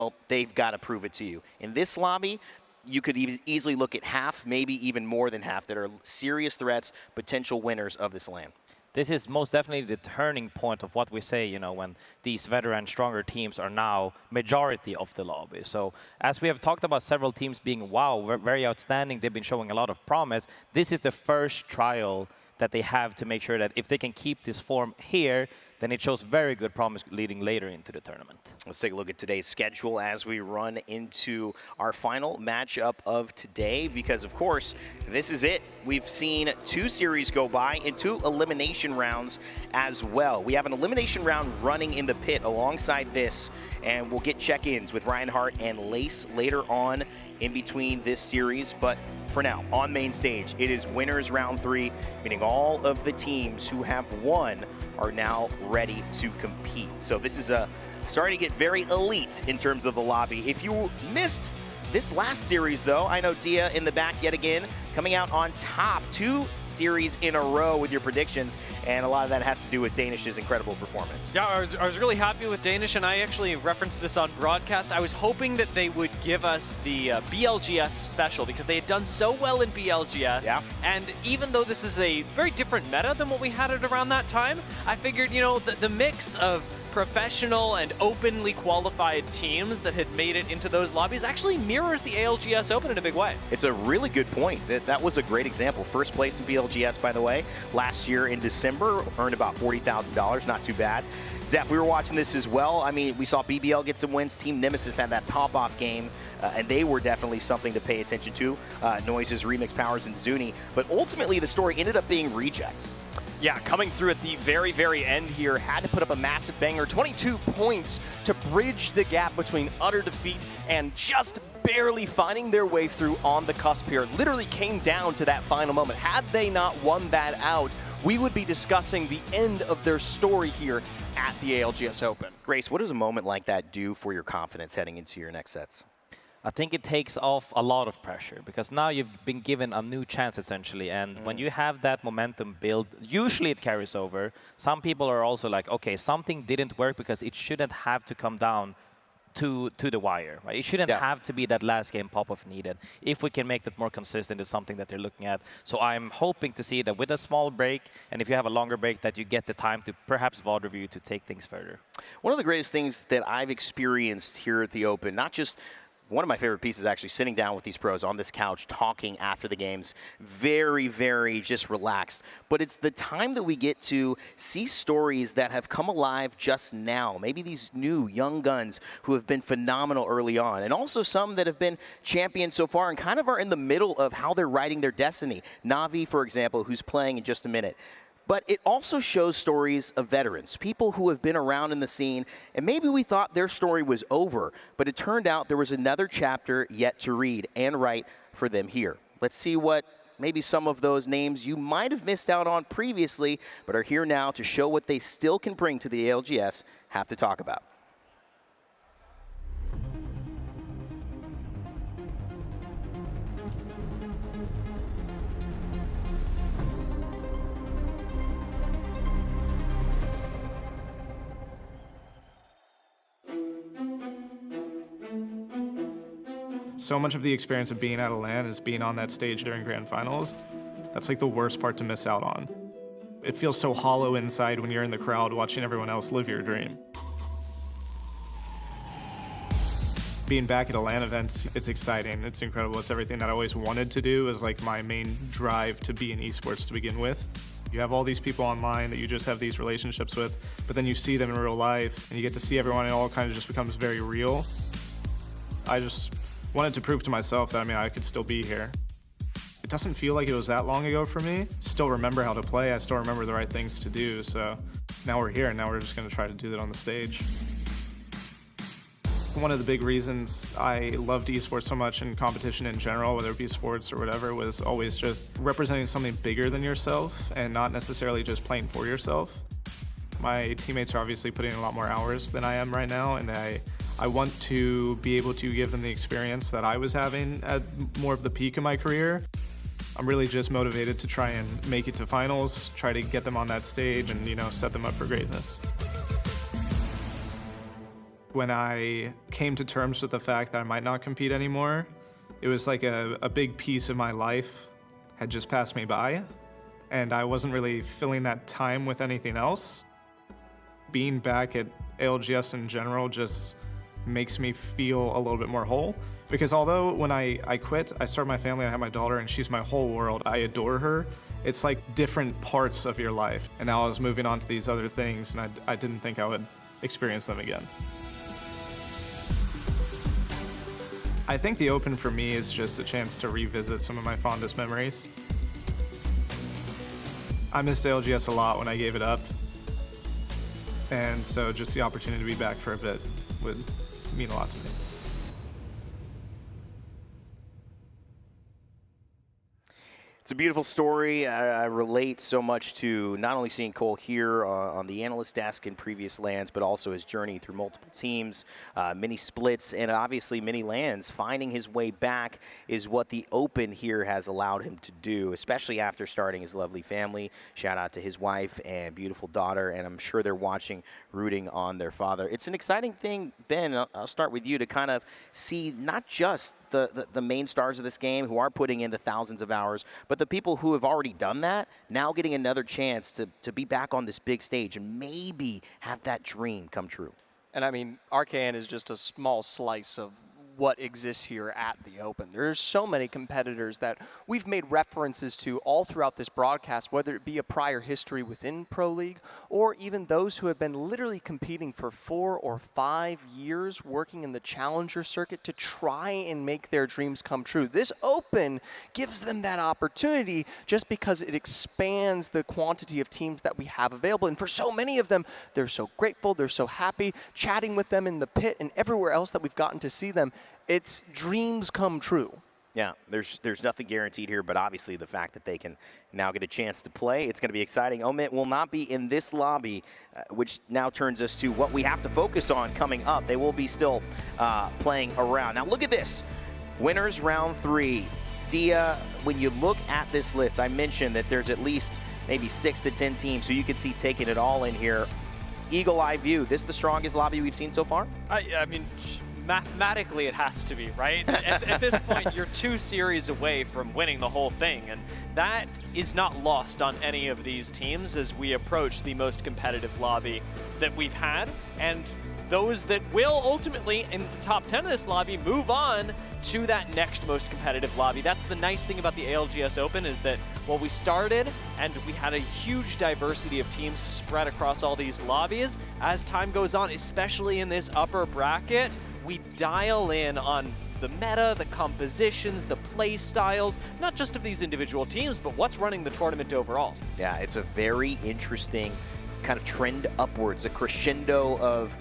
well, they've got to prove it to you. In this lobby, you could easily look at half, maybe even more than half, that are serious threats, potential winners of this LAN. This is most definitely the turning point of what we say, you know, when these veteran, stronger teams are now majority of the lobby. So as we have talked about several teams being, wow, very outstanding, they've been showing a lot of promise, this is the first trial that they have to make sure that if they can keep this form here, then it shows very good promise leading later into the tournament. Let's take a look at today's schedule as we run into our final matchup of today, because of course, this is it. We've seen 2 series go by and 2 elimination rounds as well. We have an elimination round running in the pit alongside this, and we'll get check-ins with Ryan Hart and Lace later on in between this series. But for now, on main stage, it is winners round 3, meaning all of the teams who have won are now ready to compete. So this is starting to get very elite in terms of the lobby. If you missed this last series, though, I know Dia in the back yet again, coming out on top 2 series in a row with your predictions, and a lot of that has to do with Danish's incredible performance. Yeah, I was really happy with Danish, and I actually referenced this on broadcast. I was hoping that they would give us the BLGS special, because they had done so well in BLGS. Yeah. And even though this is a very different meta than what we had at around that time, I figured, you know, the mix of professional and openly qualified teams that had made it into those lobbies actually mirrors the ALGS Open in a big way. It's a really good point. That was a great example. First place in BLGS, by the way, last year in December, earned about $40,000, not too bad. Zeph, we were watching this as well. I mean, we saw BBL get some wins. Team Nemesis had that pop-off game, and they were definitely something to pay attention to. Noises, Remix Powers, and Zuni. But ultimately, the story ended up being Rejects. Yeah, coming through at the very, very end here, had to put up a massive banger, 22 points to bridge the gap between utter defeat and just barely finding their way through on the cusp here. Literally came down to that final moment. Had they not won that out, we would be discussing the end of their story here at the ALGS Open. Grace, what does a moment like that do for your confidence heading into your next sets? I think it takes off a lot of pressure, because now you've been given a new chance, essentially. And when you have that momentum build, usually it carries over. Some people are also like, okay, something didn't work because it shouldn't have to come down to the wire, right? It shouldn't have to be that last game pop-off needed. If we can make that more consistent, is something that they're looking at. So I'm hoping to see that with a small break, and if you have a longer break, that you get the time to perhaps VOD review to take things further. One of the greatest things that I've experienced here at the Open, not just one of my favorite pieces, actually sitting down with these pros on this couch, talking after the games, very, very just relaxed. But it's the time that we get to see stories that have come alive just now. Maybe these new young guns who have been phenomenal early on, and also some that have been champions so far and kind of are in the middle of how they're writing their destiny. Navi, for example, who's playing in just a minute. But it also shows stories of veterans, people who have been around in the scene, and maybe we thought their story was over, but it turned out there was another chapter yet to read and write for them here. Let's see what maybe some of those names you might have missed out on previously, but are here now to show what they still can bring to the ALGS, have to talk about. So much of the experience of being at a LAN is being on that stage during grand finals. That's like the worst part to miss out on. It feels so hollow inside when you're in the crowd watching everyone else live your dream. Being back at a LAN event, it's exciting, it's incredible. It's everything that I always wanted to do. Is like my main drive to be in esports to begin with. You have all these people online that you just have these relationships with, but then you see them in real life and you get to see everyone, and it all kind of just becomes very real. I just wanted to prove to myself that, I could still be here. It doesn't feel like it was that long ago for me. Still remember how to play, I still remember the right things to do, so now we're here, and now we're just gonna try to do that on the stage. One of the big reasons I loved esports so much, and competition in general, whether it be sports or whatever, was always just representing something bigger than yourself and not necessarily just playing for yourself. My teammates are obviously putting in a lot more hours than I am right now, and I want to be able to give them the experience that I was having at more of the peak of my career. I'm really just motivated to try and make it to finals, try to get them on that stage and, set them up for greatness. When I came to terms with the fact that I might not compete anymore, it was like a big piece of my life had just passed me by, and I wasn't really filling that time with anything else. Being back at ALGS in general just makes me feel a little bit more whole, because although when I quit, I started my family, I have my daughter, and she's my whole world. I adore her. It's like different parts of your life, and now I was moving on to these other things, and I didn't think I would experience them again. I think the Open for me is just a chance to revisit some of my fondest memories. I missed ALGS a lot when I gave it up, and so just the opportunity to be back for a bit would mean a lot to me. It's a beautiful story. I relate so much to not only seeing Cole here on the analyst desk in previous lands, but also his journey through multiple teams, many splits, and obviously many lands. Finding his way back is what the Open here has allowed him to do, especially after starting his lovely family. Shout out to his wife and beautiful daughter, and I'm sure they're watching, rooting on their father. It's an exciting thing, Ben, I'll start with you, to kind of see not just the main stars of this game who are putting in the thousands of hours, but the people who have already done that, now getting another chance to be back on this big stage and maybe have that dream come true. And I mean, RKN is just a small slice of what exists here at the Open. There's so many competitors that we've made references to all throughout this broadcast, whether it be a prior history within Pro League or even those who have been literally competing for 4 or 5 years working in the challenger circuit to try and make their dreams come true. This Open gives them that opportunity just because it expands the quantity of teams that we have available. And for so many of them, they're so grateful, they're so happy, chatting with them in the pit and everywhere else that we've gotten to see them. It's dreams come true. Yeah, there's nothing guaranteed here, but obviously the fact that they can now get a chance to play, it's going to be exciting. Omit will not be in this lobby, which now turns us to what we have to focus on coming up. They will be still playing around. Now look at this. Winners round 3. Dia, when you look at this list, I mentioned that there's at least maybe 6 to 10 teams who you can see taking it all in here. Eagle eye view, this the strongest lobby we've seen so far? I mean, mathematically it has to be, right? At this point, you're 2 series away from winning the whole thing, and that is not lost on any of these teams as we approach the most competitive lobby that we've had, and those that will ultimately, in the top 10 of this lobby, move on to that next most competitive lobby. That's the nice thing about the ALGS Open, is that while we started and we had a huge diversity of teams spread across all these lobbies, as time goes on, especially in this upper bracket, we dial in on the meta, the compositions, the play styles, not just of these individual teams, but what's running the tournament overall. Yeah, it's a very interesting kind of trend upwards, a crescendo of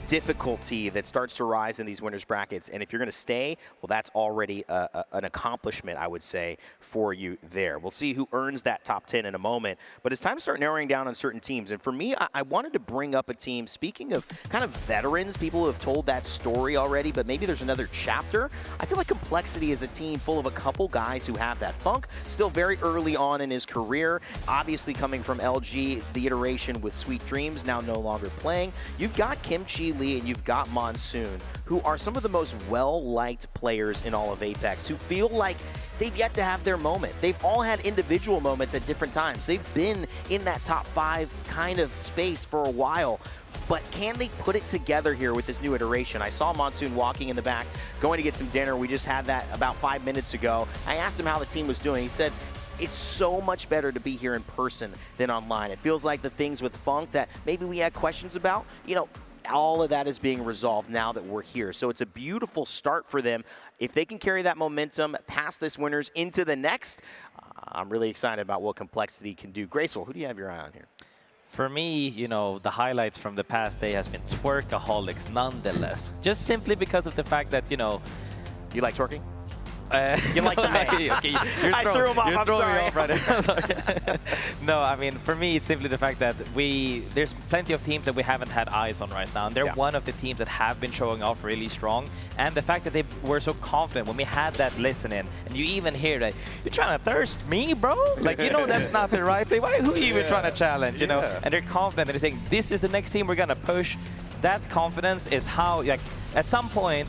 difficulty that starts to rise in these winners brackets. And if you're going to stay, well, that's already an accomplishment, I would say, for you there. We'll see who earns that top 10 in a moment. But it's time to start narrowing down on certain teams. And for me, I wanted to bring up a team, speaking of kind of veterans, people who have told that story already, but maybe there's another chapter. I feel like Complexity is a team full of a couple guys who have that funk, still very early on in his career, obviously coming from LG, the iteration with Sweet Dreams, now no longer playing. You've got Kimchi Lee and you've got Monsoon, who are some of the most well-liked players in all of Apex, who feel like they've yet to have their moment. They've all had individual moments at different times. They've been in that top 5 kind of space for a while, but can they put it together here with this new iteration? I saw Monsoon walking in the back, going to get some dinner. We just had that about 5 minutes ago. I asked him how the team was doing. He said, it's so much better to be here in person than online. It feels like the things with Funk that maybe we had questions about, you know, all of that is being resolved now that we're here. So it's a beautiful start for them. If they can carry that momentum past this winners into the next, I'm really excited about what Complexity can do. Graceful, who do you have your eye on here? For me, you know, the highlights from the past day has been Twerkaholics nonetheless. Just simply because of the fact that, you know... You like twerking? You like the name. Okay, I threw him off, I'm sorry. Me off right No, I mean, for me, it's simply the fact that there's plenty of teams that we haven't had eyes on right now. And they're one of the teams that have been showing off really strong. And the fact that they were so confident when we had that listening, and you even hear that, you're trying to thirst me, bro? Like, you know that's not the right thing. Who are you even trying to challenge, you know? And they're confident and they're saying, this is the next team we're going to push. that confidence is how, like, at some point,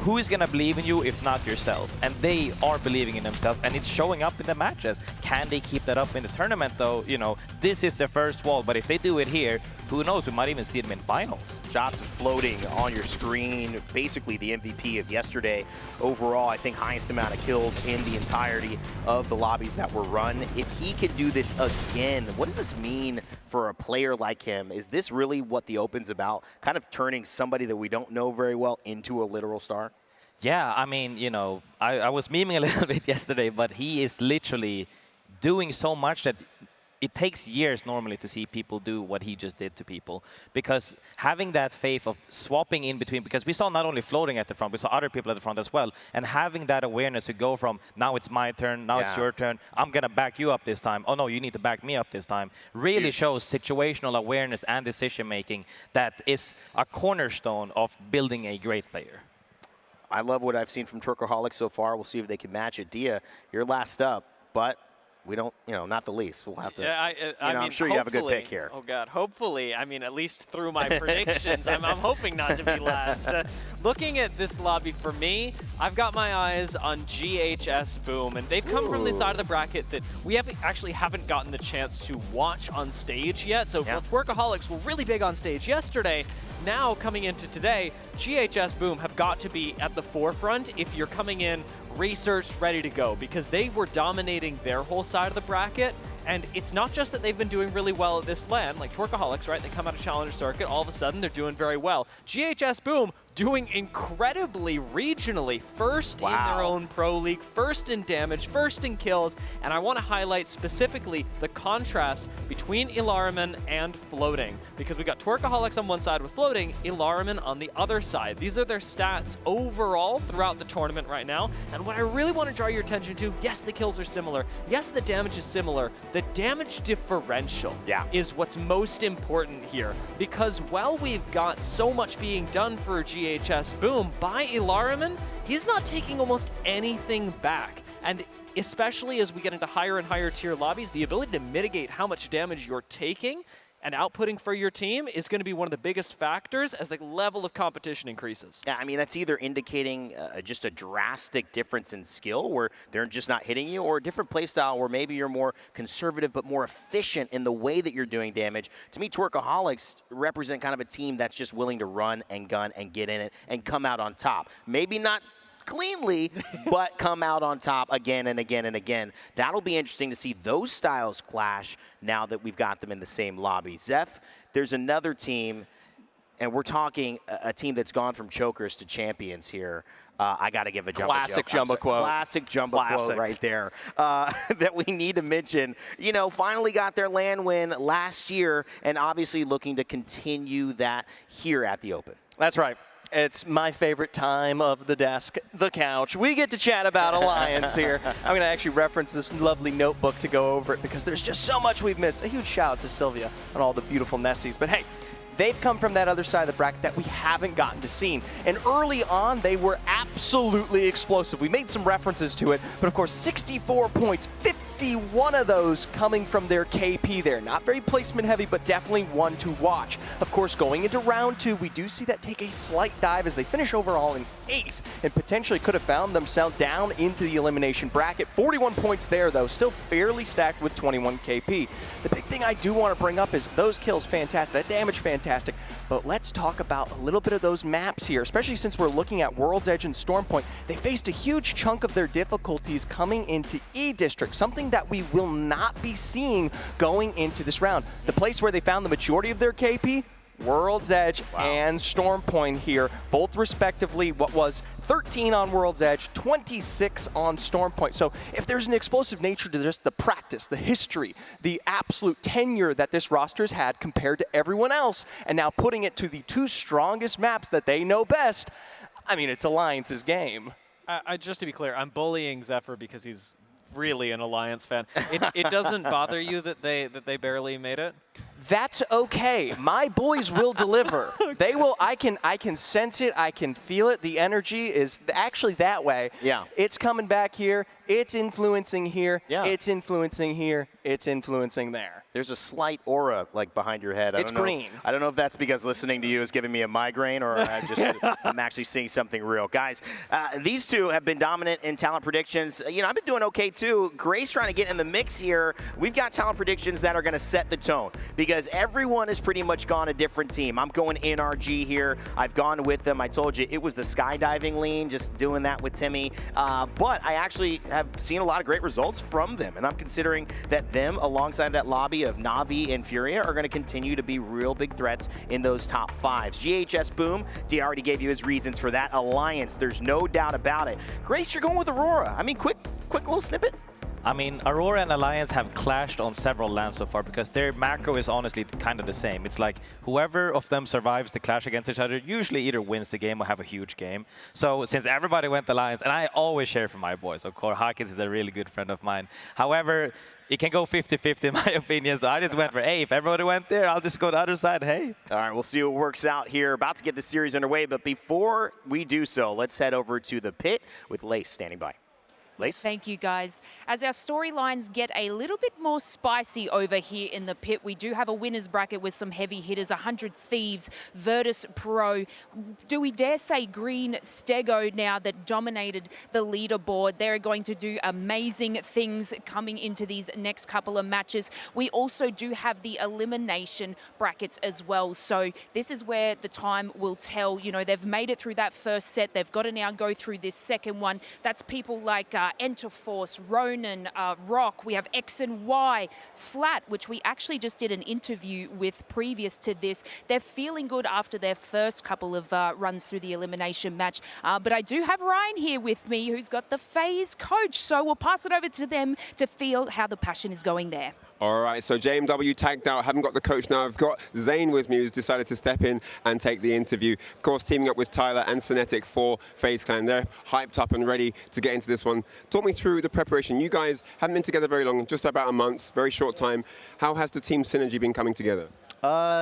who is going to believe in you if not yourself? And they are believing in themselves, and it's showing up in the matches. Can they keep that up in the tournament, though? You know, this is their first wall, but if they do it here, who knows? We might even see them in finals. Shots floating on your screen, basically the MVP of yesterday. Overall, I think highest amount of kills in the entirety of the lobbies that were run. If he can do this again, what does this mean for a player like him? Is this really what the Open's about? Kind of turning somebody that we don't know very well into a literal star? Yeah, I mean, you know, I was memeing a little bit yesterday, but he is literally doing so much that it takes years normally to see people do what he just did to people, because having that faith of swapping in between, because we saw not only floating at the front, we saw other people at the front as well, and having that awareness to go from, now it's my turn, now it's your turn, I'm going to back you up this time, oh no, you need to back me up this time, really shows situational awareness and decision making that is a cornerstone of building a great player. I love what I've seen from Twerkaholic so far. We'll see if they can match it. Dia, you're last up, but we don't, you know, not the least. We'll have to, I mean, I'm sure you have a good pick here. Oh, God. Hopefully. I mean, at least through my predictions, I'm hoping not to be last. Looking at this lobby for me, I've got my eyes on GHS Boom, and they've come from the side of the bracket that we haven't gotten the chance to watch on stage yet. So Twerkaholics were really big on stage yesterday. Now, coming into today, GHS Boom have got to be at the forefront if you're coming in researched, ready to go, because they were dominating their whole side of the bracket. And it's not just that they've been doing really well at this LAN, like Twerkaholics, right? They come out of Challenger Circuit, all of a sudden they're doing very well. GHS Boom doing incredibly regionally, first in their own pro league, first in damage, first in kills, and I want to highlight specifically the contrast between Ilariman and floating, because we got Twerkaholics on one side with floating, Ilariman on the other side. These are their stats overall throughout the tournament right now, and what I really want to draw your attention to, yes, the kills are similar, yes, the damage is similar, the damage differential is what's most important here, because while we've got so much being done for GHS Boom by Ilariman, he's not taking almost anything back. And especially as we get into higher and higher tier lobbies, the ability to mitigate how much damage you're taking and outputting for your team is going to be one of the biggest factors as the level of competition increases. Yeah, I mean, that's either indicating just a drastic difference in skill where they're just not hitting you, or a different playstyle where maybe you're more conservative but more efficient in the way that you're doing damage. To me, Twerkaholics represent kind of a team that's just willing to run and gun and get in it and come out on top. Maybe not cleanly, but come out on top again and again and again. That'll be interesting to see those styles clash now that we've got them in the same lobby. Zeph, there's another team, and we're talking a team that's gone from chokers to champions here. I got to give a classic Jumbo quote. Classic Jumbo quote right there that we need to mention. You know, finally got their LAN win last year, and obviously looking to continue that here at the Open. That's right. It's my favorite time of the desk, the couch. We get to chat about Alliance here. I'm going to actually reference this lovely notebook to go over it because there's just so much we've missed. A huge shout out to Sylvia and all the beautiful Nessies. But hey, they've come from that other side of the bracket that we haven't gotten to see. And early on, they were absolutely explosive. We made some references to it, but of course, 64 points, 51 of those coming from their KP there. Not very placement heavy, but definitely one to watch. Of course, going into round two, we do see that take a slight dive as they finish overall in 8th and potentially could have found themselves down into the elimination bracket. 41 points there, though, still fairly stacked with 21 KP. The big thing I do want to bring up is those kills fantastic, that damage fantastic, but let's talk about a little bit of those maps here, especially since we're looking at World's Edge and Stormpoint. They faced a huge chunk of their difficulties coming into E-District, something that we will not be seeing going into this round. The place where they found the majority of their KP, World's Edge and Stormpoint here, both respectively what was 13 on World's Edge, 26 on Stormpoint. So if there's an explosive nature to just the practice, the history, the absolute tenure that this roster's had compared to everyone else, and now putting it to the two strongest maps that they know best, I mean, it's Alliance's game. Just to be clear, I'm bullying Zephyr because he's really an Alliance fan. It doesn't bother you that they barely made it? That's okay. My boys will deliver. They will. I can sense it. I can feel it. The energy is actually that way. Yeah. It's coming back here. It's influencing here. Yeah. It's influencing here. it's influencing there. There's a slight aura like behind your head. It's green. I don't know if that's because listening to you is giving me a migraine or I'm actually seeing something real. Guys, these two have been dominant in talent predictions. You know, I've been doing okay too. Gray's trying to get in the mix here. We've got talent predictions that are going to set the tone because everyone has pretty much gone a different team. I'm going NRG here. I've gone with them. I told you it was the skydiving lean, just doing that with Timmy. But I actually have seen a lot of great results from them, and I'm considering that them, alongside that lobby of Na'Vi and Furia, are going to continue to be real big threats in those top fives. GHS Boom, D already gave you his reasons for that alliance. There's no doubt about it. Grace, you're going with Aurora. I mean, quick little snippet. I mean, Aurora and Alliance have clashed on several lands so far because their macro is honestly kind of the same. It's like whoever of them survives the clash against each other usually either wins the game or have a huge game. So since everybody went Alliance, and I always share for my boys, of course, Hakis is a really good friend of mine. However, it can go 50-50 in my opinion, so I just went for, hey, if everybody went there, I'll just go the other side, hey. All right, we'll see what works out here. About to get the series underway, but before we do so, let's head over to the pit with Lace standing by. Lace? Thank you, guys. As our storylines get a little bit more spicy over here in the pit, we do have a winner's bracket with some heavy hitters, 100 Thieves, Virtus Pro. Do we dare say Green Stego now that dominated the leaderboard? They're going to do amazing things coming into these next couple of matches. We also do have the elimination brackets as well. So this is where the time will tell. You know, they've made it through that first set. They've got to now go through this second one. That's people like Enterforce, Ronan, Rock. We have X and Y, Flat, which we actually just did an interview with previous to this. They're feeling good after their first couple of runs through the elimination match. But I do have Ryan here with me, who's got the FaZe coach. So we'll pass it over to them to feel how the passion is going there. All right, so JMW tagged out. I haven't got the coach now. I've got Zane with me, who's decided to step in and take the interview. Of course, teaming up with Tyler and Cinetic for FaZe Clan. They're hyped up and ready to get into this one. Talk me through the preparation. You guys haven't been together very long, just about a month, very short time. How has the team synergy been coming together?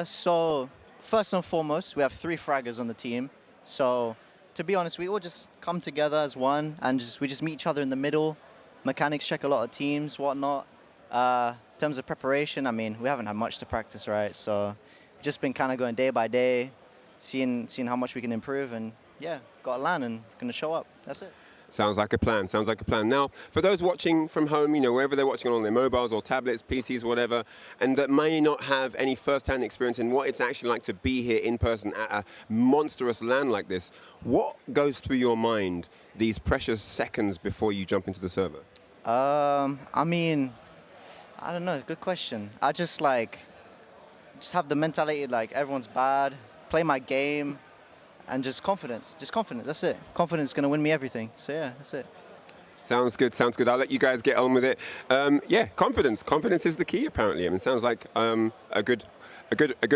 So first and foremost, we have 3 fraggers on the team. So to be honest, we all just come together as one and we just meet each other in the middle. Mechanics check a lot of teams, whatnot. In terms of preparation, I mean, we haven't had much to practice, right? So we've just been kind of going day by day, seeing how much we can improve, and yeah, got a LAN and going to show up. That's it. Sounds like a plan. Sounds like a plan. Now, for those watching from home, you know, wherever they're watching on their mobiles or tablets, PCs, whatever, and that may not have any first-hand experience in what it's actually like to be here in person at a monstrous LAN like this, what goes through your mind these precious seconds before you jump into the server? I mean, I don't know, good question. I just have the mentality like everyone's bad, play my game, and just confidence, that's it. Confidence is going to win me everything, so yeah, that's it. Sounds good, sounds good. I'll let you guys get on with it. Yeah, confidence. Confidence is the key, apparently. I mean, it sounds like a good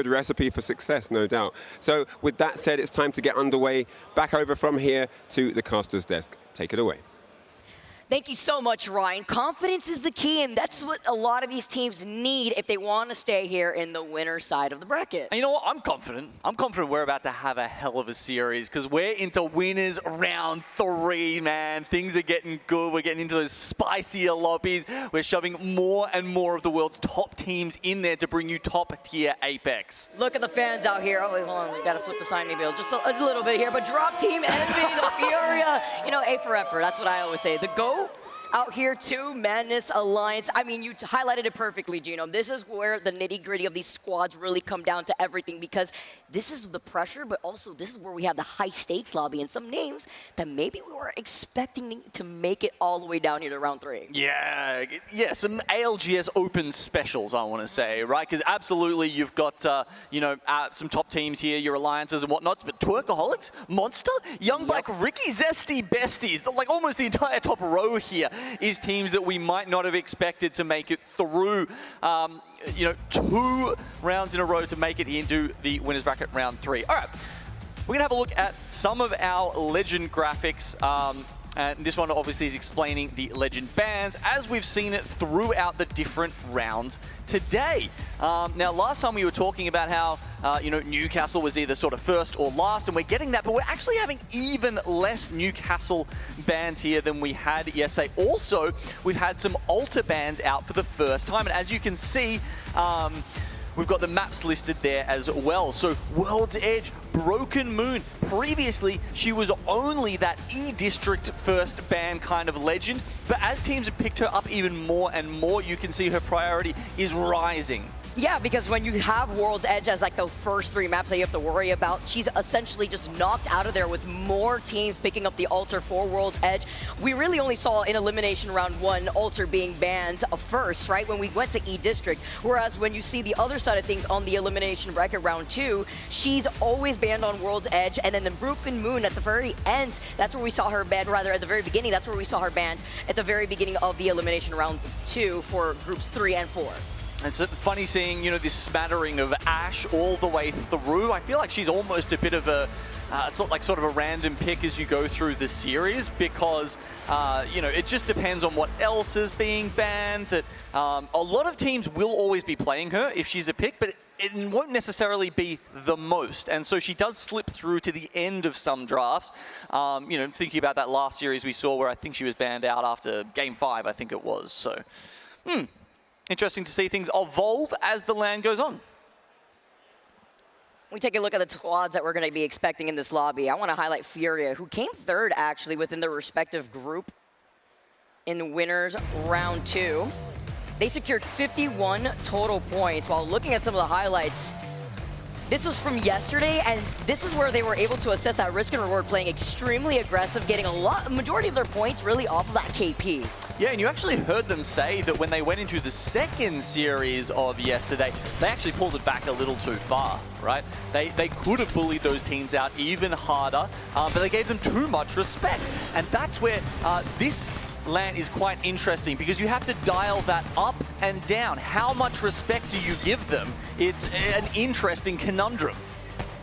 recipe for success, no doubt. So with that said, it's time to get underway. Back over from here to the caster's desk. Take it away. Thank you so much, Ryan. Confidence is the key, and that's what a lot of these teams need if they want to stay here in the winner side of the bracket. And you know what? I'm confident. I'm confident we're about to have a hell of a series because we're into winners round 3, man. Things are getting good. We're getting into those spicier lobbies. We're shoving more and more of the world's top teams in there to bring you top-tier Apex. Look at the fans out here. Oh, wait, hold on. We got to flip the sign maybe just a little bit here. But drop team envy, the Furia. You know, A for effort. That's what I always say. The GOAT out here too, Madness Alliance. I mean, you highlighted it perfectly, Gino. This is where the nitty-gritty of these squads really come down to everything, because this is the pressure, but also this is where we have the high-stakes lobby and some names that maybe we were expecting to make it all the way down here to round 3. Yeah, some ALGS Open specials, I want to say, right? Because absolutely, you've got some top teams here, your alliances and whatnot. But Twerkaholics, Monster, Young Black, Ricky, Zesty, Besties, like almost the entire top row here is teams that we might not have expected to make it through, 2 rounds in a row to make it into the winners bracket round 3. All right, we're gonna have a look at some of our legend graphics. And this one obviously is explaining the legend bans as we've seen it throughout the different rounds today. Now, last time we were talking about how, Newcastle was either sort of first or last, and we're getting that, but we're actually having even less Newcastle bans here than we had yesterday. Also, we've had some alter bans out for the first time, and as you can see, we've got the maps listed there as well. So World's Edge, Broken Moon. Previously, she was only that E-District first ban kind of legend, but as teams have picked her up even more and more, you can see her priority is rising. Yeah, because when you have World's Edge as like the first 3 maps that you have to worry about, she's essentially just knocked out of there with more teams picking up the Alter for World's Edge. We really only saw in Elimination Round 1 Alter being banned first, right, when we went to E-District. Whereas when you see the other side of things on the Elimination Bracket Round 2, she's always banned on World's Edge, and then the Broken Moon at the very end, that's where we saw her banned, rather at the very beginning, that's where we saw her banned at the very beginning of the Elimination Round 2 for Groups 3 and 4. It's funny seeing, this smattering of Ashe all the way through. I feel like she's almost a bit of a, sort of a random pick as you go through the series because, it just depends on what else is being banned. That a lot of teams will always be playing her if she's a pick, but it won't necessarily be the most. And so she does slip through to the end of some drafts. Thinking about that last series we saw where I think she was banned out after Game 5, I think it was. So, interesting to see things evolve as the LAN goes on. We take a look at the squads that we're going to be expecting in this lobby. I want to highlight Furia, who came third actually within their respective group in winners round 2. They secured 51 total points. While looking at some of the highlights, this was from yesterday, and this is where they were able to assess that risk and reward, playing extremely aggressive, getting a majority of their points really off of that KP. Yeah, and you actually heard them say that when they went into the second series of yesterday, they actually pulled it back a little too far, right? They could have bullied those teams out even harder, but they gave them too much respect. And that's where this LAN is quite interesting, because you have to dial that up and down. How much respect do you give them? It's an interesting conundrum.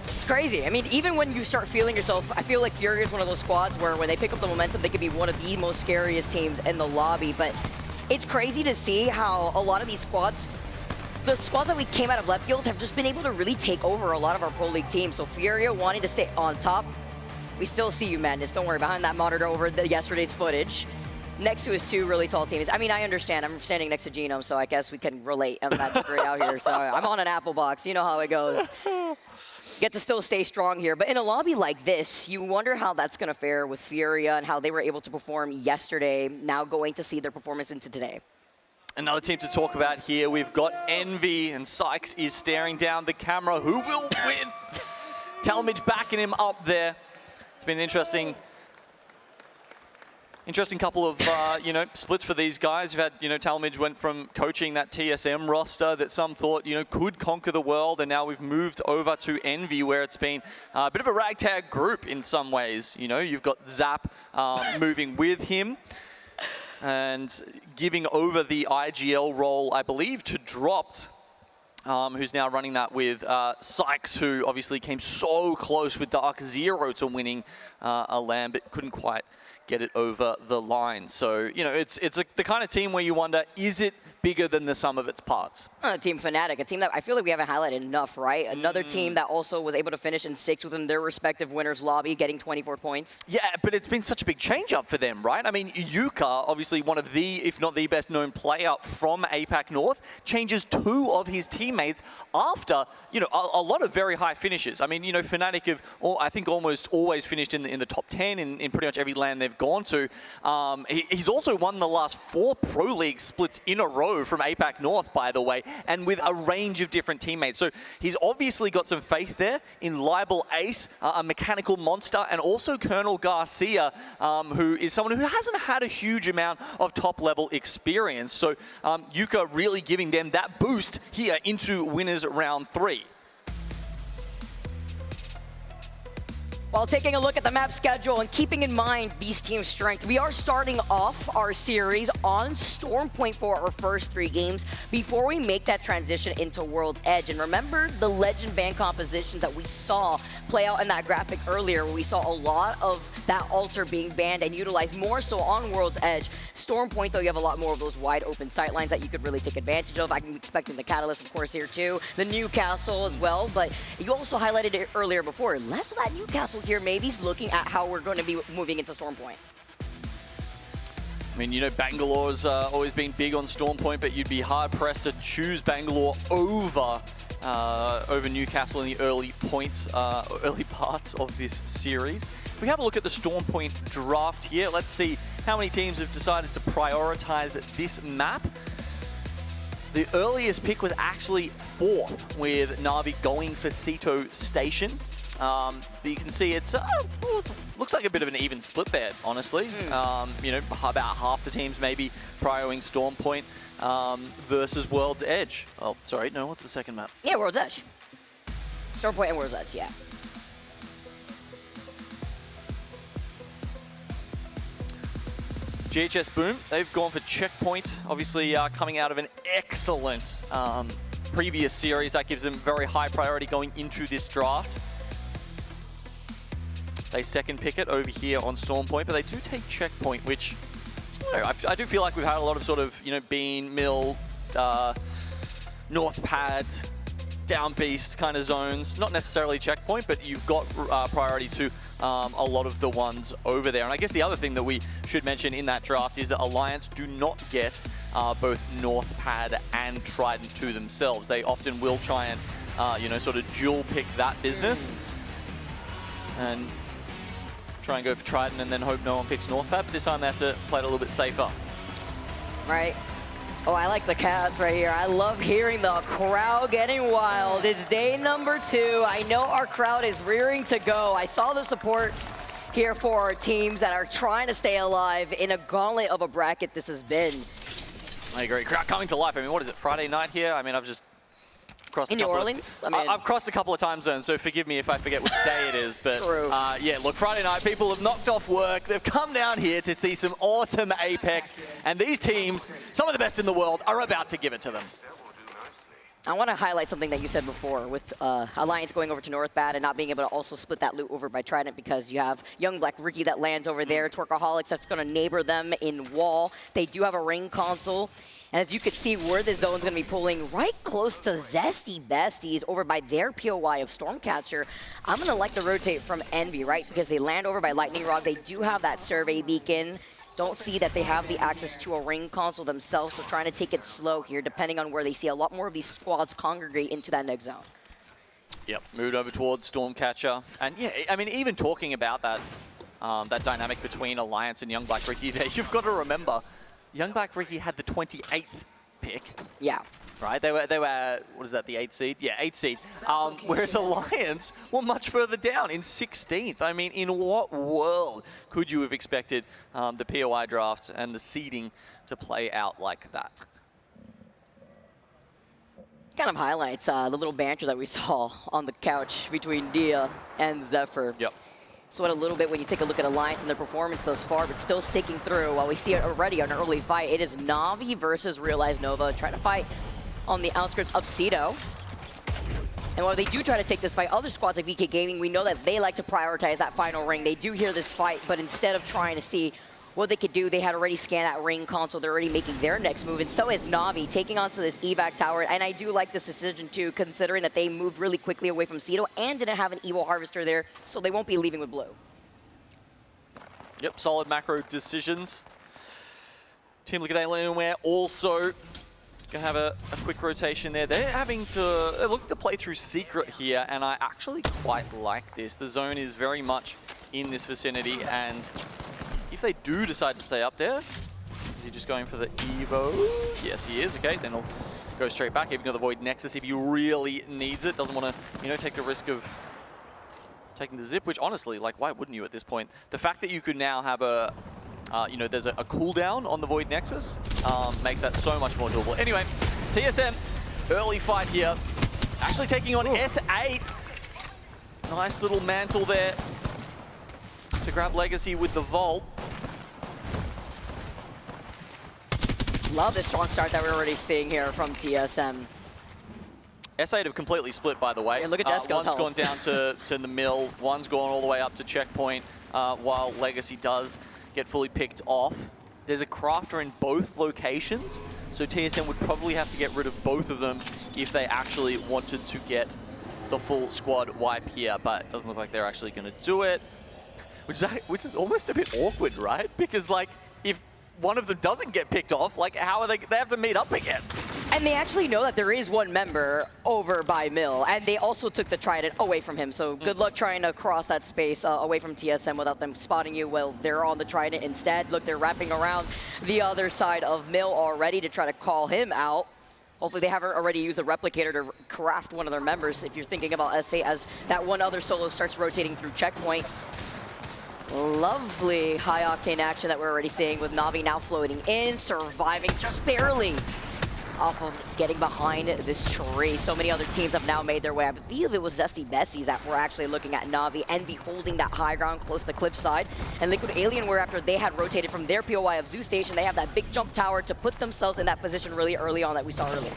It's crazy. I mean, even when you start feeling yourself, I feel like Furia is one of those squads where when they pick up the momentum, they could be one of the most scariest teams in the lobby. But it's crazy to see how a lot of these squads, the squads that we came out of left field, have just been able to really take over a lot of our Pro League teams. So Furia wanting to stay on top. We still see you, Madness. Don't worry, behind that monitor over yesterday's footage. Next to his 2 really tall teams. I mean, I understand. I'm standing next to Genome, so I guess we can relate on that degree out here. So I'm on an Apple box. You know how it goes. Get to still stay strong here. But in a lobby like this, you wonder how that's going to fare with Furia and how they were able to perform yesterday, now going to see their performance into today. Another team to talk about here, we've got Envy, and Sykes is staring down the camera. Who will win? Talmadge backing him up there. It's been an interesting couple of, splits for these guys. You've had, Talmadge went from coaching that TSM roster that some thought, could conquer the world, and now we've moved over to Envy, where it's been a bit of a ragtag group in some ways. You've got Zap moving with him and giving over the IGL role, I believe, to Dropped, who's now running that with Sykes, who obviously came so close with Dark Zero to winning a LAN, but couldn't quite get it over the line. So, it's the kind of team where you wonder, is it bigger than the sum of its parts? Team Fnatic, a team that I feel like we haven't highlighted enough, right? Another team that also was able to finish in 6th within their respective winners lobby, getting 24 points. Yeah, but it's been such a big change up for them, right? I mean, Yuka, obviously one of the, if not the best known player from APAC North, changes 2 of his teammates after, a lot of very high finishes. I mean, Fnatic have, I think, almost always finished in the top 10 in pretty much every LAN they've gone to. He's also won the last 4 Pro League splits in a row from APAC North, by the way, and with a range of different teammates. So he's obviously got some faith there in Libel Ace, a mechanical monster, and also Colonel Garcia, who is someone who hasn't had a huge amount of top-level experience. So Yuka really giving them that boost here into winners round 3. While taking a look at the map schedule and keeping in mind these teams' strength, we are starting off our series on Storm Point for our first 3 games before we make that transition into World's Edge. And remember the legend band compositions that we saw play out in that graphic earlier, where we saw a lot of that altar being banned and utilized more so on World's Edge. Storm Point, though, you have a lot more of those wide open sightlines that you could really take advantage of. I'm expecting the Catalyst, of course, here too. The Newcastle as well, but you also highlighted it earlier before. Less of that Newcastle here, maybe looking at how we're going to be moving into Storm Point. I mean, you know, Bangalore's always been big on Storm Point, but you'd be hard-pressed to choose Bangalore over Newcastle in the early parts of this series. If we have a look at the Storm Point draft here, let's see how many teams have decided to prioritize this map. The earliest pick was actually 4th, with Na'Vi going for Sito Station. But you can see it's looks like a bit of an even split there, honestly. You know, about half the teams maybe prioring Storm Point versus World's Edge. Oh, sorry, no, what's the second map? Yeah, World's Edge. Storm Point and World's Edge, yeah. GHS Boom, they've gone for Checkpoint, obviously coming out of an excellent previous series. That gives them very high priority going into this draft. They second pick it over here on Storm Point, but they do take Checkpoint, which I do feel like we've had a lot of sort of, you know, Bean, Mill, North Pad, Down Beast kind of zones. Not necessarily Checkpoint, but you've got priority to a lot of the ones over there. And I guess the other thing that we should mention in that draft is that Alliance do not get both North Pad and Trident to themselves. They often will try and, you know, sort of dual pick that business. And try and go for Trident and then hope no one picks North Pad, but this time they have to play it a little bit safer. Right. Oh, I like the cast right here. I love hearing the crowd getting wild. It's day number 2. I know our crowd is rearing to go. I saw the support here for our teams that are trying to stay alive in a gauntlet of a bracket this has been. I agree. Crowd coming to life. I mean, what is it, Friday night here? I mean, I've just crossed in New Orleans? I've crossed a couple of time zones, so forgive me if I forget which day it is. But yeah, look, Friday night, people have knocked off work. They've come down here to see some awesome Apex. And these teams, some of the best in the world, are about to give it to them. I want to highlight something that you said before with Alliance going over to North Pad and not being able to also split that loot over by Trident, because you have Young Black Ricky that lands over there, Twerkaholics that's going to neighbor them in wall. They do have a ring console. And as you can see where the zone's going to be pulling right close to Zesty Besties over by their POI of Stormcatcher. I'm going to like the rotate from Envy, right? Because they land over by Lightning Rod. They do have that survey beacon. Don't see that they have the access to a ring console themselves, so trying to take it slow here, depending on where they see a lot more of these squads congregate into that next zone. Yep, moved over towards Stormcatcher. And yeah, I mean, even talking about that, that dynamic between Alliance and Young Black Ricky there, you've got to remember, Young Black Ricky had the 28th pick. Yeah. Right, they were, what is that, the 8th seed? Yeah, 8th seed. Whereas Alliance were much further down in 16th. I mean, in what world could you have expected the POI draft and the seeding to play out like that? Kind of highlights the little banter that we saw on the couch between Dia and Zephyr. Yep. Sweat a little bit when you take a look at Alliance and their performance thus far, but still sticking through. While we see it already on an early fight, it is Na'Vi versus Realized Nova trying to fight on the outskirts of Cedo. And while they do try to take this fight, other squads like VK Gaming, we know that they like to prioritize that final ring. They do hear this fight, but instead of trying to see what they could do, they had already scanned that ring console. They're already making their next move, and so is Na'Vi taking onto this evac tower. And I do like this decision too, considering that they moved really quickly away from Cedo and didn't have an Evil Harvester there, so they won't be leaving with blue. Yep, solid macro decisions. Team Liquid Alienware also gonna have a quick rotation there. They're looking to play through Secret here, and I actually quite like this. The zone is very much in this vicinity, and if they do decide to stay up there, is he just going for the Evo? Yes, he is. Okay, then he'll go straight back, even though the Void Nexus, if he really needs it, doesn't want to, you know, take the risk of taking the zip, which honestly, like, why wouldn't you at this point? The fact that you could now have a, you know, there's a cooldown on the Void Nexus makes that so much more doable. Anyway, TSM, early fight here, actually taking on S8. Nice little mantle there to grab Legacy with the Vault. Love the strong start that we're already seeing here from TSM. S8 have completely split, by the way. Yeah, look at Desco's One's health. gone down to the mill, one's gone all the way up to checkpoint, while Legacy does get fully picked off. There's a crafter in both locations, so TSM would probably have to get rid of both of them if they actually wanted to get the full squad wipe here, but it doesn't look like they're actually going to do it, which is almost a bit awkward, right? Because, like, if one of them doesn't get picked off, like, how are they have to meet up again? And they actually know that there is one member over by Mill, and they also took the Trident away from him. So good luck trying to cross that space away from TSM without them spotting you. Well, they're on the Trident instead. Look, they're wrapping around the other side of Mill already to try to call him out. Hopefully they haven't already used the Replicator to craft one of their members. If you're thinking about S8 as that one other solo starts rotating through checkpoint. Lovely high-octane action that we're already seeing with Na'Vi now floating in, surviving just barely off of getting behind this tree. So many other teams have now made their way. I believe it was Zesty Bessies that were actually looking at Na'Vi and beholding that high ground close to the cliffside. And Liquid Alien, where after they had rotated from their POI of Zoo Station, they have that big jump tower to put themselves in that position really early on that we saw earlier.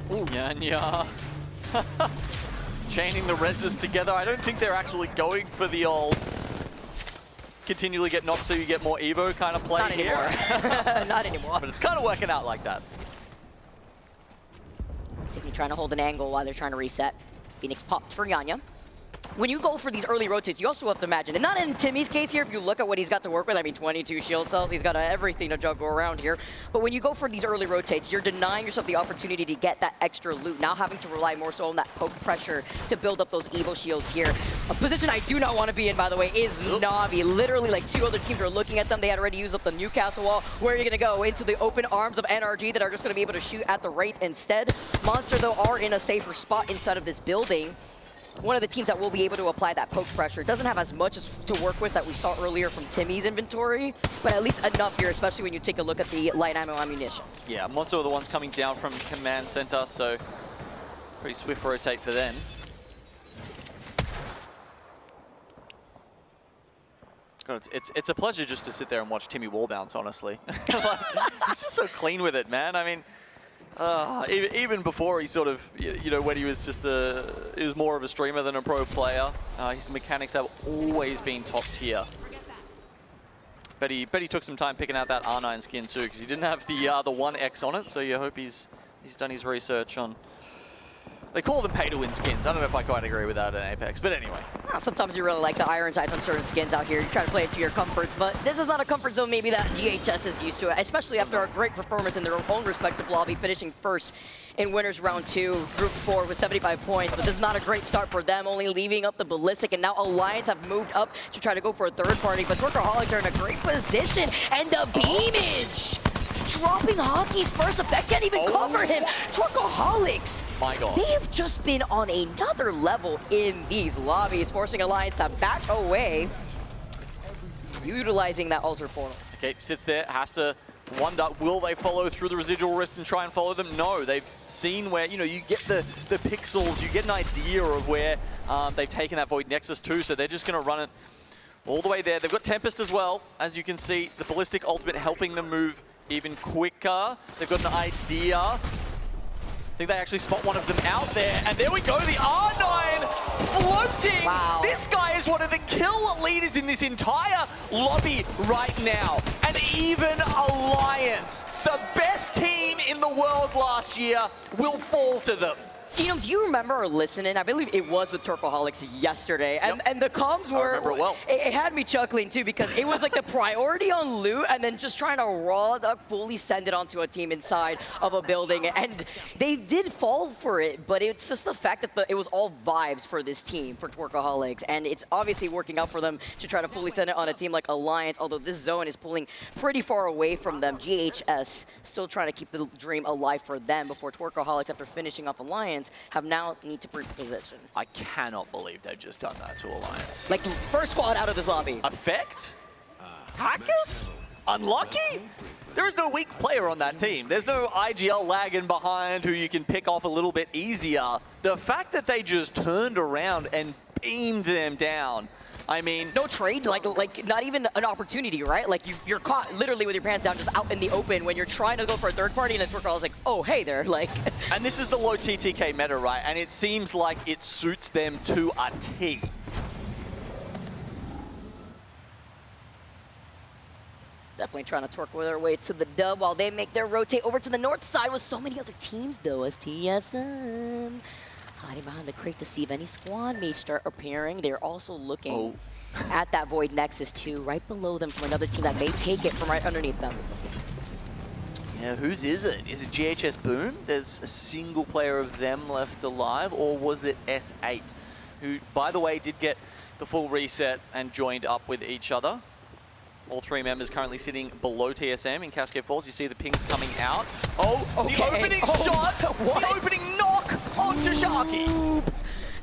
Nyanya. Chaining the reses together. I don't think they're actually going for the old continually get knocked so you get more Evo kind of play here. Not anymore. But it's kind of working out like that. Tiffany trying to hold an angle while they're trying to reset. Phoenix popped for Nyanya. When you go for these early rotates, you also have to imagine, and not in Timmy's case here, if you look at what he's got to work with, I mean, 22 shield cells, he's got everything to juggle around here. But when you go for these early rotates, you're denying yourself the opportunity to get that extra loot, now having to rely more so on that poke pressure to build up those Evo shields here. A position I do not want to be in, by the way, is Na'Vi. Literally, like, two other teams are looking at them. They had already used up the Newcastle wall. Where are you going to go? Into the open arms of NRG that are just going to be able to shoot at the rate instead. Monster, though, are in a safer spot inside of this building. One of the teams that will be able to apply that poke pressure. Doesn't have as much to work with that we saw earlier from Timmy's inventory, but at least enough here, especially when you take a look at the light ammo ammunition. Yeah, Monster are the ones coming down from command center, so pretty swift rotate for them. God, it's a pleasure just to sit there and watch Timmy wall bounce, honestly. Like, he's just so clean with it, man. I mean, even before he sort of, you know, when he was just he was more of a streamer than a pro player, his mechanics have always been top tier. Bet he took some time picking out that R9 skin too, because he didn't have the 1X on it, so you hope he's done his research on. They call them pay-to-win skins. I don't know if I quite agree with that in Apex, but anyway. Sometimes you really like the iron sights on certain skins out here. You try to play it to your comfort, but this is not a comfort zone maybe that GHS is used to, especially after a great performance in their own respective lobby, finishing first in winners round 2, group 4 with 75 points, but this is not a great start for them, only leaving up the Ballistic, and now Alliance have moved up to try to go for a third party, but Twerkaholics are in a great position, and the beamage! Dropping Hockey's first effect, can't even cover him. Twerkaholics, my God, they have just been on another level in these lobbies, forcing Alliance to back away, utilizing that Alter Portal. Okay, sits there, has to wonder, will they follow through the residual rift and try and follow them? No, they've seen where, you know, you get the pixels, you get an idea of where they've taken that Void Nexus to, so they're just going to run it all the way there. They've got Tempest as well, as you can see, the Ballistic ultimate helping them move even quicker. They've got an idea. I think they actually spot one of them out there. And there we go, the R9 floating. Wow. This guy is one of the kill leaders in this entire lobby right now. And even Alliance, the best team in the world last year, will fall to them. Gino, do you remember listening? I believe it was with Twerkaholics yesterday, and the comms were. I remember it well. It had me chuckling too because it was like the priority on loot, and then just trying to raw dog fully send it onto a team inside of a building, and they did fall for it. But it's just the fact that it was all vibes for this team, for Twerkaholics, and it's obviously working out for them to try to fully send it on a team like Alliance. Although this zone is pulling pretty far away from them, GHS still trying to keep the dream alive for them before Twerkaholics, after finishing off Alliance, have now need to reposition. I cannot believe they've just done that to Alliance. Like, first squad out of this lobby. Effect? Hackers? Unlucky? There is no weak player on that team. There's no IGL lagging behind who you can pick off a little bit easier. The fact that they just turned around and beamed them down I mean, No trade, like not even an opportunity, right? Like you're caught literally with your pants down, just out in the open when you're trying to go for a third party, and then Twerkaholics like, oh hey there, like. and this is the low TTK meta, right? And it seems like it suits them to a T. Definitely trying to torque their way to the dub while they make their rotate over to the north side with so many other teams though, as TSM hiding behind the crate to see if any squad mates start appearing. They're also looking at that Void Nexus too, right below them from another team that may take it from right underneath them. Yeah, whose is it? Is it GHS Boom? There's a single player of them left alive, or was it S8, who, by the way, did get the full reset and joined up with each other? All three members currently sitting below TSM in Cascade Falls. You see the pings coming out. Oh, okay. The opening shot! What? The opening knock onto Sharky!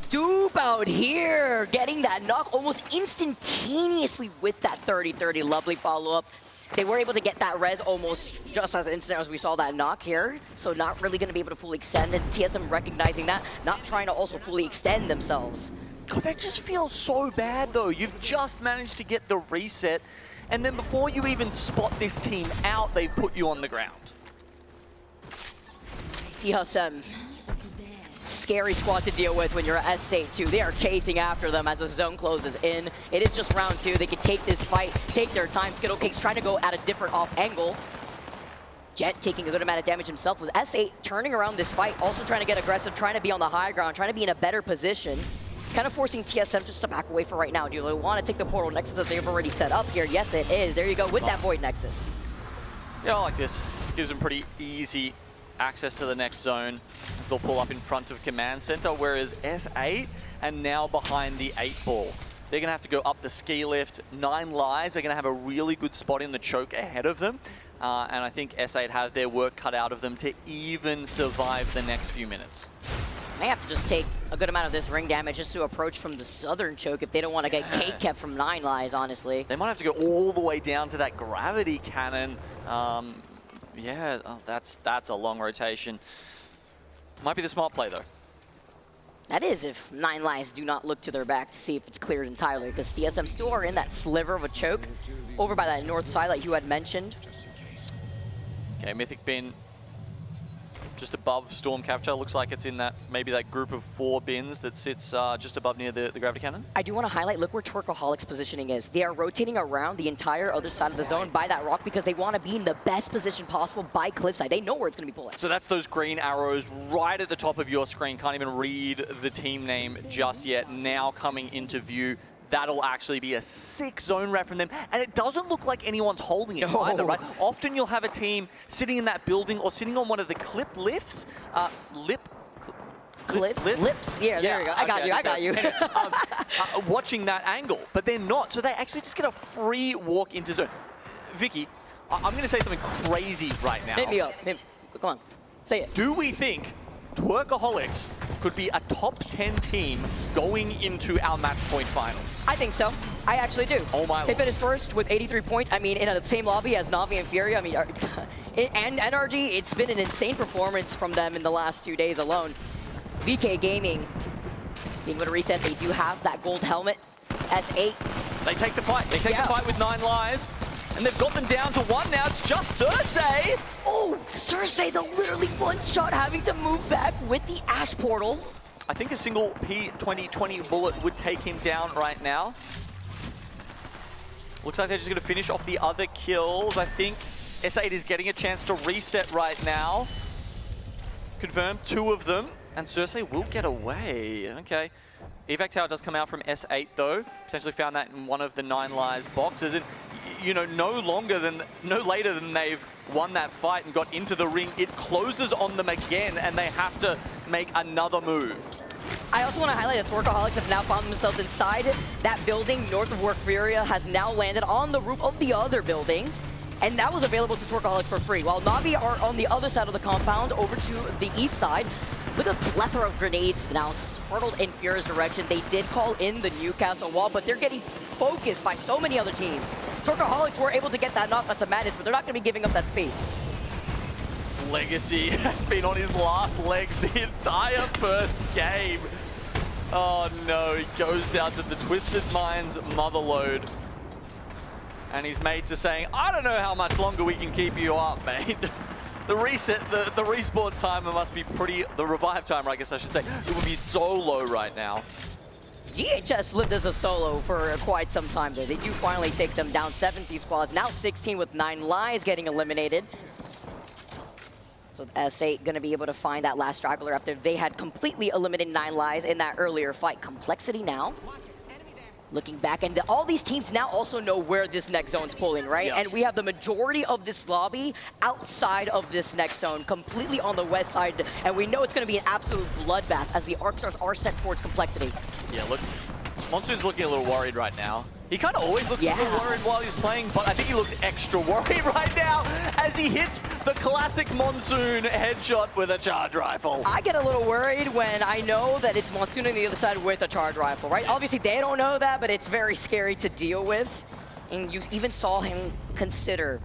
Dupe out here, getting that knock almost instantaneously with that 30-30. Lovely follow-up. They were able to get that res almost just as instant as we saw that knock here. So not really going to be able to fully extend, and TSM recognizing that, not trying to also fully extend themselves. God, that just feels so bad, though. You've just managed to get the reset, and then before you even spot this team out, they put you on the ground. TSM, scary squad to deal with when you're at S8 too. They are chasing after them as the zone closes in. It is just round 2. They can take this fight, take their time. Skittlecake's trying to go at a different off angle. Jet taking a good amount of damage himself. Was S8 turning around this fight, also trying to get aggressive, trying to be on the high ground, trying to be in a better position. Kind of forcing TSM just to back away for right now. Do they want to take the portal Nexus that they've already set up here? Yes, it is. There you go with that Void Nexus. Yeah, I like this. Gives them pretty easy access to the next zone as they'll pull up in front of Command Center, whereas S8 and now behind the 8-ball. They're going to have to go up the ski lift. 9 Lives, they're going to have a really good spot in the choke ahead of them. And I think S8 have their work cut out of them to even survive the next few minutes. May have to just take a good amount of this ring damage just to approach from the southern choke if they don't want to get cake kept from 9 Lives, honestly. They might have to go all the way down to that gravity cannon. Yeah, that's a long rotation. Might be the smart play, though. That is if 9 Lives do not look to their back to see if it's cleared entirely, because TSM still are in that sliver of a choke over by that north side like you had mentioned. Okay, Mythic Bin just above Storm Capture. Looks like it's in that, maybe that group of 4 bins that sits just above near the gravity cannon. I do want to highlight, look where Twerkaholic's positioning is. They are rotating around the entire other side of the zone by that rock because they want to be in the best position possible by cliffside. They know where it's going to be pulling. So that's those green arrows right at the top of your screen. Can't even read the team name just yet. Now coming into view. That'll actually be a sick zone wrap from them. And it doesn't look like anyone's holding it either, right? Often you'll have a team sitting in that building or sitting on one of the clip lifts. Lips? Yeah, there you go. I got you. Anyway, watching that angle, but they're not. So they actually just get a free walk into zone. Vicky, I'm going to say something crazy right now. Hit me up. Come on. Say it. Do we think Twerkaholics could be a top 10 team going into our match point finals? I think so. I actually do. Oh my They lord. finished first with 83 points. I mean, in the same lobby as Na'Vi and Fury. I mean, and NRG, it's been an insane performance from them in the last 2 days alone. VK Gaming being able to reset. They do have that gold helmet. S8. They take the fight. They take the fight with 9 Lives. And they've got them down to 1 now. It's just Cersei. Oh, Cersei, though, literally one shot having to move back with the Ash Portal. I think a single P2020 bullet would take him down right now. Looks like they're just going to finish off the other kills. I think S8 is getting a chance to reset right now. Confirmed 2 of them. And Cersei will get away. Okay. Evac Tower does come out from S8 though. Potentially found that in one of the 9 Lives boxes. And you know, no later than they've won that fight and got into the ring, it closes on them again and they have to make another move. I also want to highlight that Twerkaholics have now found themselves inside that building north of where Furia has now landed on the roof of the other building. And that was available to Twerkaholics for free. While Na'Vi are on the other side of the compound over to the east side with a plethora of grenades now hurtled in Furia's direction. They did call in the Newcastle wall, but they're getting focused by so many other teams. Twerkaholics were able to get that knock. That's a madness, but they're not going to be giving up that space. Legacy has been on his last legs the entire first game. Oh no, he goes down to the Twisted Minds Motherload. And he's made to saying, I don't know how much longer we can keep you up, mate. The reset, the respawn timer must be pretty, the revive timer, I guess I should say, it would be so low right now. GHS lived as a solo for quite some time there. They do finally take them down 17 squads, now 16 with 9 lives getting eliminated. So S8 going to be able to find that last straggler after they had completely eliminated 9 lives in that earlier fight. Complexity now. Looking back, and all these teams now also know where this next zone's pulling, right? Yes. And we have the majority of this lobby outside of this next zone, completely on the west side, and we know it's going to be an absolute bloodbath as the arc stars are sent towards Complexity. Yeah, look, Monsoon's looking a little worried right now. He kind of always looks a little worried while he's playing, but I think he looks extra worried right now as he hits the classic Monsoon headshot with a charge rifle. I get a little worried when I know that it's Monsoon on the other side with a charge rifle, right? Obviously, they don't know that, but it's very scary to deal with. And you even saw him consider,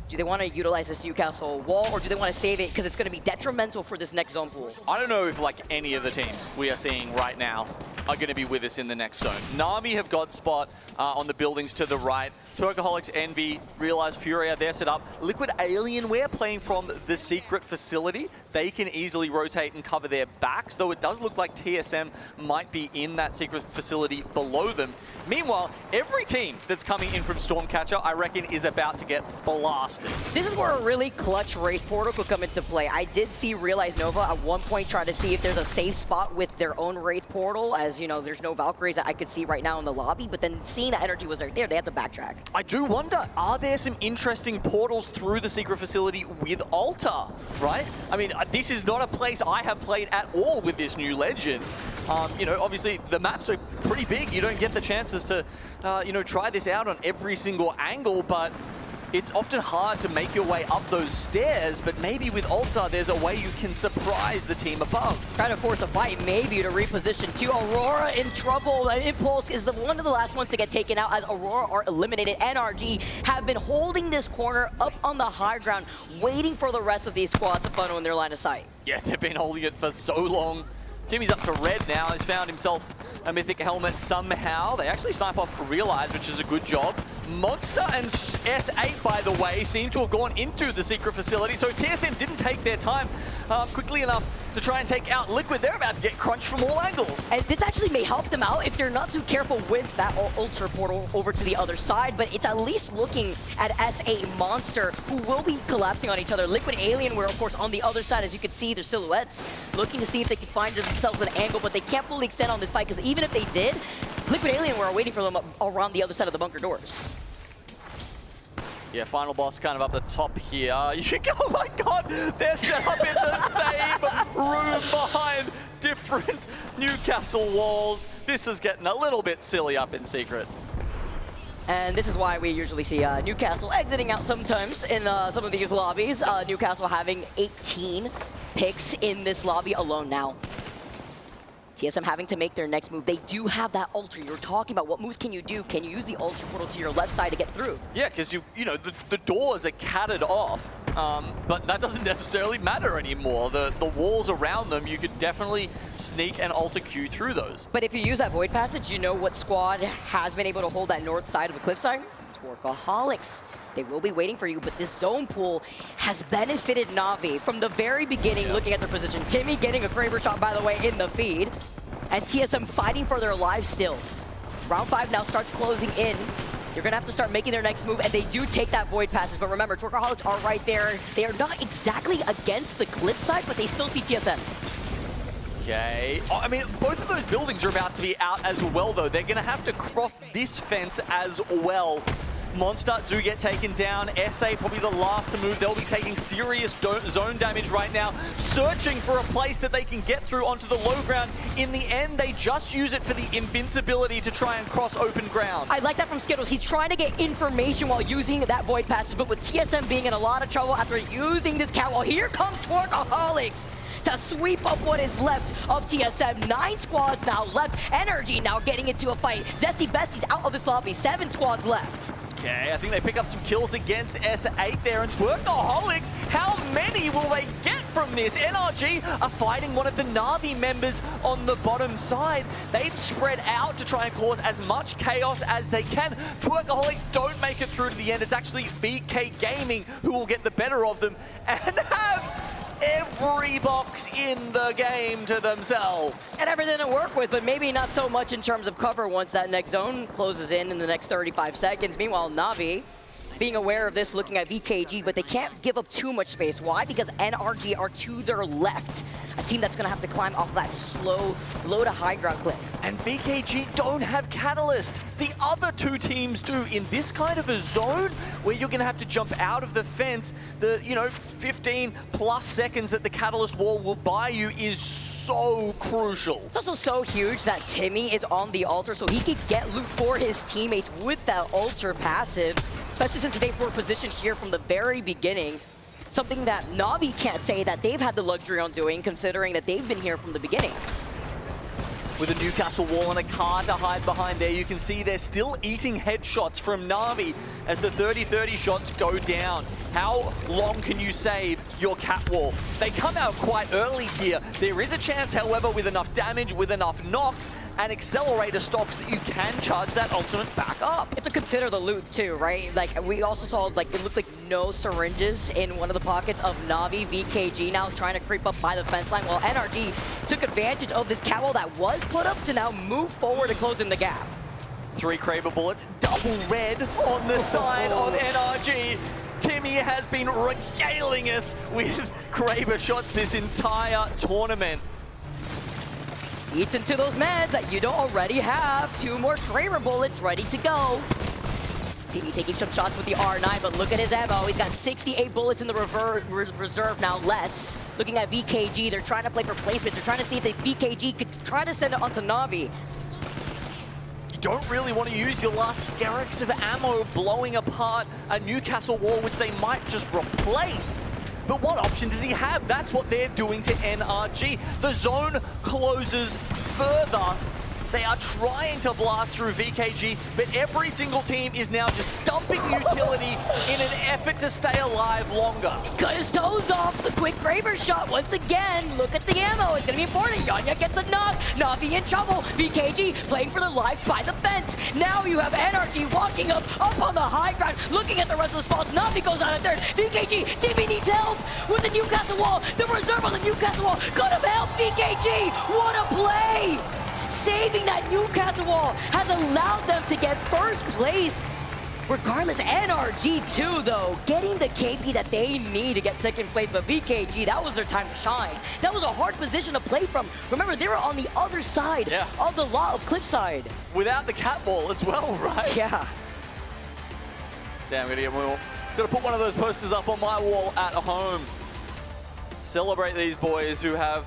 do they want to utilize this Newcastle wall, or do they want to save it because it's going to be detrimental for this next zone pool? I don't know if like any of the teams we are seeing right now are going to be with us in the next zone. Na'Vi have got spot on the buildings to the right. Tworkaholics, Envy, Realize, Furia, they're set up. Liquid Alienware playing from the secret facility. They can easily rotate and cover their backs, though it does look like TSM might be in that secret facility below them. Meanwhile, every team that's coming in from Stormcatcher, I reckon, is about to get blasted. This is where a really clutch Wraith portal could come into play. I did see Realize Nova at one point try to see if there's a safe spot with their own Wraith portal, as you know, there's no Valkyries that I could see right now in the lobby, but then seeing that energy was right there, they had to backtrack. I do wonder, are there some interesting portals through the secret facility with Altar, right? I mean, this is not a place I have played at all with this new legend. You know, obviously the maps are pretty big. You don't get the chances to, you know, try this out on every single angle, but it's often hard to make your way up those stairs, but maybe with Altar, there's a way you can surprise the team above. Trying to force a fight, maybe to reposition too. Aurora in trouble. Impulse is one of the last ones to get taken out as Aurora are eliminated. NRG have been holding this corner up on the high ground, waiting for the rest of these squads to funnel in their line of sight. Yeah, they've been holding it for so long. Timmy's up to red now. He's found himself a mythic helmet somehow. They actually snipe off Realize, which is a good job. Monster and S8, by the way, seem to have gone into the secret facility, so TSM didn't take their time quickly enough to try and take out Liquid. They're about to get crunched from all angles. And this actually may help them out if they're not too careful with that Ultra portal over to the other side, but it's at least looking at S8 Monster, who will be collapsing on each other. Liquid Alienware, of course, on the other side, as you can see, their silhouettes, looking to see if they can find themselves an angle, but they can't fully extend on this fight, because even if they did, Liquid Alienware are waiting for them around the other side of the bunker doors. Yeah, final boss kind of up the top here. Oh my god, they're set up in the same room behind different Newcastle walls. This is getting a little bit silly up in secret. And this is why we usually see Newcastle exiting out sometimes in some of these lobbies. Newcastle having 18 picks in this lobby alone now. TSM having to make their next move. They do have that ultra. You're talking about what moves can you do? Can you use the ultra portal to your left side to get through? Yeah, because you know the doors are catted off, but that doesn't necessarily matter anymore. The walls around them, you could definitely sneak and ultra Q through those. But if you use that void passage, you know what squad has been able to hold that north side of the cliffside? Tworkaholics. They will be waiting for you, but this zone pool has benefited Na'Vi from the very beginning, looking at their position. Timmy getting a Kraber shot, by the way, in the feed, and TSM fighting for their lives still. Round 5 now starts closing in. They're going to have to start making their next move, and they do take that void passage, but remember, Tworkaholics are right there. They are not exactly against the cliffside, but they still see TSM. Okay. Oh, I mean, both of those buildings are about to be out as well, though. They're going to have to cross this fence as well. Monster do get taken down. SA probably the last to move. They'll be taking serious zone damage right now, searching for a place that they can get through onto the low ground. In the end, they just use it for the invincibility to try and cross open ground. I like that from Skittles. He's trying to get information while using that void passage, but with TSM being in a lot of trouble after using this catwall, here comes Tworkaholics. to sweep up what is left of TSM. 9 squads now left. Energy now getting into a fight. Zesty Bestie's out of this lobby. 7 squads left. Okay, I think they pick up some kills against S8 there, and Twerkaholics, how many will they get from this? NRG are fighting one of the Na'Vi members on the bottom side. They've spread out to try and cause as much chaos as they can. Twerkaholics don't make it through to the end. It's actually BK Gaming who will get the better of them and have every box in the game to themselves. And everything to work with, but maybe not so much in terms of cover once that next zone closes in the next 35 seconds. Meanwhile, Na'Vi being aware of this, looking at VKG, but they can't give up too much space. Why? Because NRG are to their left. A team that's going to have to climb off that slow, low to high ground cliff. And VKG don't have Catalyst. The other 2 teams do. In this kind of a zone where you're going to have to jump out of the fence, the 15 plus seconds that the Catalyst wall will buy you is so crucial. It's also so huge that Timmy is on the altar, so he could get loot for his teammates with that altar passive, especially since they were positioned here from the very beginning. Something that Na'Vi can't say that they've had the luxury on doing, considering that they've been here from the beginning. With a Newcastle wall and a car to hide behind there, you can see they're still eating headshots from Na'Vi as the 30-30 shots go down. How long can you save your cat wall? They come out quite early here. There is a chance, however, with enough damage, with enough knocks, and accelerator stocks that you can charge that ultimate back up. You have to consider the loot too, right? Like, we also saw, like, it looked like no syringes in one of the pockets of Na'Vi. VKG now trying to creep up by the fence line, while NRG took advantage of this catwall that was put up to now move forward and close in the gap. 3 Kraber bullets, double red on the side of NRG. Timmy has been regaling us with Kraber shots this entire tournament. Eats into those meds that you don't already have. 2 more Kraber bullets ready to go. Timmy taking some shots with the R9, but look at his ammo. He's got 68 bullets in the reserve now, less. Looking at VKG, they're trying to play for placement. They're trying to see if the VKG could try to send it onto Na'Vi. You don't really want to use your last Skerrix of ammo blowing apart a Newcastle wall, which they might just replace. But what option does he have? That's what they're doing to NRG. The zone closes further. They are trying to blast through VKG, but every single team is now just dumping utility in an effort to stay alive longer. Cut his toes off. The quick Kraber shot once again. Look at the ammo. It's going to be important. Yanya gets a knock. Na'Vi in trouble. VKG playing for their life by the fence. Now you have NRG walking up on the high ground, looking at the rest of the spots. Na'Vi goes on a third. VKG, TV needs help with the Newcastle wall. The reserve on the Newcastle wall could have helped VKG. What a play! Saving that Newcastle wall has allowed them to get first place. Regardless, NRG too, though, getting the KP that they need to get second place. But VKG, that was their time to shine. That was a hard position to play from. Remember, they were on the other side of the lot of Cliffside. Without the cat ball as well, right? Yeah. Damn, gotta put one of those posters up on my wall at home. Celebrate these boys who have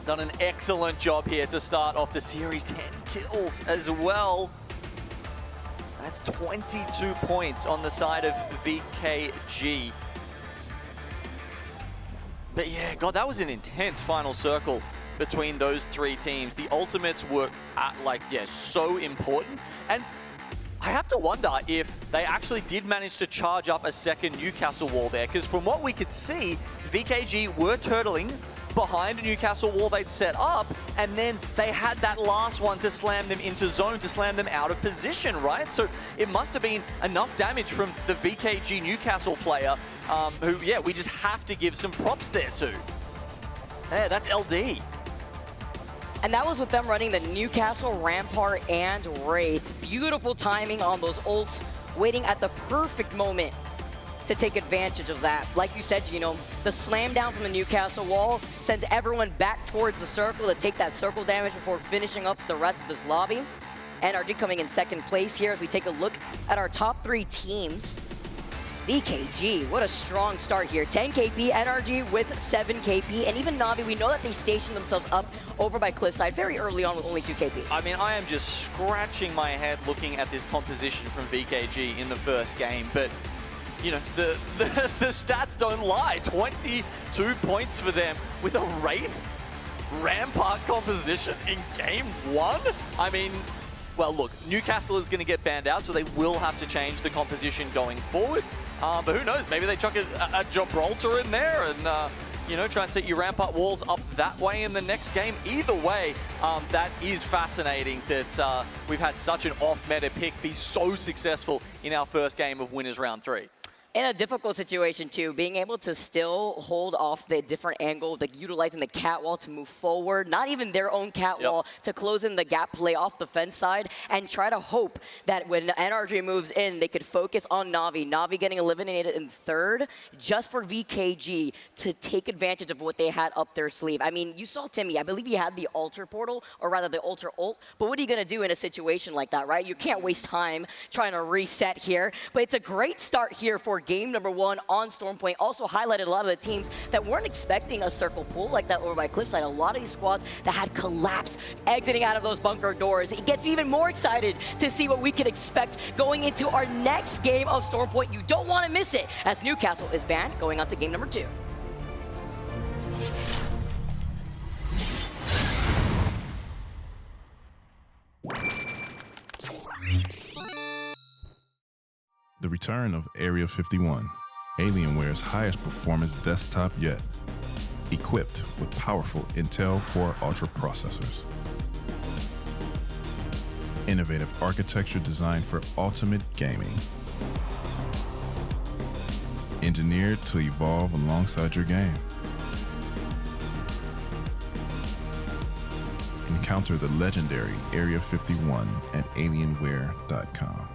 done an excellent job here to start off the series. 10 kills as well. That's 22 points on the side of VKG. But yeah, God, that was an intense final circle between those 3 teams. The ultimates were, so important. And I have to wonder if they actually did manage to charge up a second Newcastle wall there, because from what we could see, VKG were turtling behind a Newcastle wall they'd set up, and then they had that last one to slam them into zone, to slam them out of position, right? So it must have been enough damage from the VKG Newcastle player, who, yeah, we just have to give some props there to. Yeah, that's LD. And that was with them running the Newcastle, Rampart, and Wraith. Beautiful timing on those ults, waiting at the perfect moment to take advantage of that. Like you said, Gino, the slam down from the Newcastle wall sends everyone back towards the circle to take that circle damage before finishing up the rest of this lobby. NRG coming in second place here as we take a look at our top 3 teams. VKG, what a strong start here. 10 KP, NRG with 7 KP, and even Na'Vi, we know that they stationed themselves up over by Cliffside very early on with only 2 KP. I mean, I am just scratching my head looking at this composition from VKG in the first game, but you know, the stats don't lie. 22 points for them with a Wraith Rampart composition in game 1. I mean, well, look, Newcastle is going to get banned out, so they will have to change the composition going forward. But who knows? Maybe they chuck a Gibraltar in there and, you know, try and set your Rampart walls up that way in the next game. Either way, that is fascinating that we've had such an off-meta pick be so successful in our first game of Winners Round 3. In a difficult situation, too, being able to still hold off the different angle, like utilizing the catwall to move forward, not even their own catwall, to close in the gap play off the fence side, and try to hope that when NRG moves in, they could focus on Na'Vi. Na'Vi getting eliminated in third, just for VKG to take advantage of what they had up their sleeve. I mean, you saw Timmy, I believe he had the Alter portal, or rather the Alter ult, but what are you going to do in a situation like that, right? You can't waste time trying to reset here, but it's a great start here for game number 1 on Stormpoint. Also highlighted a lot of the teams that weren't expecting a circle pull like that over by Cliffside. A lot of these squads that had collapsed, exiting out of those bunker doors. It gets me even more excited to see what we can expect going into our next game of Stormpoint. You don't want to miss it, as Newcastle is banned going on to game number 2. The return of Area 51, Alienware's highest performance desktop yet, equipped with powerful Intel Core Ultra processors. Innovative architecture designed for ultimate gaming. Engineered to evolve alongside your game. Encounter the legendary Area 51 at Alienware.com.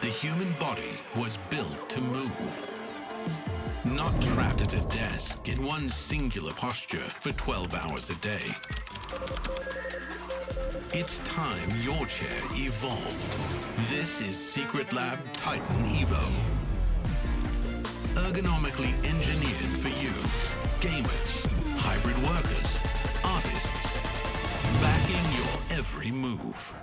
The human body was built to move. Not trapped at a desk in one singular posture for 12 hours a day. It's time your chair evolved. This is Secret Lab Titan Evo. Ergonomically engineered for you, gamers, hybrid workers, artists, backing your every move.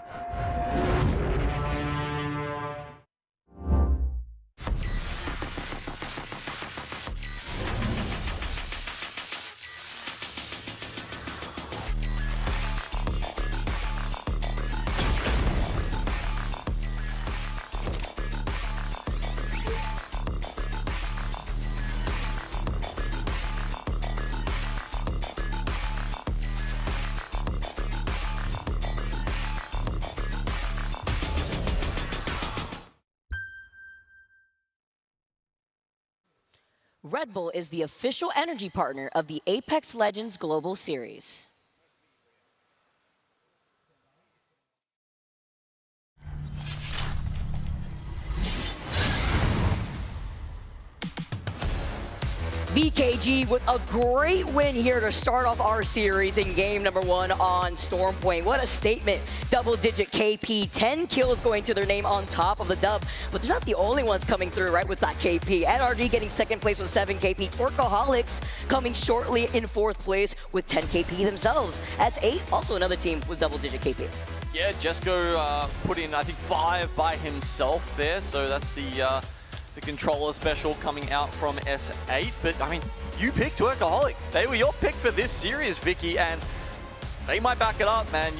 Red Bull is the official energy partner of the Apex Legends Global Series. VKG with a great win here to start off our series in game number 1 on Stormpoint. What a statement. Double-digit KP, 10 kills going to their name on top of the dub. But they're not the only ones coming through, right, with that KP. NRG getting second place with 7 KP. Workaholics coming shortly in 4th place with 10 KP themselves. S8, also another team with double-digit KP. Yeah, Jesco put in, I think, 5 by himself there. So that's the controller special coming out from S8. But, I mean, you picked Workaholic. They were your pick for this series, Vicky, and they might back it up, man.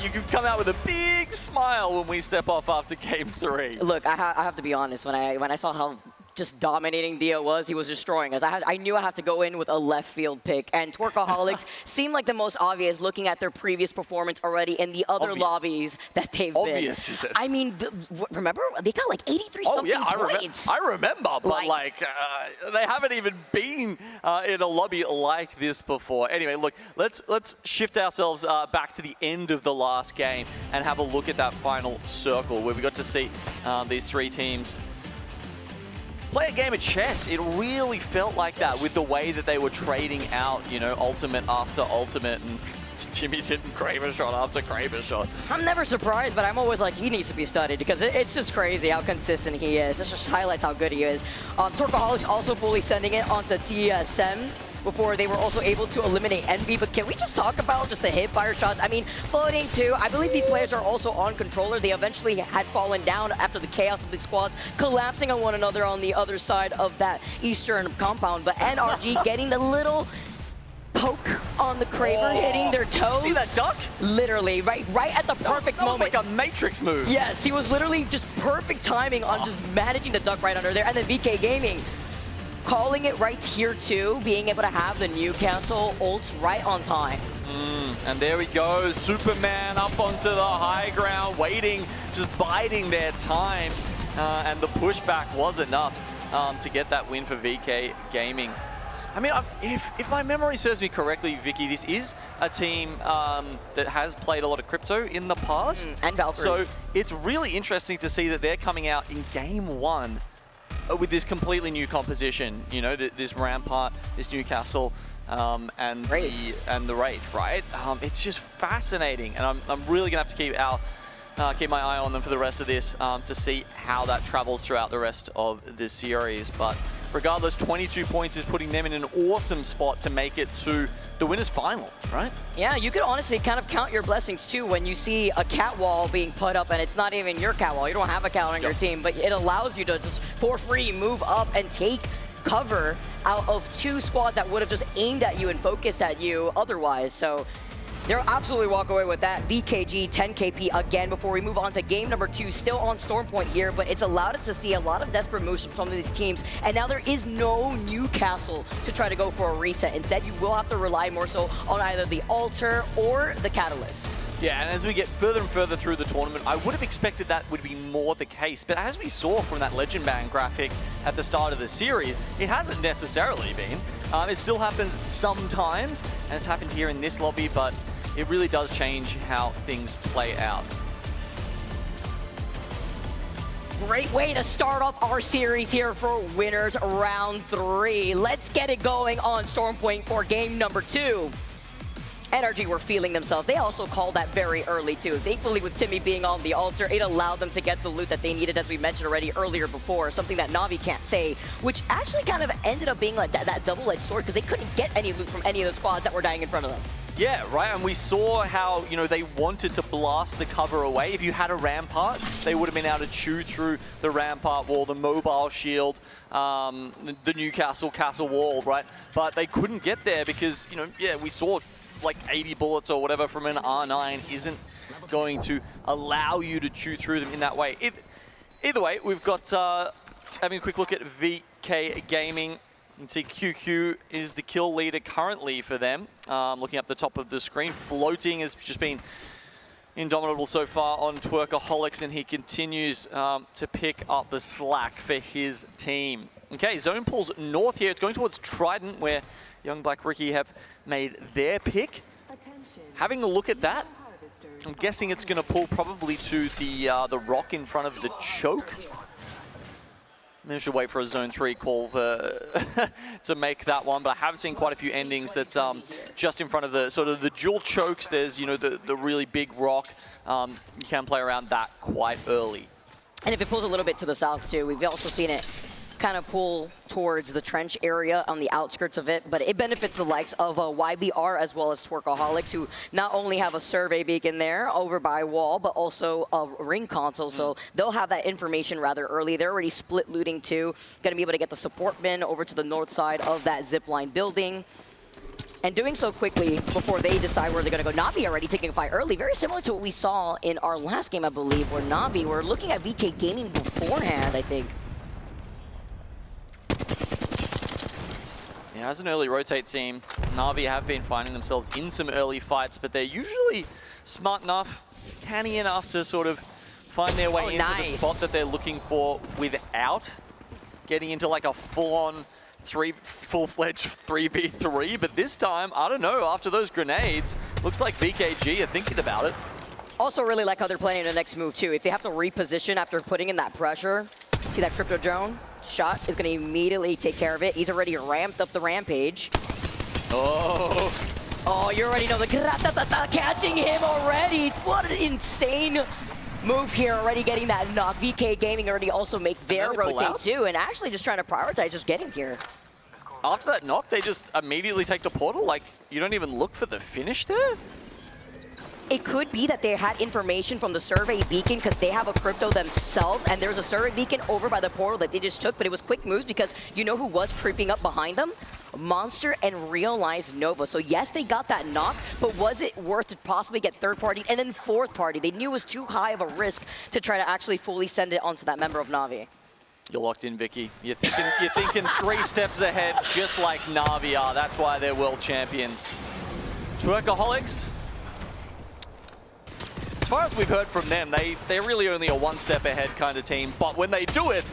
You can come out with a big smile when we step off after game 3. Look, I have to be honest. When I saw how just dominating Dio was, he was destroying us. I knew I had to go in with a left field pick, and Twerkaholics seemed like the most obvious looking at their previous performance already in the other lobbies that they've been. I mean, remember? They got like 83 something points. I remember, but they haven't even been in a lobby like this before. Anyway, look, let's shift ourselves back to the end of the last game and have a look at that final circle where we got to see these 3 teams play a game of chess. It really felt like that with the way that they were trading out, you know, ultimate after ultimate, and Timmy's hitting Kraber shot after Kraber shot. I'm never surprised, but I'm always like, he needs to be studied because it's just crazy how consistent he is. It just highlights how good he is. Twerkaholics also fully sending it onto TSM. before they were also able to eliminate Envy. But can we just talk about just the hip-fire shots? I mean, floating too. I believe these players are also on controller. They eventually had fallen down after the chaos of the squads collapsing on one another on the other side of that eastern compound. But NRG getting the little poke on the Kraber, hitting their toes. See that duck? Literally, right at the perfect moment. That was like a Matrix move. Yes, he was literally just perfect timing on just managing to duck right under there. And then VK Gaming calling it right here too, being able to have the Newcastle ults right on time. And there we go, Superman up onto the high ground, waiting, just biding their time. And the pushback was enough to get that win for VK Gaming. I mean, if my memory serves me correctly, Vicky, this is a team that has played a lot of crypto in the past. And Valkyrie. So it's really interesting to see that they're coming out in game 1 with this completely new composition. You know, this Rampart, this Newcastle, and the Wraith, right? It's just fascinating, and I'm really gonna have to keep my eye on them for the rest of this to see how that travels throughout the rest of this series. But regardless, 22 points is putting them in an awesome spot to make it to the winners final, right? Yeah, you could honestly kind of count your blessings too when you see a cat wall being put up and it's not even your cat wall. You don't have a cat on your team, but it allows you to just for free move up and take cover out of 2 squads that would have just aimed at you and focused at you otherwise. So they'll absolutely walk away with that. VKG 10 KP again before we move on to game number 2. Still on Storm Point here, but it's allowed us to see a lot of desperate moves from some of these teams. And now there is no Newcastle to try to go for a reset. Instead, you will have to rely more so on either the Altar or the Catalyst. Yeah, and as we get further and further through the tournament, I would have expected that would be more the case. But as we saw from that Legend Band graphic at the start of the series, it hasn't necessarily been. It still happens sometimes, and it's happened here in this lobby, but it really does change how things play out. Great way to start off our series here for winners round 3. Let's get it going on Storm Point for game number 2. NRG were feeling themselves. They also called that very early too. Thankfully with Timmy being on the altar, it allowed them to get the loot that they needed, as we mentioned already earlier before, something that Na'Vi can't say, which actually kind of ended up being like that double-edged sword because they couldn't get any loot from any of the squads that were dying in front of them. Yeah, right, and we saw how, you know, they wanted to blast the cover away. If you had a Rampart, they would have been able to chew through the Rampart wall, the mobile shield, the Newcastle castle wall, right? But they couldn't get there because, you know, yeah, we saw like 80 bullets or whatever from an R9 isn't going to allow you to chew through them in that way. Either way, we've got, having a quick look at VK Gaming. You can see QQ is the kill leader currently for them. Looking up the top of the screen, Floating has just been indomitable so far on Twerkaholics, and he continues to pick up the slack for his team. Okay, zone pulls north here. It's going towards Trident, where Young Black Ricky have made their pick. Having a look at that, I'm guessing it's going to pull probably to the rock in front of the choke. Maybe I should wait for a zone 3 call to make that one, but I have seen quite a few endings that's just in front of the sort of the dual chokes. There's, you know, the really big rock. You can play around that quite early. And if it pulls a little bit to the south too, we've also seen it kind of pull towards the trench area on the outskirts of it, but it benefits the likes of YBR as well as Twerkaholics, who not only have a survey beacon there over by wall, but also a ring console, so they'll have that information rather early. They're already split looting too, going to be able to get the support bin over to the north side of that zipline building. And doing so quickly before they decide where they're going to go. Na'Vi already taking a fight early, very similar to what we saw in our last game, I believe, where Na'Vi were looking at VK Gaming beforehand, I think. Yeah, as an early rotate team, Na'Vi have been finding themselves in some early fights, but they're usually smart enough, canny enough to sort of find their way into the spot that they're looking for without getting into like a full-on full-fledged 3v3. But this time, I don't know, after those grenades, looks like VKG are thinking about it. Also really like how they're playing the next move too. If they have to reposition after putting in that pressure, see that crypto drone? Shot is going to immediately take care of it. He's already ramped up the rampage. Oh, you already know the catching him already. What an insane move here, already getting that knock. VK Gaming already also make their rotate too, and actually just trying to prioritize just getting here. after that knock, they just immediately take the portal? Like, you don't even look for the finish there? It could be that they had information from the survey beacon because they have a crypto themselves, and there's a survey beacon over by the portal that they just took, but it was quick moves because you know who was creeping up behind them? Monster and Realized Nova. So yes, they got that knock, but was it worth to possibly get third party and then fourth party? They knew it was too high of a risk to try to actually fully send it onto that member of Na'Vi. You're locked in, Vicky. You're thinking 3 steps ahead, just like Na'Vi are. That's why they're world champions. Twerkaholics. As far as we've heard from them, they're really only a 1 step ahead kind of team. But when they do it,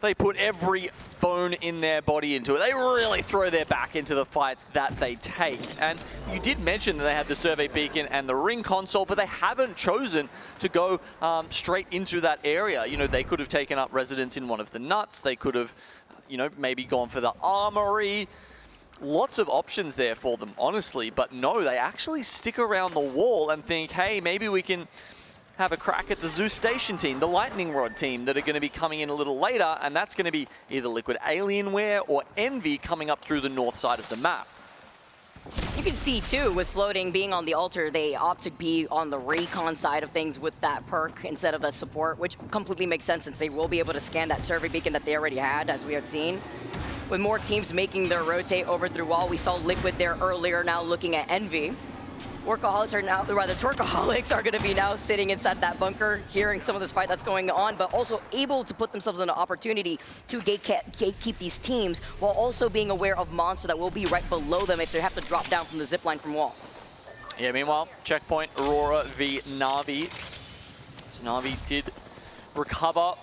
they put every bone in their body into it. They really throw their back into the fights that they take. And you did mention that they had the survey beacon and the ring console, but they haven't chosen to go straight into that area. You know, they could have taken up residence in one of the nuts. They could have, you know, maybe gone for the armory. Lots of options there for them, honestly. But no, they actually stick around the wall and think, hey, maybe we can have a crack at the Zeus Station team, the Lightning Rod team that are going to be coming in a little later, and that's going to be either Liquid Alienware or Envy coming up through the north side of the map. You can see too, with floating being on the altar, they opt to be on the recon side of things with that perk instead of the support, which completely makes sense since they will be able to scan that survey beacon that they already had, as we had seen. With more teams making their rotate over through wall, we saw Liquid there earlier, now looking at Envy. Workaholics are now, rather Twerkaholics are going to be now sitting inside that bunker, hearing some of this fight that's going on, but also able to put themselves in an opportunity to gatekeep these teams, while also being aware of Monster that will be right below them if they have to drop down from the zipline from wall. Yeah, meanwhile, checkpoint Aurora v Na'Vi. So Na'Vi did recover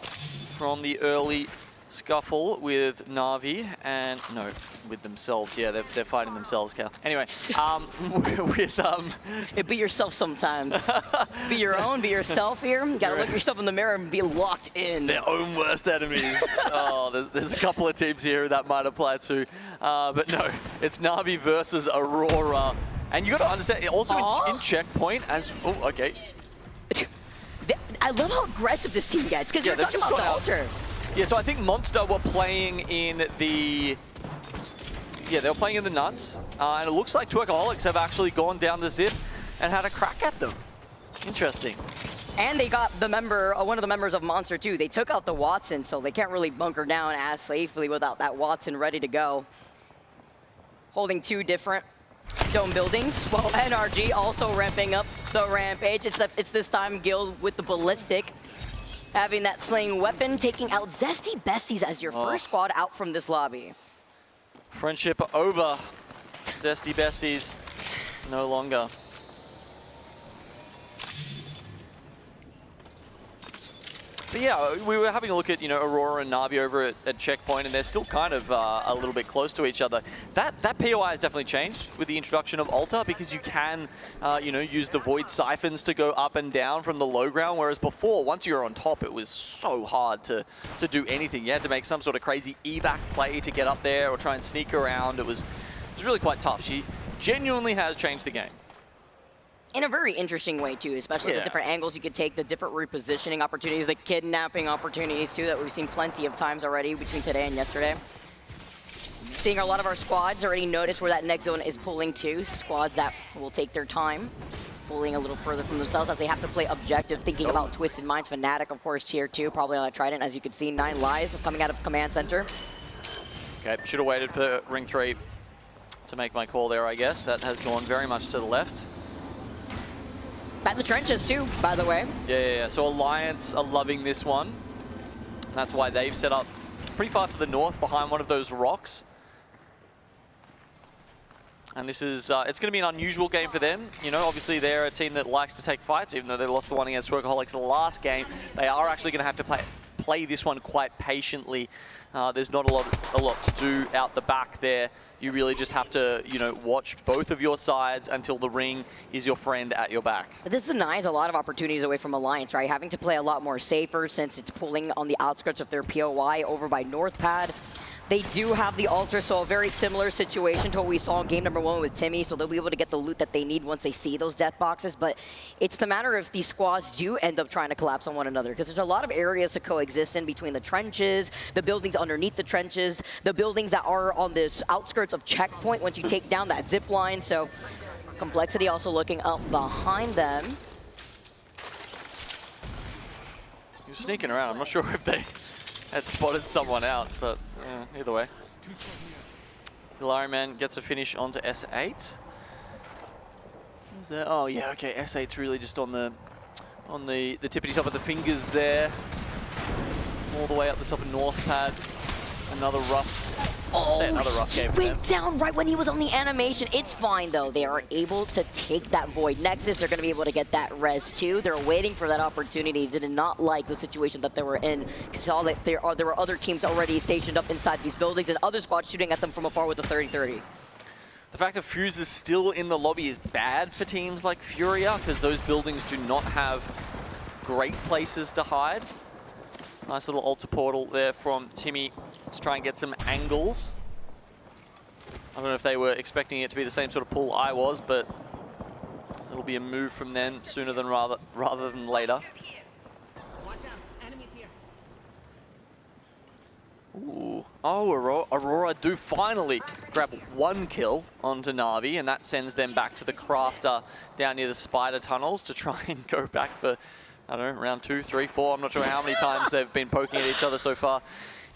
from the early scuffle with Na'Vi and no, with themselves. Yeah, they're fighting themselves, Cal. Anyway, Be yourself sometimes. Be your own. Be yourself here. You gotta look yourself in the mirror and be locked in. Their own worst enemies. Oh, there's a couple of teams here that might apply to, but no, it's Na'Vi versus Aurora, and you got to understand also in checkpoint as okay. I love how aggressive this team gets because they're talking about the altar. Yeah, so I think Monster were playing in the... Yeah, they were playing in the nuts. And it looks like Twerkaholics have actually gone down the zip and had a crack at them. Interesting. And they got the member, one of the members of Monster too. They took out the Watson, so they can't really bunker down as safely without that Watson ready to go. Holding 2 different dome buildings, while NRG also ramping up the rampage. It's this time Guild with the ballistic. Having that sling weapon, taking out Zesty Besties as your first squad out from this lobby. Friendship over. Zesty Besties no longer. But yeah, we were having a look at, you know, Aurora and Na'Vi over at checkpoint, and they're still kind of a little bit close to each other. That POI has definitely changed with the introduction of Altar, because you can, you know, use the Void Siphons to go up and down from the low ground, whereas before, once you were on top, it was so hard to do anything. You had to make some sort of crazy evac play to get up there or try and sneak around. It was really quite tough. She genuinely has changed the game. In a very interesting way too, especially the different angles you could take, the different repositioning opportunities, the kidnapping opportunities too that we've seen plenty of times already between today and yesterday. Seeing a lot of our squads already notice where that next zone is pulling to, squads that will take their time, pulling a little further from themselves as they have to play objective, thinking about Twisted Minds. Fnatic, of course, tier 2, probably on a Trident, as you can see, 9 lives coming out of Command Center. Okay, should have waited for Ring 3 to make my call there, I guess. That has gone very much to the left. At the trenches too, by the way. Yeah. So Alliance are loving this one. That's why they've set up pretty far to the north behind one of those rocks. And this is, it's going to be an unusual game for them. You know, obviously they're a team that likes to take fights, even though they lost the one against Twerkaholics last game. They are actually going to have to play this one quite patiently. There's not a lot to do out the back there. You really just have to, you know, watch both of your sides until the ring is your friend at your back. This denies a lot of opportunities away from Alliance, right? Having to play a lot more safer since it's pulling on the outskirts of their POI over by North Pad. They do have the altar, so a very similar situation to what we saw in game number 1 with Timmy, so they'll be able to get the loot that they need once they see those death boxes, but it's the matter if these squads do end up trying to collapse on one another, because there's a lot of areas to coexist in between the trenches, the buildings underneath the trenches, the buildings that are on the outskirts of checkpoint once you take down that zip line, so Complexity also looking up behind them. He was sneaking around. I'm not sure if they had spotted someone out, but either way. Galarian gets a finish onto S8. Who's there? Oh yeah, okay. S8's really just on the tippity top of the fingers there, all the way up the top of North Pad. Another rough. Oh, another rough game for he them. went down right when he was on the animation. It's fine, though. They are able to take that Void Nexus. They're going to be able to get that res, too. They're waiting for that opportunity. They did not like the situation that they were in. You saw that there were other teams already stationed up inside these buildings and other squads shooting at them from afar with the 30-30. The fact that Fuse is still in the lobby is bad for teams like Furia, because those buildings do not have great places to hide. Nice little altar portal there from Timmy to try and get some angles. I don't know if they were expecting it to be the same sort of pull I was, but it'll be a move from them sooner than rather than later. Ooh. Oh, Aurora do finally grab 1 kill onto Na'Vi, and that sends them back to the crafter down near the spider tunnels to try and go back for, I don't know, round 2, 3, 4. I'm not sure how many times they've been poking at each other so far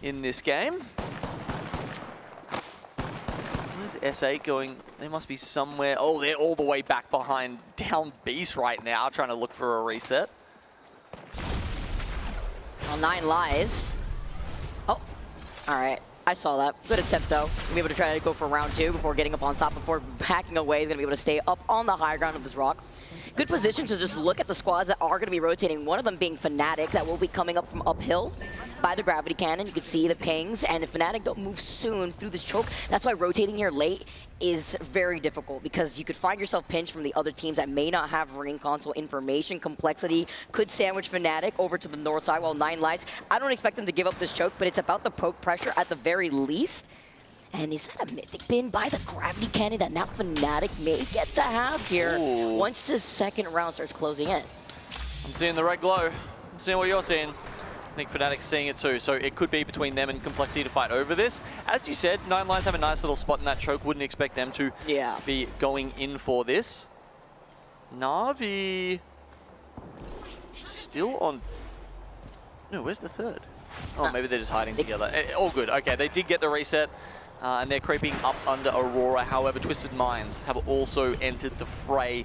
in this game. Where's S8 going? They must be somewhere. Oh, they're all the way back behind down Beast right now, trying to look for a reset. Well, 9 lies. Oh, all right. I saw that. Good attempt, though. Be able to try to go for round 2 before getting up on top, before backing away. He's going to be able to stay up on the high ground of this rock. Good position to just look at the squads that are going to be rotating. One of them being Fnatic, that will be coming up from uphill by the gravity cannon. You can see the pings, and if Fnatic don't move soon through this choke, that's why rotating here late is very difficult, because you could find yourself pinched from the other teams that may not have ring console information. Complexity could sandwich Fnatic over to the north side while 9 lies. I don't expect them to give up this choke, but it's about the poke pressure at the very least. And is that a mythic bin by the gravity cannon that now Fnatic may get to have here once the second round starts closing in? I'm seeing the red glow. I'm seeing what you're seeing. I think Fnatic's seeing it too, so it could be between them and Complexity to fight over this. As you said, 9 lies have a nice little spot in that choke. Wouldn't expect them to be going in for this. Na'Vi still on... No, where's the third? Oh, maybe they're just hiding together. All good. Okay, they did get the reset. And they're creeping up under Aurora. However, Twisted Minds have also entered the fray.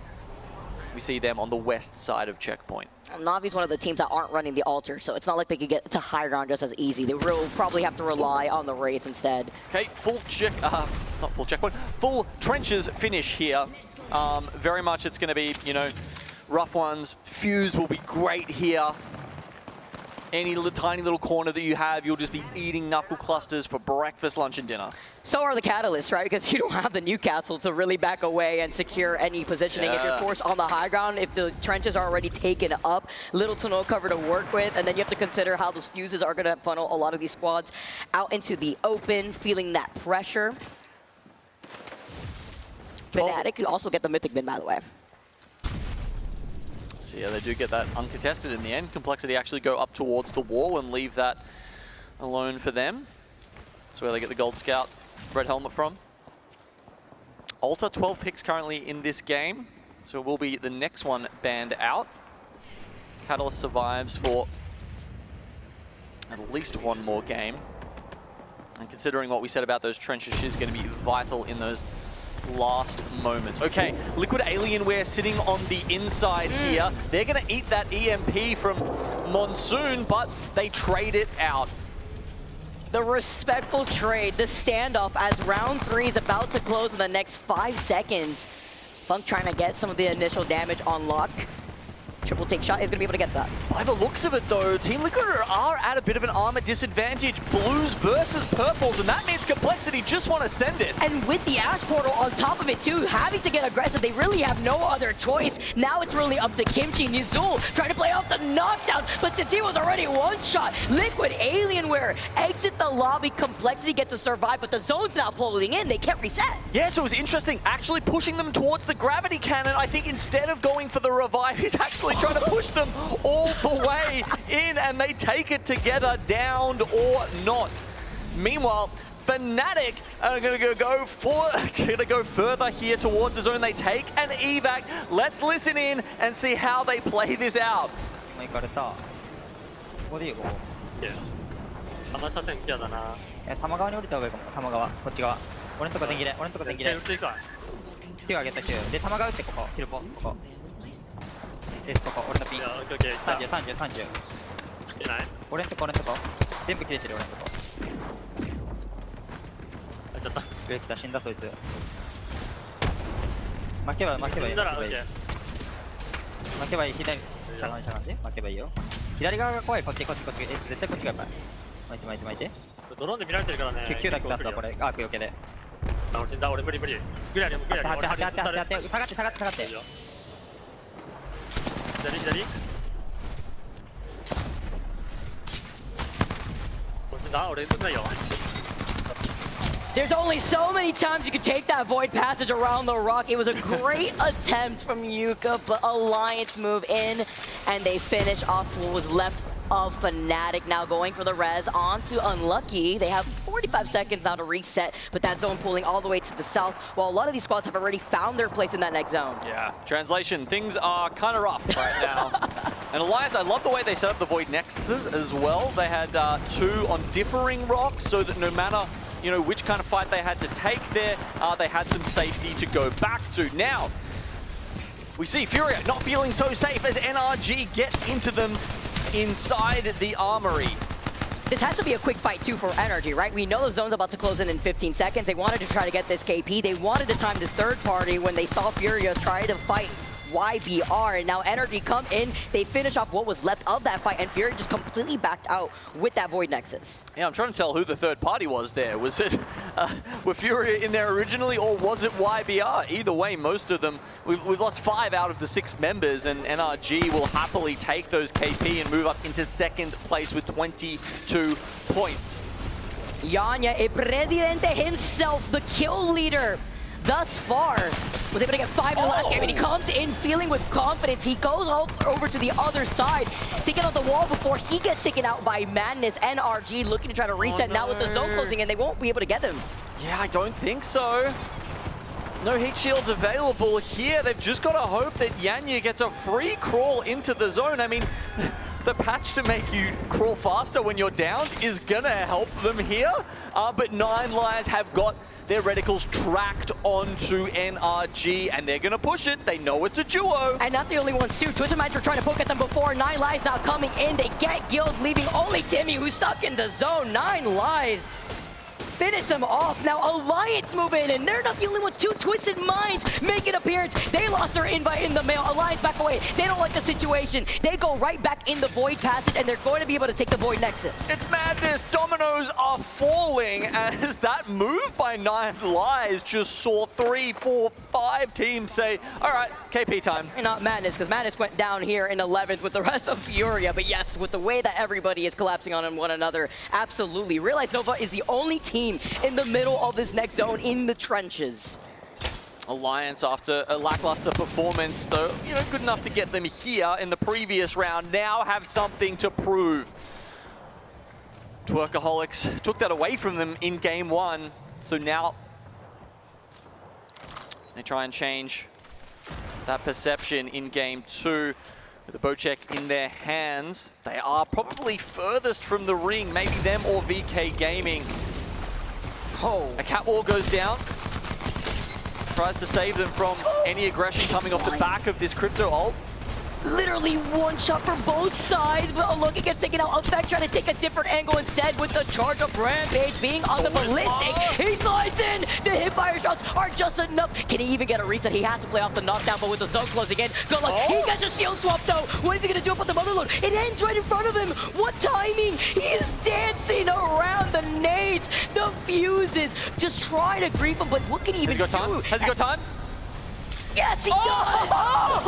We see them on the west side of checkpoint. Na'Vi's one of the teams that aren't running the altar, so it's not like they could get to high ground just as easy. They will probably have to rely on the Wraith instead. Okay, not full checkpoint, full trenches finish here. Very much it's going to be, you know, rough ones. Fuse will be great here. Any tiny little corner that you have, you'll just be eating knuckle clusters for breakfast, lunch, and dinner. So are the Catalysts, right? Because you don't have the Newcastle to really back away and secure any positioning. If you're forced on the high ground, if the trenches are already taken up, little to no cover to work with, and then you have to consider how those fuses are going to funnel a lot of these squads out into the open, feeling that pressure. Fnatic could also get the Mythic bin, by the way. So yeah, they do get that uncontested in the end. Complexity actually go up towards the wall and leave that alone for them. That's where they get the Gold Scout red helmet from. Alta, 12 picks currently in this game, so it will be the next one banned out. Catalyst survives for at least one more game. And considering what we said about those trenches, she's going to be vital in those last moments. Okay, Liquid Alienware sitting on the inside here. They're going to eat that EMP from Monsoon, but they trade it out. The respectful trade, the standoff as round 3 is about to close in the next 5 seconds. Funk trying to get some of the initial damage on Luck. Triple take shot is going to be able to get that. By the looks of it, though, Team Liquid are at a bit of an armor disadvantage. Blues versus purples, and that means Complexity just want to send it. And with the Ash Portal on top of it, too, having to get aggressive, they really have no other choice. Now it's really up to Kimchi. Nizul trying to play off the knockdown, but since he was already one shot, Liquid Alienware exit the lobby. Complexity get to survive, but the zone's now pulling in. They can't reset. Yeah, so it was interesting, actually pushing them towards the gravity cannon. I think instead of going for the revive, he's actually trying to push them all the way in, and they take it together, downed or not. Meanwhile, Fnatic are gonna go further here towards the zone. They take an evac. Let's listen in and see how they play this out. 行かれた。ここでいいよ、ここ。玉車線嫌だな。玉側に降りた方がいいかも。玉側、こっち側。俺んとこ電気で、俺んとこ電気で。打っていいか。Q 上げた Q。で、玉側打ってここ。ヒルポ、ここ。です、ここ。俺のピン。30、30、30。いない？俺んとこ、俺んとこ。全部切れてる、俺んとこ。あ、ちょっと。上来た、死んだそいつ。負けばいい。負けばいい。負けばいい。左、しゃがんで、負けばいいよ。左側が怖い、こっち、こっち、こっち。絶対こっちがやばい。巻いて巻いて巻いて。ドローンで見られてるからね。9だけ出すわ、これ。アークよけで。あ、俺死んだ、俺無理無理。グリアリ、グリアリ。下がって下がって下がって下がって下がって下がって。左左。俺死んだ、俺撃てないよ。There's only so many times you could take that void passage around the rock. It was a great attempt from Yuka, but Alliance move in, and they finish off what was left of Fnatic. Now going for the res onto Unlucky. They have 45 seconds now to reset, but that zone pulling all the way to the south, while a lot of these squads have already found their place in that next zone. Yeah, translation, things are kind of rough right now. And Alliance, I love the way they set up the Void Nexuses as well. They had 2 on differing rocks, so that no matter which kind of fight they had to take there, they had some safety to go back to. Now, we see Furia not feeling so safe as NRG get into them inside the armory. This has to be a quick fight too for Energy, right? We know the zone's about to close in 15 seconds. They wanted to try to get this KP. They wanted to time this third party when they saw Furia try to fight YBR, and now Energy come in. They finish off what was left of that fight, and Fury just completely backed out with that Void Nexus. Yeah, I'm trying to tell who the third party was there. Was it, were Furia in there originally, or was it YBR? Either way, most of them, we've lost 5 out of the 6 members, and NRG will happily take those KP and move up into second place with 22 points. Yanya, El Presidente himself, the kill leader thus far, was able to get 5 in the last game, and he comes in feeling with confidence. He goes over to the other side to get on the wall before he gets taken out by Madness. NRG looking to try to reset now with the zone closing, and they won't be able to get him. Yeah, I don't think so. No heat shields available here. They've just got to hope that Yanya gets a free crawl into the zone. I mean, the patch to make you crawl faster when you're down is gonna help them here. But 9 Lives have got their reticles tracked onto NRG, and they're gonna push it. They know it's a duo. And not the only ones too. Twisted Minds were trying to poke at them before. 9 Lives now coming in. They get Guild, leaving only Timmy, who's stuck in the zone. 9 Lives finish them off. Now Alliance move in, and they're not the only ones. 2 Twisted Minds make an appearance. They lost their invite in the mail. Alliance back away. They don't like the situation. They go right back in the Void Passage, and they're going to be able to take the Void Nexus. It's madness. Dominoes are falling as that move by 9 Lives just saw 3, 4, 5 teams say, all right, KP time. And not Madness, because Madness went down here in 11th with the rest of Furia. But yes, with the way that everybody is collapsing on one another, absolutely. Realize Nova is the only team in the middle of this next zone in the trenches. Alliance, after a lackluster performance, though, good enough to get them here in the previous round, now have something to prove. Twerkaholics took that away from them in game 1, so now they try and change that perception in game 2. With the bow check in their hands, they are probably furthest from the ring, maybe them or VK Gaming. Oh. A catwall goes down. Tries to save them from any aggression coming off the back of this crypto ult. Literally one shot for both sides, but Aloka gets taken out. Effect trying to take a different angle instead with the charge of Rampage being on the ballistic. He slides in. The hipfire shots are just enough. Can he even get a reset? He has to play off the knockdown, but with the zone closing in, good luck. He gets a shield swap though. What is he gonna do about the motherload? It ends right in front of him. What timing? He is dancing around the nades, the fuses, just trying to grief him, but what can he even do? Has he got time? Yes, he does!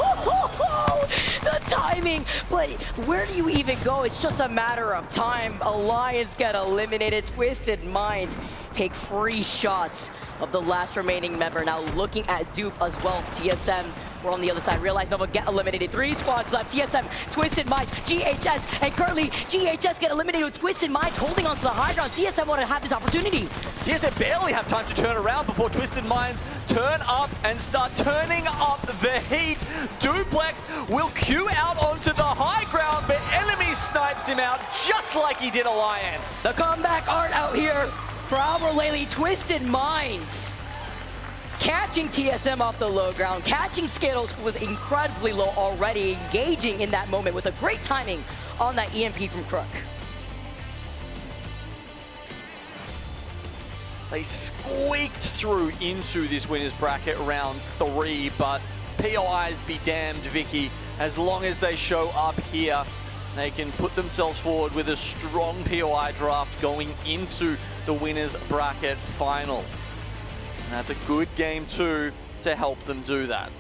The timing! But where do you even go? It's just a matter of time. Alliance get eliminated. Twisted Minds take free shots of the last remaining member. Now looking at Dupe as well. TSM, we're on the other side. Realize Nova get eliminated. 3 squads left. TSM, Twisted Minds, GHS, and currently GHS get eliminated with Twisted Minds holding on to the high ground. TSM want to have this opportunity. TSM barely have time to turn around before Twisted Minds turn up and start turning up the heat. Duplex will queue out onto the high ground, but enemy snipes him out just like he did Alliance. The comeback art out here for our Lely. Twisted Minds catching TSM off the low ground, catching Skittles, who was incredibly low already, engaging in that moment with a great timing on that EMP from Crook. They squeaked through into this winners bracket round 3, but POIs be damned, Vicky. As long as they show up here, they can put themselves forward with a strong POI draft going into the winners bracket final. And that's a good game too to help them do that.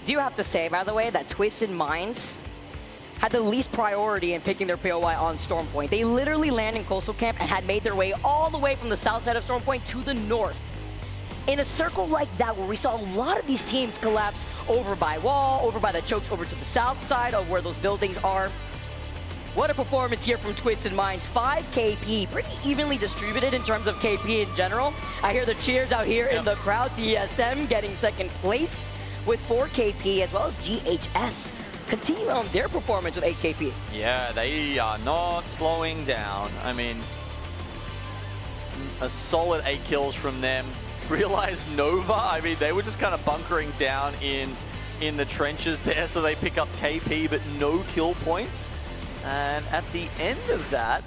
Do you have to say, by the way, that Twisted Minds had the least priority in picking their POI on Storm Point. They literally landed in Coastal Camp and had made their way all the way from the south side of Storm Point to the north. In a circle like that, where we saw a lot of these teams collapse over by wall, over by the chokes, over to the south side of where those buildings are. What a performance here from Twisted Minds. 5 KP, pretty evenly distributed in terms of KP in general. I hear the cheers out here in the crowd. TSM getting second place with 4 KP, as well as GHS continuing on their performance with 8 KP. Yeah, they are not slowing down. I mean, a solid 8 kills from them. Realized Nova, I mean, they were just kind of bunkering down in the trenches there, so they pick up KP, but no kill points. And at the end of that,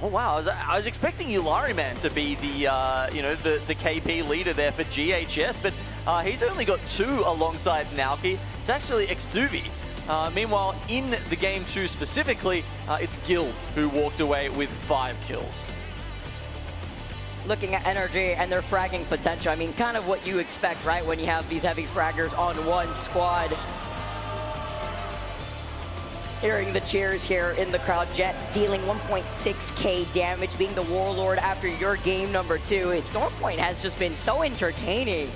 oh wow, I was expecting Ulariman to be the the KP leader there for GHS, but he's only got 2 alongside Naoki. It's actually Xtuvi. Meanwhile, in the game 2 specifically, it's Gil who walked away with 5 kills. Looking at energy and their fragging potential, I mean, kind of what you expect, right, when you have these heavy fraggers on one squad. Hearing the cheers here in the crowd. Jet dealing 1.6k damage, being the Warlord after your game number 2. Storm Point has just been so entertaining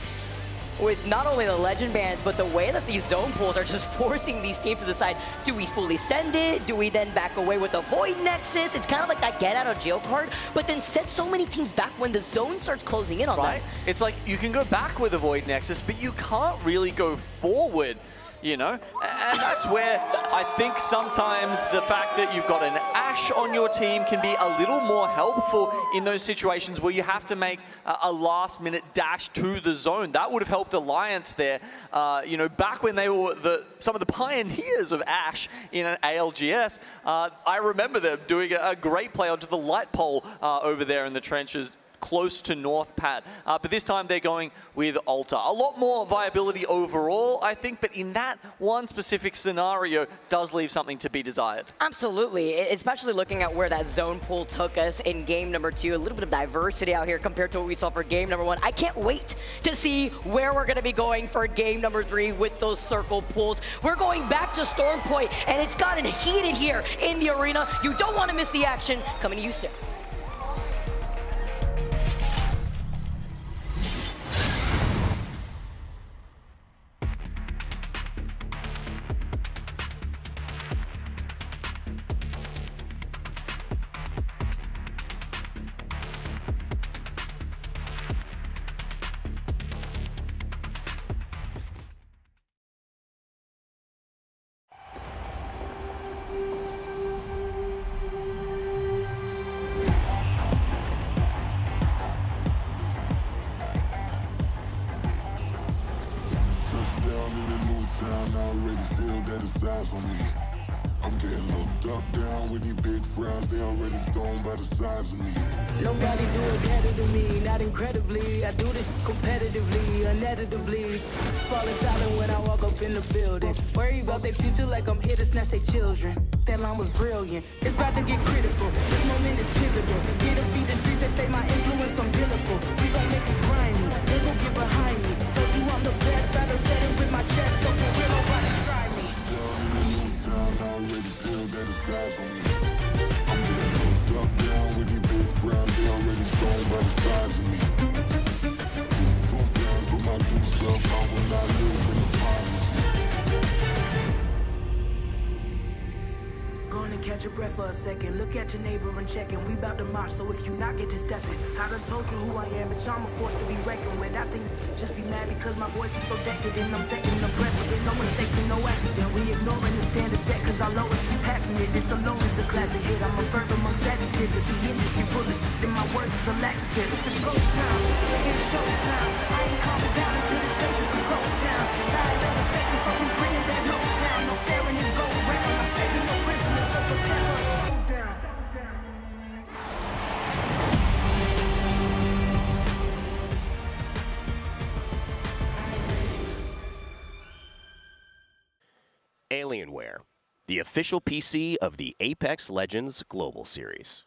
with not only the legend bans, but the way that these zone pools are just forcing these teams to decide, do we fully send it? Do we then back away with a Void Nexus? It's kind of like that get out of jail card, but then set so many teams back when the zone starts closing in on them. It's like you can go back with a Void Nexus, but you can't really go forward, you know? And that's where I think sometimes the fact that you've got an Ashe on your team can be a little more helpful in those situations where you have to make a last-minute dash to the zone. That would have helped Alliance there, you know, back when they were some of the pioneers of Ashe in an ALGS. I remember them doing a great play onto the light pole over there in the trenches, close to North Pat. But this time they're going with Alta. A lot more viability overall, I think, but in that one specific scenario does leave something to be desired. Absolutely, especially looking at where that zone pool took us in game number 2. A little bit of diversity out here compared to what we saw for game number 1. I can't wait to see where we're going to be going for game number 3 with those circle pools. We're going back to Storm Point, and it's gotten heated here in the arena. You don't want to miss the action. Coming to you soon. I'm getting looked up, down with these big frowns. They already thrown by the size of me. Nobody do it better than me, not incredibly. I do this competitively, uneditably. Falling silent when I walk up in the building. Worry about their future like I'm here to snatch their children. That line was brilliant. It's about to get critical. This moment is pivotal. Get to feed the streets, they say my influence umbilical. We gon' make it grimy. They gon' get behind me. Told you I'm the best. I done said it with my chest. So for real, nobody try me. Down in a new town, I already feel that it's eyes on me. I'm getting looked up, down with these big frowns. They already thrown by the size of me. Two frowns with my new self. I will not live in the privacy. Gonna catch your breath for a second. Look at your neighbor and check in. We bout to march, so if you not, get to stepping. I done told you who I am, bitch. I'm a force to be reckoned with. I think just be mad because my voice is so decadent. I'm setting the precedent. No mistakes and no accident. We ignoring the standard set because our lowest is passionate. This alone is a classic hit. I'm a verb amongst adjectives. If the industry bullet, then my words is a laxative. It's just go time. It's show time. I ain't calming down until this place is a ghost town. Tired of the fake and fucking bringing back no town. No staring this go round. I'm taking no prisoners, so prepare for a showdown. Alienware, the official PC of the Apex Legends Global Series.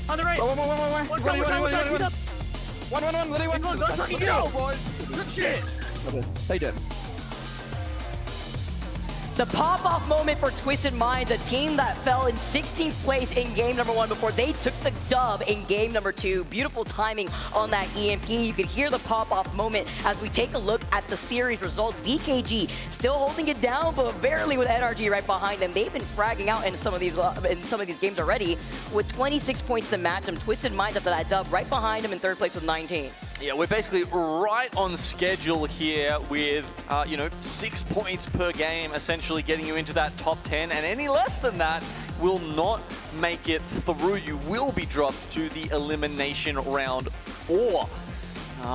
On the right. One. Let's go, boys. Good shit. They did. The pop-off moment for Twisted Minds, a team that fell in 16th place in game number 1 before they took the dub in game number 2. Beautiful timing on that EMP. You could hear the pop-off moment as we take a look at the series results. VKG still holding it down, but barely with NRG right behind them. They've been fragging out in some of these games already with 26 points to match them. Twisted Minds after that dub right behind them in 3rd place with 19. Yeah, we're basically right on schedule here with, 6 points per game, essentially getting you into that top 10. And any less than that will not make it through. You will be dropped to the elimination round 4.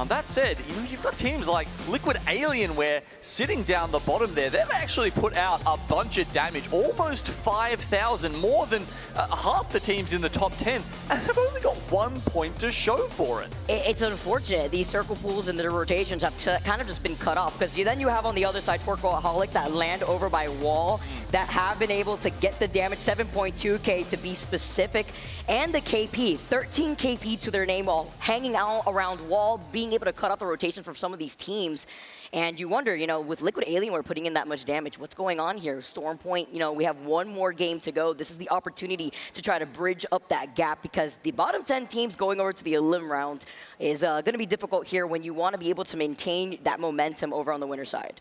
That said, you've got teams like Liquid Alienware sitting down the bottom there. They've actually put out a bunch of damage, almost 5,000, more than half the teams in the top 10, and they've only got 1 point to show for it. It's unfortunate. These circle pools and the rotations have kind of just been cut off because then you have on the other side Twerkaholics that land over by wall that have been able to get the damage, 7.2k to be specific, and the KP, 13 KP to their name while hanging out around wall, being able to cut off the rotation from some of these teams. And you wonder, with Liquid Alienware putting in that much damage, what's going on here? Stormpoint, we have 1 more game to go. This is the opportunity to try to bridge up that gap because the bottom 10 teams going over to the elim round is going to be difficult here when you want to be able to maintain that momentum over on the winner side.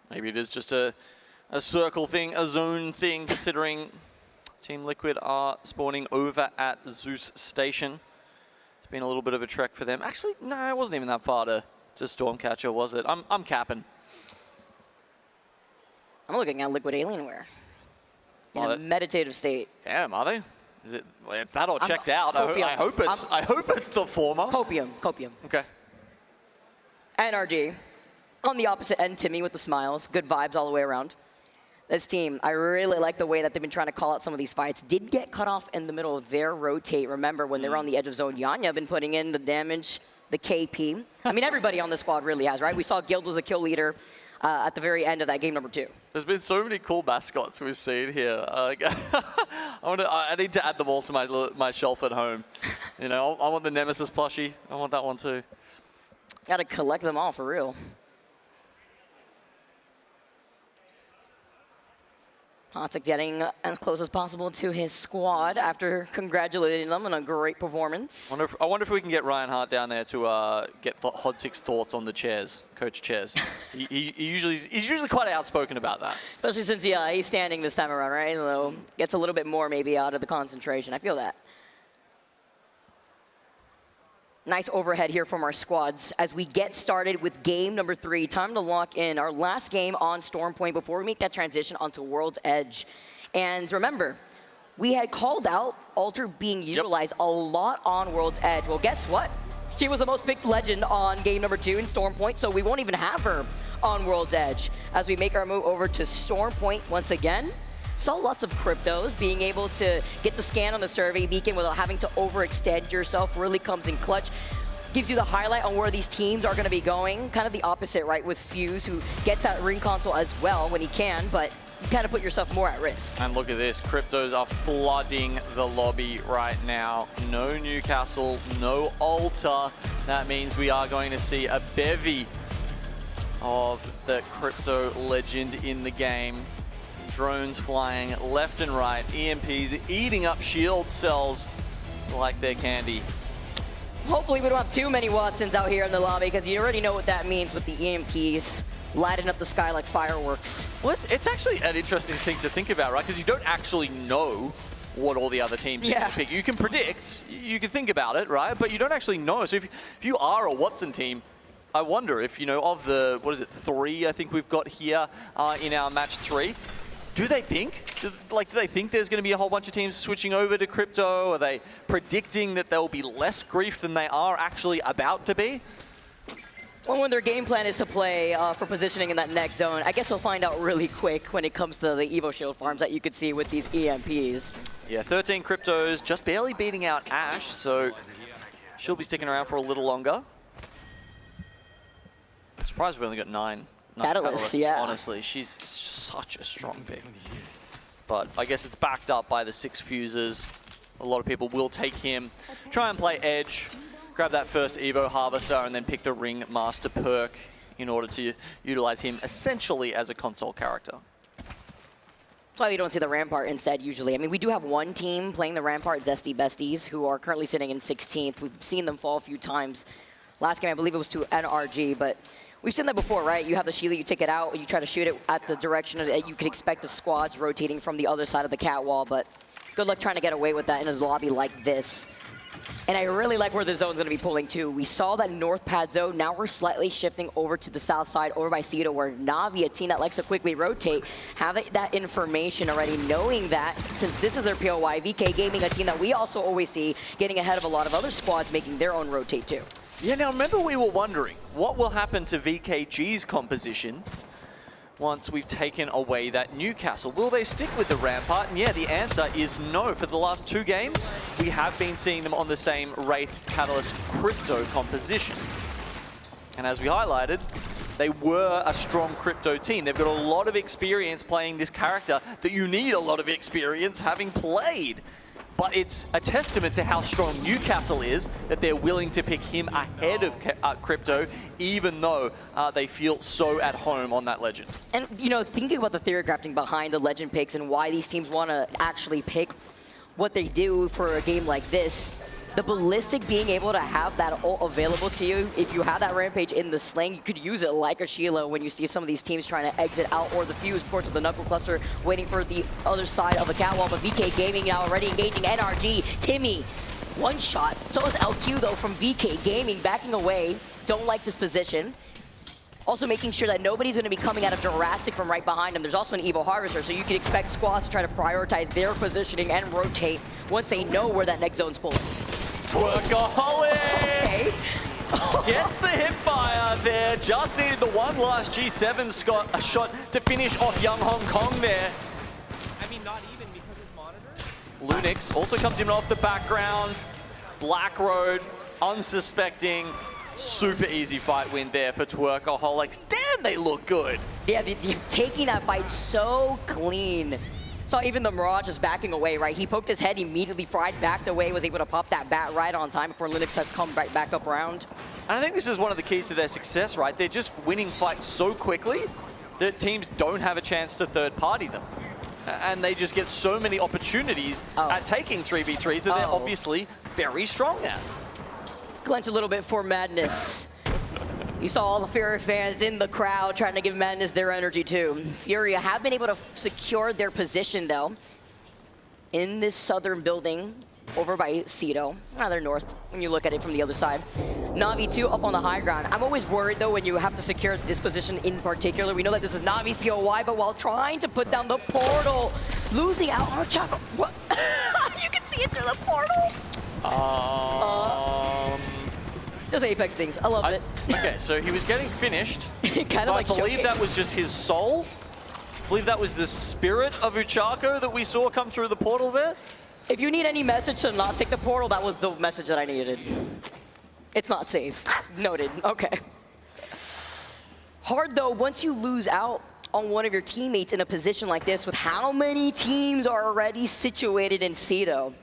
Maybe it is just a circle thing, a zone thing, considering Team Liquid are spawning over at Zeus Station. It's been a little bit of a trek for them. Actually, no, it wasn't even that far to Stormcatcher, was it? I'm capping. I'm looking at Liquid Alienware in a meditative state. Damn, are they? Is it? Well, it's that all checked out. I hope it's the former. Copium. Okay. NRG on the opposite end. Timmy with the smiles. Good vibes all the way around. This team, I really like the way that they've been trying to call out some of these fights. Did get cut off in the middle of their rotate. Remember, when they were on the edge of zone, Yanya been putting in the damage, the KP. I mean, everybody on the squad really has, right? We saw Guild was the kill leader at the very end of that game number 2. There's been so many cool mascots we've seen here. I need to add them all to my shelf at home. I want the Nemesis plushie. I want that one too. Got to collect them all for real. Toxic getting as close as possible to his squad after congratulating them on a great performance. I wonder if we can get Ryan Hart down there to get Hod6's thoughts on the chairs, coach chairs. he's usually quite outspoken about that. Especially since he's standing this time around, right? So gets a little bit more maybe out of the concentration. I feel that. Nice overhead here from our squads as we get started with game number 3. Time to lock in our last game on Storm Point before we make that transition onto World's Edge. And remember, we had called out Alter being utilized a lot on World's Edge. Well, guess what? She was the most picked legend on game number 2 in Storm Point, so we won't even have her on World's Edge. As we make our move over to Storm Point once again, saw lots of cryptos. Being able to get the scan on the survey beacon without having to overextend yourself really comes in clutch. Gives you the highlight on where these teams are going to be going. Kind of the opposite, right, with Fuse, who gets that ring console as well when he can, but you kind of put yourself more at risk. And look at this, cryptos are flooding the lobby right now. No Newcastle, no Alter. That means we are going to see a bevy of the crypto legend in the game. Drones flying left and right, EMPs eating up shield cells like they're candy. Hopefully we don't have too many Watsons out here in the lobby, because you already know what that means with the EMPs lighting up the sky like fireworks. Well, it's actually an interesting thing to think about, right? Because you don't actually know what all the other teams are going to pick. You can predict, you can think about it, right? But you don't actually know. So if you are a Watson team, I wonder if, you know, of the, 3 I think we've got here in our match 3, do they think? Do they think there's going to be a whole bunch of teams switching over to crypto? Are they predicting that there will be less grief than they are actually about to be? Well, when their game plan is to play for positioning in that next zone, I guess we'll find out really quick when it comes to the Evo Shield farms that you could see with these EMPs. Yeah, 13 cryptos, just barely beating out Ash, so she'll be sticking around for a little longer. I'm surprised we've only got 9. Catalyst, yeah. Honestly, she's such a strong pick. But I guess it's backed up by the 6 fuses. A lot of people will take him, try and play Edge, grab that first Evo Harvester, and then pick the Ring Master perk in order to utilize him essentially as a console character. That's why we don't see the Rampart instead usually. I mean, we do have one team playing the Rampart, Zesty Besties, who are currently sitting in 16th. We've seen them fall a few times. Last game, I believe it was to NRG, but we've seen that before, right? You have the Sheila, you take it out, you try to shoot it at the direction that you can expect the squads rotating from the other side of the cat wall, but good luck trying to get away with that in a lobby like this. And I really like where the zone's going to be pulling to. We saw that north pad zone. Now we're slightly shifting over to the south side, over by Cito, where Navi, a team that likes to quickly rotate, have that information already, knowing that since this is their POI, VK Gaming, a team that we also always see getting ahead of a lot of other squads making their own rotate too. Yeah, now remember we were wondering what will happen to VKG's composition once we've taken away that Newcastle. Will they stick with the Rampart? And yeah, the answer is no. For the last 2 games, we have been seeing them on the same Wraith Catalyst Crypto composition. And as we highlighted, they were a strong crypto team. They've got a lot of experience playing this character that you need a lot of experience having played. But it's a testament to how strong Newcastle is that they're willing to pick him ahead of crypto, even though they feel so at home on that legend. And, you know, thinking about the theory crafting behind the legend picks and why these teams want to actually pick what they do for a game like this, the ballistic being able to have that ult available to you, if you have that rampage in the sling, you could use it like a Sheila when you see some of these teams trying to exit out, or the Fuse, of course, with the Knuckle Cluster waiting for the other side of the catwalk. But VK Gaming now already engaging NRG. Timmy, one shot. So is LQ, though, from VK Gaming, backing away. Don't like this position. Also making sure that nobody's going to be coming out of Jurassic from right behind him. There's also an Evo Harvester, so you can expect squads to try to prioritize their positioning and rotate once they know where that next zone's pulling. Workaholics! Okay. Gets the hip fire there. Just needed the one last G7 shot to finish off Young Hong Kong there. I mean, not even because his monitor. Lunix also comes in off the background. Black Road, unsuspecting. Super easy fight win there for Twerkaholics. Damn, they look good. Yeah, they're taking that fight so clean. Saw even the Mirage just backing away, right? He poked his head, immediately fried, backed away, was able to pop that bat right on time before Linux had come back up around. And I think this is one of the keys to their success, right? They're just winning fights so quickly that teams don't have a chance to third-party them. And they just get so many opportunities at taking 3v3s that they're obviously very strong at. Clench a little bit for Madness. You saw all the Fury fans in the crowd trying to give Madness their energy too. Fury have been able to secure their position though in this southern building. over by Cedo, rather north when you look at it from the other side. Na'Vi 2 up on the high ground. I'm always worried though when you have to secure this position in particular. We know that this is Na'Vi's POY, but while trying to put down the portal, losing out on Chaco. What? You can see it through the portal. Those Apex things, I love it. Okay, so he was getting finished. Kind of like I believe showcase. that was just his soul. I believe that was the spirit of Uchako that we saw come through the portal there. If you need any message to not take the portal, that was the message that I needed. It's not safe. Noted. Okay. Hard though, once you lose out on one of your teammates in a position like this with how many teams are already situated in Cedo,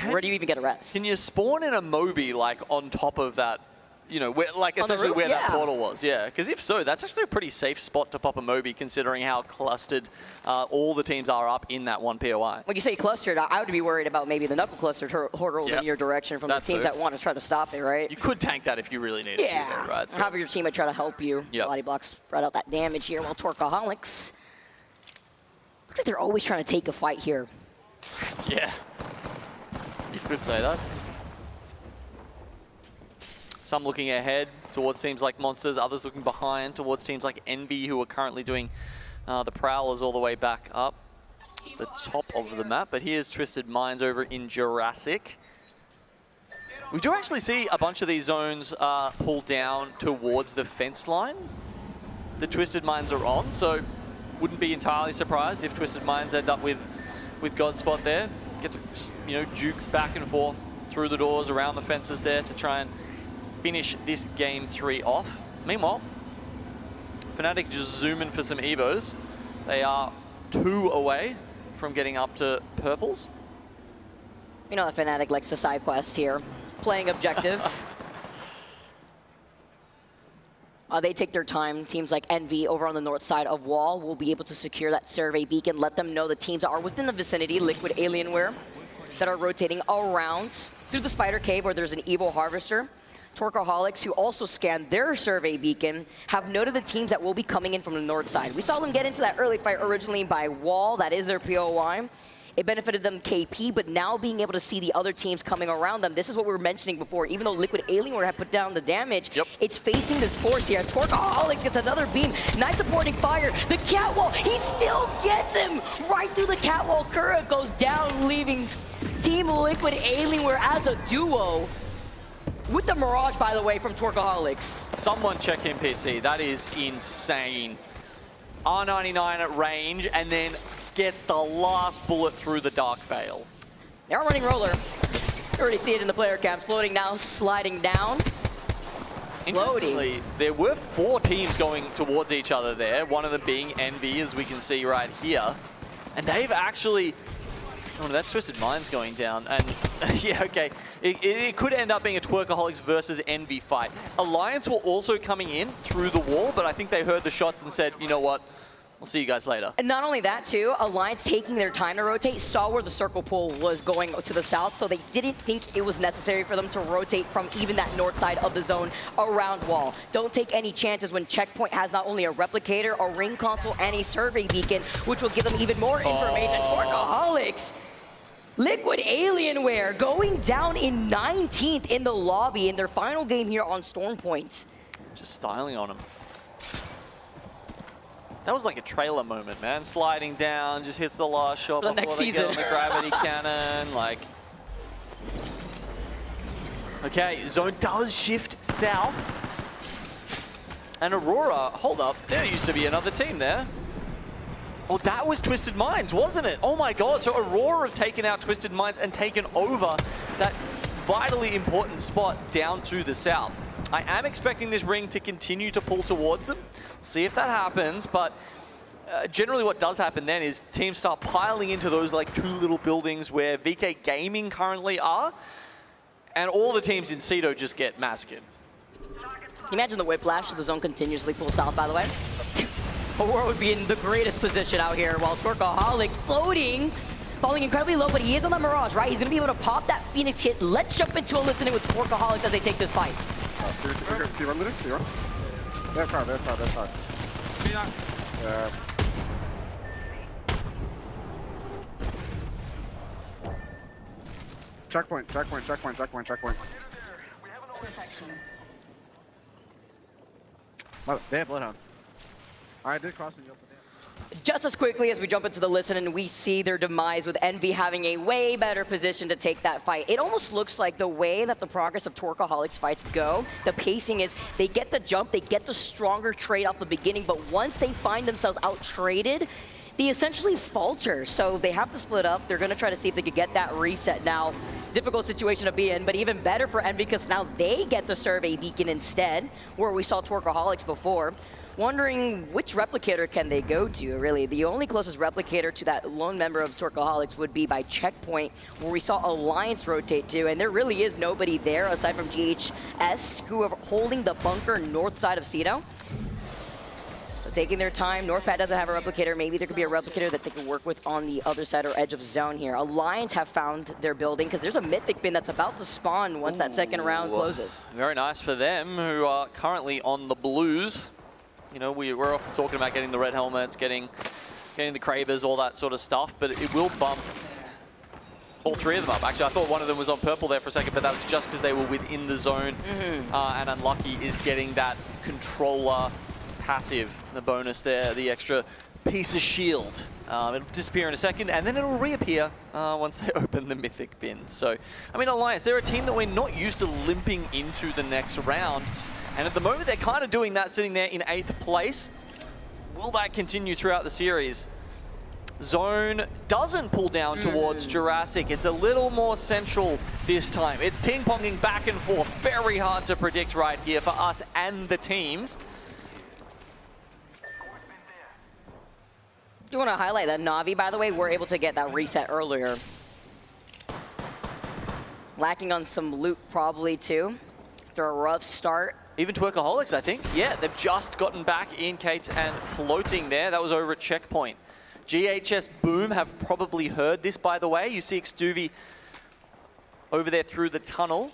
where do you even get a rest? Can you spawn in a Moby like on top of that, you know, where, like On the essentially roof? where that Yeah. portal was? Yeah, because if so, that's actually a pretty safe spot to pop a Moby considering how clustered all the teams are up in that one POI. When you say clustered, I would be worried about maybe the knuckle clustered hurled in your direction from the teams that want to try to stop it, right? You could tank that if you really needed to, though, right? Have your teammate try to help you. Body blocks spread out that damage here while Torkaholics. Looks like they're always trying to take a fight here. Yeah, you could say that. Some looking ahead towards teams like Monsters, others looking behind towards teams like Envy, who are currently doing the Prowlers all the way back up the top of the map. But here's Twisted Minds over in Jurassic. We do actually see a bunch of these zones pull down towards the fence line. The Twisted Minds are on, so wouldn't be entirely surprised if Twisted Minds end up with Godspot there. Get to just, you know, juke back and forth through the doors, around the fences there to try and finish this game 3 off. Meanwhile, Fnatic just zooming for some Evos. They are 2 away from getting up to purples. You know that Fnatic likes the side quest here, playing objective. They take their time. Teams like Envy over on the north side of Wall will be able to secure that survey beacon, let them know the teams that are within the vicinity, Liquid Alienware, that are rotating around through the Spider Cave where there's an Evo Harvester. Torkaholics, who also scanned their survey beacon, have noted the teams that will be coming in from the north side. We saw them get into that early fight originally by Wall, that is their POY. It benefited them KP, but now being able to see the other teams coming around them, this is what we were mentioning before. Even though Liquid Alienware had put down the damage, it's facing this force here. Torkaholics gets another beam. Nice supporting fire. The catwall, he still gets him right through the catwall. Kura goes down, leaving Team Liquid Alienware as a duo. With the Mirage, by the way, from Torkaholics. Someone check him PC. That is insane. R99 at range, and then gets the last bullet through the Dark Veil. They're running roller. You already see it in the player cams. Floating now, sliding down. Interestingly, there were 4 teams going towards each other there, one of them being Envy, as we can see right here. And they've actually... Oh, that's Twisted Minds going down, and yeah, okay. It could end up being a Twerkaholics versus Envy fight. Alliance were also coming in through the wall, but I think they heard the shots and said, you know what, we'll see you guys later. And not only that too, Alliance taking their time to rotate, saw where the circle pull was going to the south, so they didn't think it was necessary for them to rotate from even that north side of the zone around Wall. Don't take any chances when Checkpoint has not only a replicator, a ring console, and a survey beacon, which will give them even more information. Torkaholics. Liquid Alienware going down in 19th in the lobby in their final game here on Stormpoint. Just styling on him. That was like a trailer moment, man. Sliding down, just hits the last shot For the before next they season. get on the gravity cannon. Like, okay, zone does shift south. And Aurora, hold up, there used to be another team there. Oh, that was Twisted Minds, wasn't it? Oh my god, so Aurora have taken out Twisted Minds and taken over that vitally important spot down to the south. I am expecting this ring to continue to pull towards them. See if that happens, but generally what does happen then is teams start piling into those like 2 little buildings where VK Gaming currently are, and all the teams in Cedo just get massacred. Can you imagine the whiplash if the zone continuously pulls south, by the way? Aurora would be in the greatest position out here, while Torkaholics floating, falling incredibly low, but he is on the Mirage, right? He's going to be able to pop that Phoenix hit. Let's jump into a listening with Torkaholics as they take this fight. Checkpoint, checkpoint, checkpoint, checkpoint, checkpoint. Oh, they have Bloodhound. I did cross the open. Just as quickly as we jump into the listen and we see their demise with Envy having a way better position to take that fight. It almost looks like the way that the progress of Torcoholics fights go, the pacing is they get the jump, they get the stronger trade off the beginning, but once they find themselves out-traded, they essentially falter. So they have to split up. They're going to try to see if they could get that reset now. Difficult situation to be in, but even better for Envy because now they get the survey beacon instead, where we saw Torcoholics before. Wondering which replicator can they go to, really. The only closest replicator to that lone member of Torcoholics would be by Checkpoint, where we saw Alliance rotate to, and there really is nobody there aside from GHS, who are holding the bunker north side of Cito. So taking their time. Northpad doesn't have a replicator. Maybe there could be a replicator that they could work with on the other side or edge of zone here. Alliance have found their building, because there's a Mythic bin that's about to spawn once that second round closes. Very nice for them, who are currently on the blues. You know, we're often talking about getting the red helmets, getting the Kravers, all that sort of stuff, but it will bump all three of them up. Actually, I thought one of them was on purple there for a second, but that was just because they were within the zone. And Unlucky is getting that controller passive, the bonus there, the extra piece of shield. It'll disappear in a second, and then it'll reappear once they open the Mythic bin. So, I mean, Alliance, they're a team that we're not used to limping into the next round. And at the moment, they're kind of doing that, sitting there in 8th place. Will that continue throughout the series? Zone doesn't pull down towards Jurassic. It's a little more central this time. It's ping-ponging back and forth. Very hard to predict right here for us and the teams. You want to highlight that Na'Vi, by the way, were able to get that reset earlier. Lacking on some loot probably too. After a rough start. Even Twerkaholics, I think. Yeah, they've just gotten back in, Kates, and floating there. That was over at Checkpoint. GHS Boom have probably heard this, by the way. You see Xtuvi over there through the tunnel.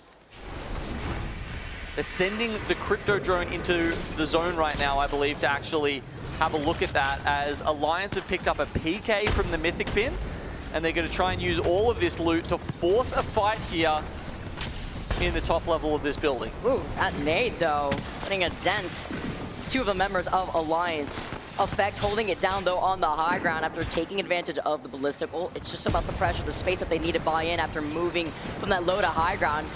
They're sending the crypto drone into the zone right now, I believe, to actually have a look at that, as Alliance have picked up a PK from the Mythic bin, and they're going to try and use all of this loot to force a fight here in the top level of this building. Ooh, that nade though, putting a dent. Two of the members of Alliance. Effect holding it down though on the high ground after taking advantage of the ballistical. It's just about the pressure, the space that they need to buy in after moving from that low to high ground.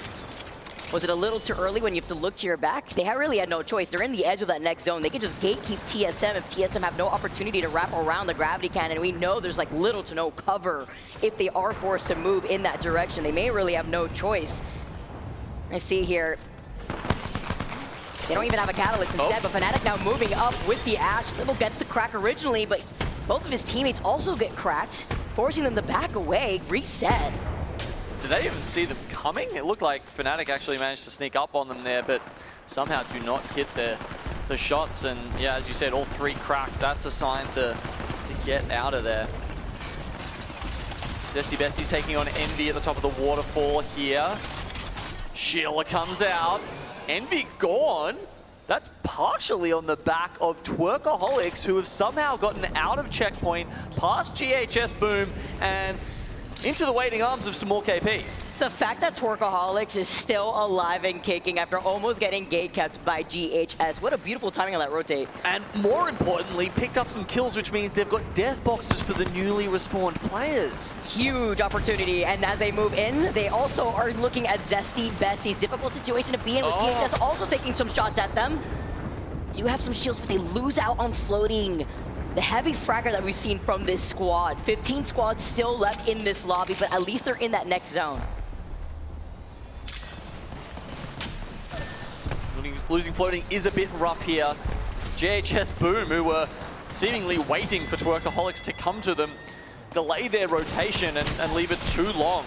Was it a little too early when you have to look to your back? They really had no choice. They're in the edge of that next zone. They can just gatekeep TSM if TSM have no opportunity to wrap around the gravity cannon. We know there's like little to no cover if they are forced to move in that direction. They may really have no choice. I see here, they don't even have a catalyst instead, but Fnatic now moving up with the Ash. Little gets the crack originally, but both of his teammates also get cracked, forcing them to back away, reset. Did they even see them coming? It looked like Fnatic actually managed to sneak up on them there, but somehow do not hit the shots. And yeah, as you said, all three cracked. That's a sign to get out of there. Zesty Besty's taking on Envy at the top of the waterfall here. Sheila comes out. Envy gone. That's partially on the back of Twerkaholics, who have somehow gotten out of Checkpoint, past GHS Boom, and into the waiting arms of some more KP. It's the fact that Twerkaholics is still alive and kicking after almost getting gate kept by GHS. What a beautiful timing on that rotate. And more importantly, picked up some kills, which means they've got death boxes for the newly respawned players. Huge opportunity, and as they move in, they also are looking at Zesty Besty's difficult situation to be in with GHS also taking some shots at them. Do have some shields, but they lose out on floating. The heavy fragger that we've seen from this squad. 15 squads still left in this lobby, but at least they're in that next zone. Losing floating is a bit rough here. JHS Boom, who were seemingly waiting for Twerkaholics to come to them, delay their rotation and leave it too long.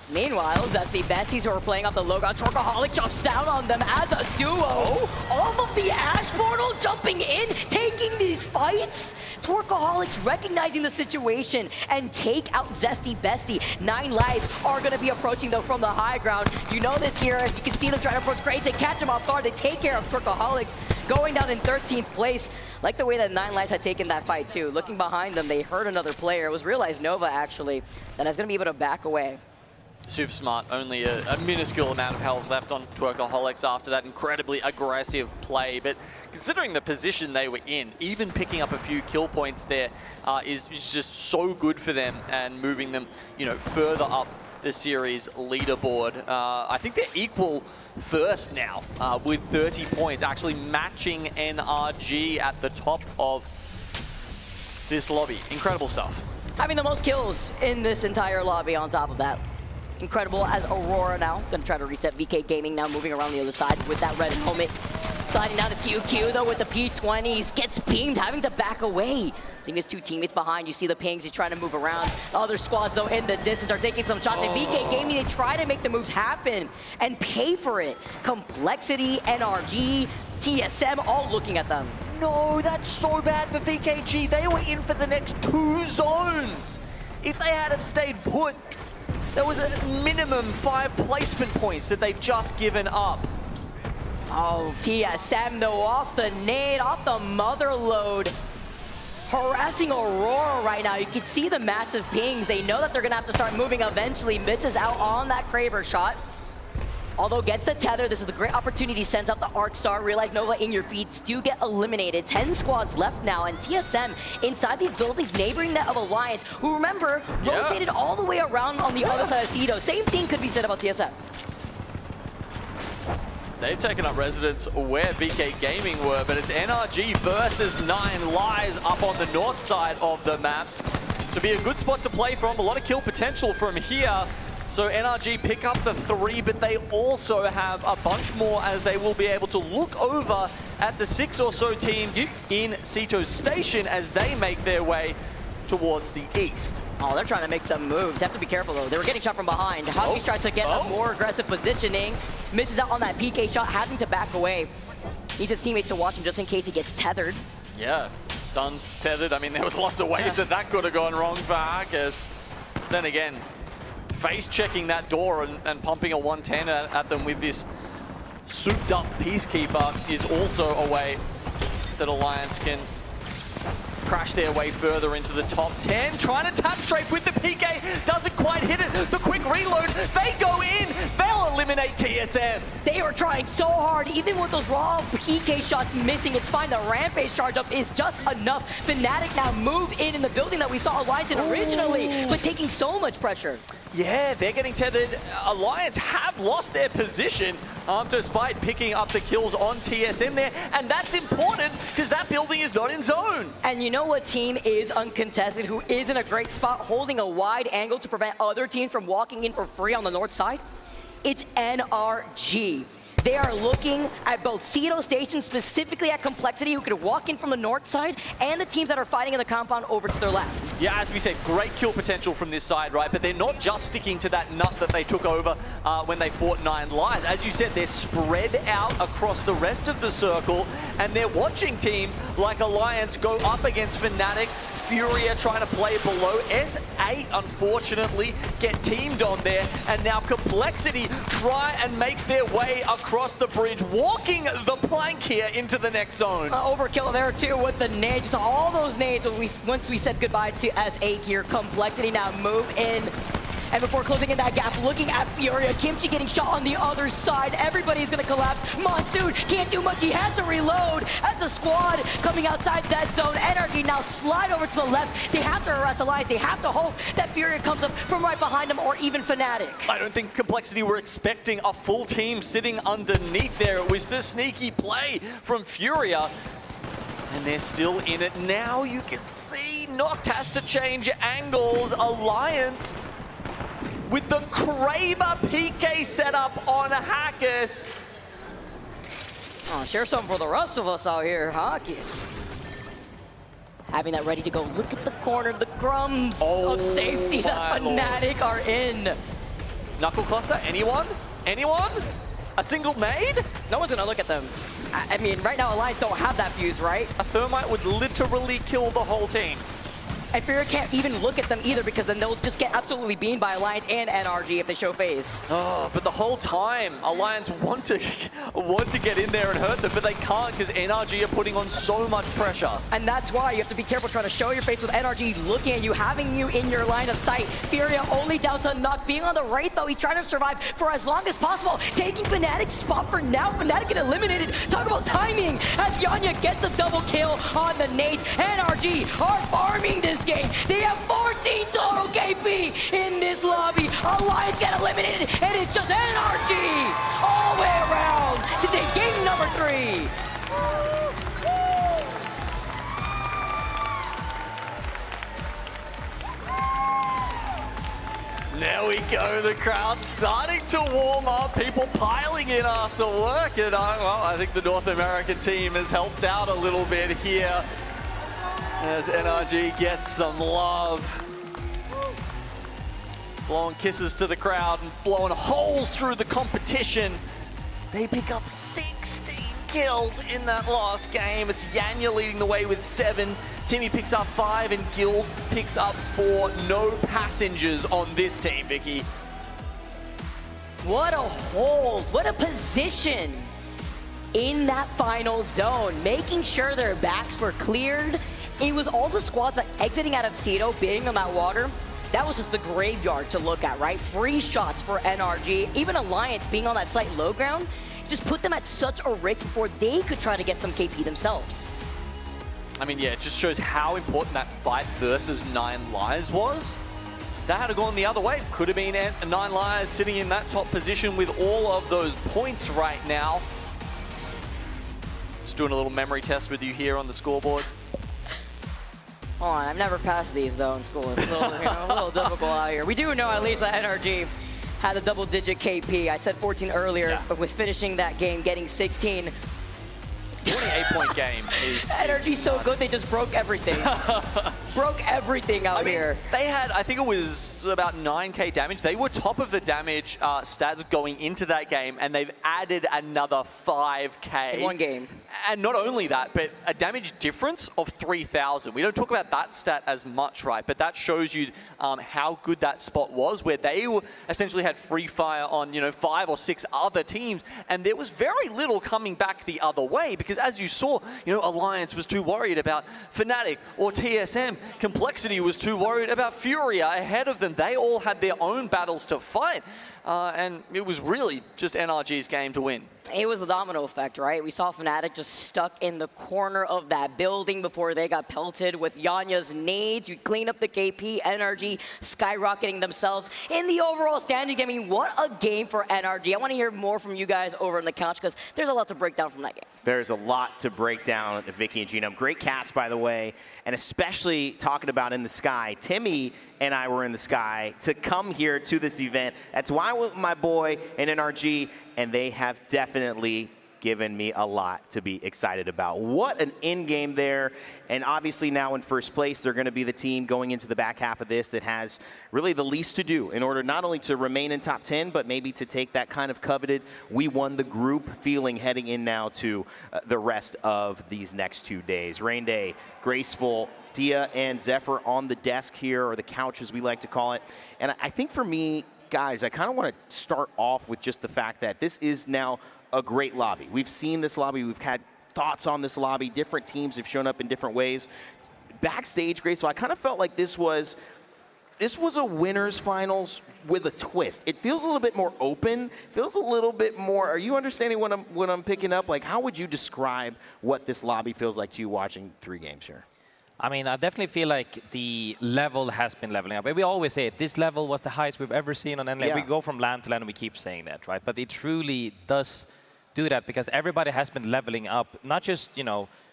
Meanwhile, Zesty Besty's who are playing off the low ground. Twerkaholic jumps down on them as a duo. All of the Ash Portal jumping in, taking these fights. Twerkaholics recognizing the situation and take out Zesty Besty. 9 lives are going to be approaching though from the high ground. You know this here. You can see them trying to approach Grace. They catch him off guard. They take care of Twerkaholics, going down in 13th place. Like the way that 9 lives had taken that fight too. Looking behind them, they heard another player. It was realized Nova actually that is going to be able to back away. Super smart. Only a minuscule amount of health left on Twerkaholics after that incredibly aggressive play. But considering the position they were in, even picking up a few kill points there is just so good for them and moving them, you know, further up the series leaderboard. I think they're equal first now with 30 points, actually matching NRG at the top of this lobby. Incredible stuff. Having the most kills in this entire lobby on top of that. Incredible as Aurora now. Gonna try to reset VK Gaming now, moving around the other side with that red helmet. Sliding down to QQ though with the P20s. Gets beamed, having to back away. I think his two teammates behind. You see the pings, he's trying to move around. Other squads though in the distance are taking some shots. And VK Gaming, they try to make the moves happen and pay for it. Complexity, NRG, TSM, all looking at them. No, that's so bad for VKG. They were in for the next 2 zones. If they had have stayed put, there was a minimum 5 placement points that they've just given up. Oh, TSM though off the nade, off the mother load. Harassing Aurora right now. You can see the massive pings. They know that they're gonna have to start moving eventually. Misses out on that Kraber shot. Although gets the tether, this is a great opportunity, sends out the Arc Star. Realize Nova in your beats do get eliminated. 10 squads left now, and TSM inside these buildings, neighboring that of Alliance, who remember, rotated all the way around on the other side of Cedo. Same thing could be said about TSM. They've taken up residence where VK Gaming were, but it's NRG versus 9 Lies up on the north side of the map. To be a good spot to play from, a lot of kill potential from here. So NRG pick up the 3, but they also have a bunch more as they will be able to look over at the 6 or so teams in Ceto Station as they make their way towards the east. Oh, they're trying to make some moves. Have to be careful though. They were getting shot from behind. Husky tries to get a more aggressive positioning. Misses out on that PK shot, having to back away. Needs his teammates to watch him just in case he gets tethered. Yeah, stunned, tethered. I mean, there was lots of ways that could have gone wrong for ALGS. Then again, face checking that door and pumping a 110 at them with this souped up Peacekeeper is also a way that Alliance can crash their way further into the top 10. Trying to tap straight with the PK, doesn't quite hit it. The quick reload, they go in, they'll eliminate TSM. They were trying so hard, even with those raw PK shots missing. It's fine, the Rampage charge up is just enough. Fnatic now move in the building that we saw Alliance in originally, but taking so much pressure. Yeah, they're getting tethered. Alliance have lost their position despite picking up the kills on TSM there. And that's important because that building is not in zone. And you know what team is uncontested, who is in a great spot, holding a wide angle to prevent other teams from walking in for free on the north side? It's NRG. They are looking at both Ceto Station, specifically at Complexity, who could walk in from the north side, and the teams that are fighting in the compound over to their left. Yeah, as we said, great kill potential from this side, right? But they're not just sticking to that nut that they took over when they fought 9 Lives. As you said, they're spread out across the rest of the circle, and they're watching teams like Alliance go up against Fnatic, Furia trying to play below. S8, unfortunately, get teamed on there. And now Complexity try and make their way across the bridge, walking the plank here into the next zone. Overkill there, too, with the nades. So all those nades, once we said goodbye to S8 here, Complexity now move in. And before closing in that gap, looking at Furia, Kimchi getting shot on the other side. Everybody's gonna collapse. Monsoon can't do much. He has to reload as the squad coming outside that zone. NRG now slide over to the left. They have to harass Alliance. They have to hope that Furia comes up from right behind them, or even Fnatic. I don't think Complexity were expecting a full team sitting underneath there. It was the sneaky play from Furia. And they're still in it. Now you can see Noct has to change angles. Alliance with the Kraber PK setup on Hackers. Oh, share some for the rest of us out here, Hackers. Having that ready to go. Look at the corner, the crumbs of safety that Fnatic are in. Knuckle cluster, anyone? Anyone? A single nade? No one's gonna look at them. I mean, right now Alliance don't have that fuse, right? A thermite would literally kill the whole team. And Furia can't even look at them either because then they'll just get absolutely beamed by Alliance and NRG if they show face. Oh, but the whole time, Alliance want to get in there and hurt them, but they can't because NRG are putting on so much pressure. And that's why you have to be careful trying to show your face with NRG looking at you, having you in your line of sight. Furia only down to Nuck, being on the right though, he's trying to survive for as long as possible. Taking Fnatic's spot for now. Fnatic get eliminated. Talk about timing as Yanya gets a double kill on the nades. NRG are farming this game. They have 14 total KP in this lobby. Alliance get eliminated, and it's just NRG all the way around to take game number 3. There we go, the crowd starting to warm up, people piling in after work, and well, I think the North American team has helped out a little bit here as NRG gets some love. Blowing kisses to the crowd and blowing holes through the competition. They pick up 16 kills in that last game. It's Yanya leading the way with 7. Timmy picks up 5 and Guild picks up 4. No passengers on this team, Vicky. What a hold, what a position in that final zone, making sure their backs were cleared. It was all the squads that exiting out of Cedo being on that water. That was just the graveyard to look at, right? Free shots for NRG. Even Alliance being on that slight low ground just put them at such a risk before they could try to get some KP themselves. I mean, yeah, it just shows how important that fight versus 9 Lives was. That had to gone the other way. Could have been 9 Lives sitting in that top position with all of those points right now. Just doing a little memory test with you here on the scoreboard. Hold on, I've never passed these though in school. It's a little, a little difficult out here. We do know at least that NRG had a double-digit KP. I said 14 earlier, but with finishing that game, getting 16. 28-point game is NRG's so good, they just broke everything. Broke everything out here. They had, I think it was about 9k damage. They were top of the damage stats going into that game, and they've added another 5k. In one game. And not only that, but a damage difference of 3,000. We don't talk about that stat as much, right? But that shows you how good that spot was, where they essentially had free fire on 5 or 6 other teams, and there was very little coming back the other way, because as you saw, Alliance was too worried about Fnatic or TSM. Complexity was too worried about Furia ahead of them. They all had their own battles to fight, and it was really just NRG's game to win. It was the domino effect, right? We saw Fnatic just stuck in the corner of that building before they got pelted with Yanya's nades. You clean up the KP, NRG skyrocketing themselves in the overall standing. I mean, what a game for NRG. I want to hear more from you guys over on the couch because there's a lot to break down from that game. There's a lot to break down, Vicky and Genome. Great cast, by the way, and especially talking about in the sky. Timmy and I were in the sky to come here to this event. That's why I'm with my boy in NRG, and they have definitely given me a lot to be excited about. What an end game there, and obviously now in first place, they're going to be the team going into the back half of this that has really the least to do in order not only to remain in top 10, but maybe to take that kind of coveted, we won the group feeling heading in now to the rest of these next 2 days. Rain Day, Graceful, Dia and Zephyr on the desk here, or the couch as we like to call it. And I think for me, guys, I kind of want to start off with just the fact that this is now a great lobby. We've seen this lobby, we've had thoughts on this lobby, different teams have shown up in different ways. Backstage, Grace, so I kind of felt like this was a winners finals with a twist. It feels a little bit more open, feels a little bit more, are you understanding what I'm picking up? Like, how would you describe what this lobby feels like to you watching 3 games here? I mean, I definitely feel like the level has been leveling up. We always say it, this level was the highest we've ever seen on NLAN. Yeah. We go from LAN to LAN and we keep saying that, right? But it truly does do that because everybody has been leveling up. Not just,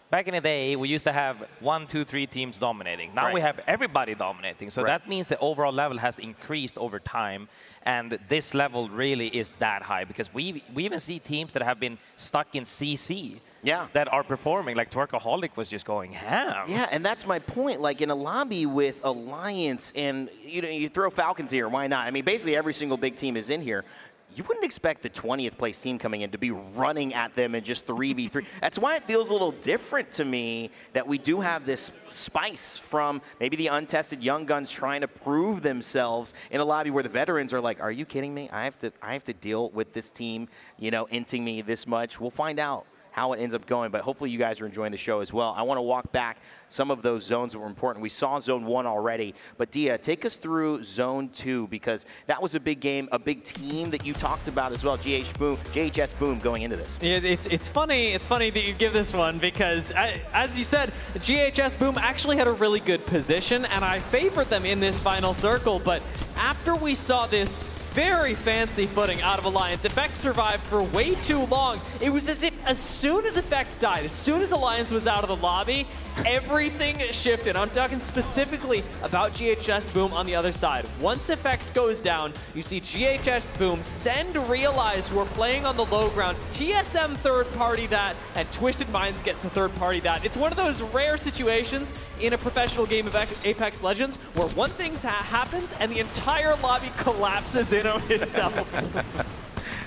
back in the day, we used to have 1, 2, 3 teams dominating. Now we have everybody dominating. So that means the overall level has increased over time. And this level really is that high because we even see teams that have been stuck in CC that are performing. Like Twerkaholic was just going ham. Yeah, and that's my point. Like in a lobby with Alliance and you throw Falcons here, why not? I mean, basically every single big team is in here. you wouldn't expect the 20th place team coming in to be running at them in just 3v3. That's why it feels a little different to me that we do have this spice from maybe the untested young guns trying to prove themselves in a lobby where the veterans are like, are you kidding me? I have to deal with this team, you know, inting me this much. We'll find out how it ends up going, but hopefully you guys are enjoying the show as well. I want to walk back some of those zones that were important. We saw Zone 1 already, but Dia, take us through Zone 2, because that was a big game, a big team that you talked about as well, JHS Boom going into this. Yeah, it's funny that you give this one, because as you said, GHS Boom actually had a really good position, and I favored them in this final circle, but after we saw this very fancy footing out of Alliance, Effect survived for way too long. It was as if as soon as Effect died, as soon as Alliance was out of the lobby, everything shifted. I'm talking specifically about GHS Boom on the other side. Once Effect goes down, you see GHS Boom send Realize, who are playing on the low ground, TSM third party that, and Twisted Minds get to third party that. It's one of those rare situations in a professional game of Apex Legends where one thing happens and the entire lobby collapses in on itself.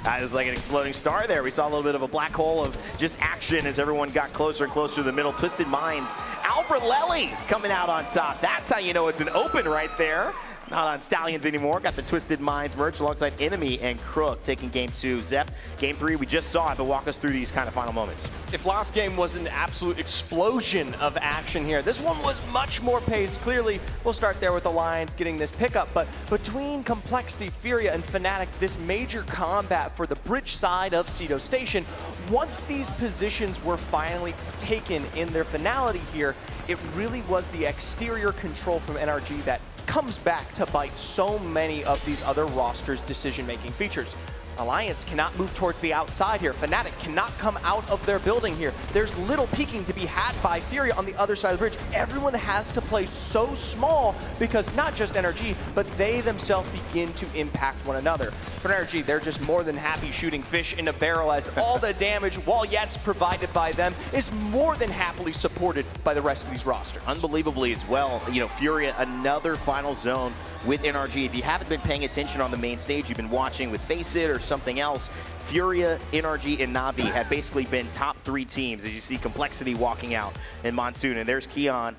It was like an exploding star there. We saw a little bit of a black hole of just action as everyone got closer and closer to the middle. Twisted Minds, Albert Lely coming out on top. That's how you know it's an open right there. Not on Stallions anymore. Got the Twisted Minds merch alongside Enemy and Crook taking game 2. Zep, game 3, we just saw it, but walk us through these kind of final moments. If last game was an absolute explosion of action here, this one was much more paced. Clearly, we'll start there with Alliance getting this pickup, but between Complexity, Furia, and Fnatic, this major combat for the bridge side of Cedo Station, once these positions were finally taken in their finality here, it really was the exterior control from NRG that comes back to bite so many of these other rosters' decision-making features. Alliance cannot move towards the outside here. Fnatic cannot come out of their building here. There's little peeking to be had by Furia on the other side of the bridge. Everyone has to play so small because not just NRG, but they themselves begin to impact one another. For NRG, they're just more than happy shooting fish in a barrel as all the damage, while yes provided by them, is more than happily supported by the rest of these rosters. Unbelievably as well, you know, Furia, another final zone with NRG. If you haven't been paying attention on the main stage, you've been watching with Face It or something else, Furia, NRG, and Na'Vi have basically been top 3 teams, as you see Complexity walking out in Monsoon. And there's Keon,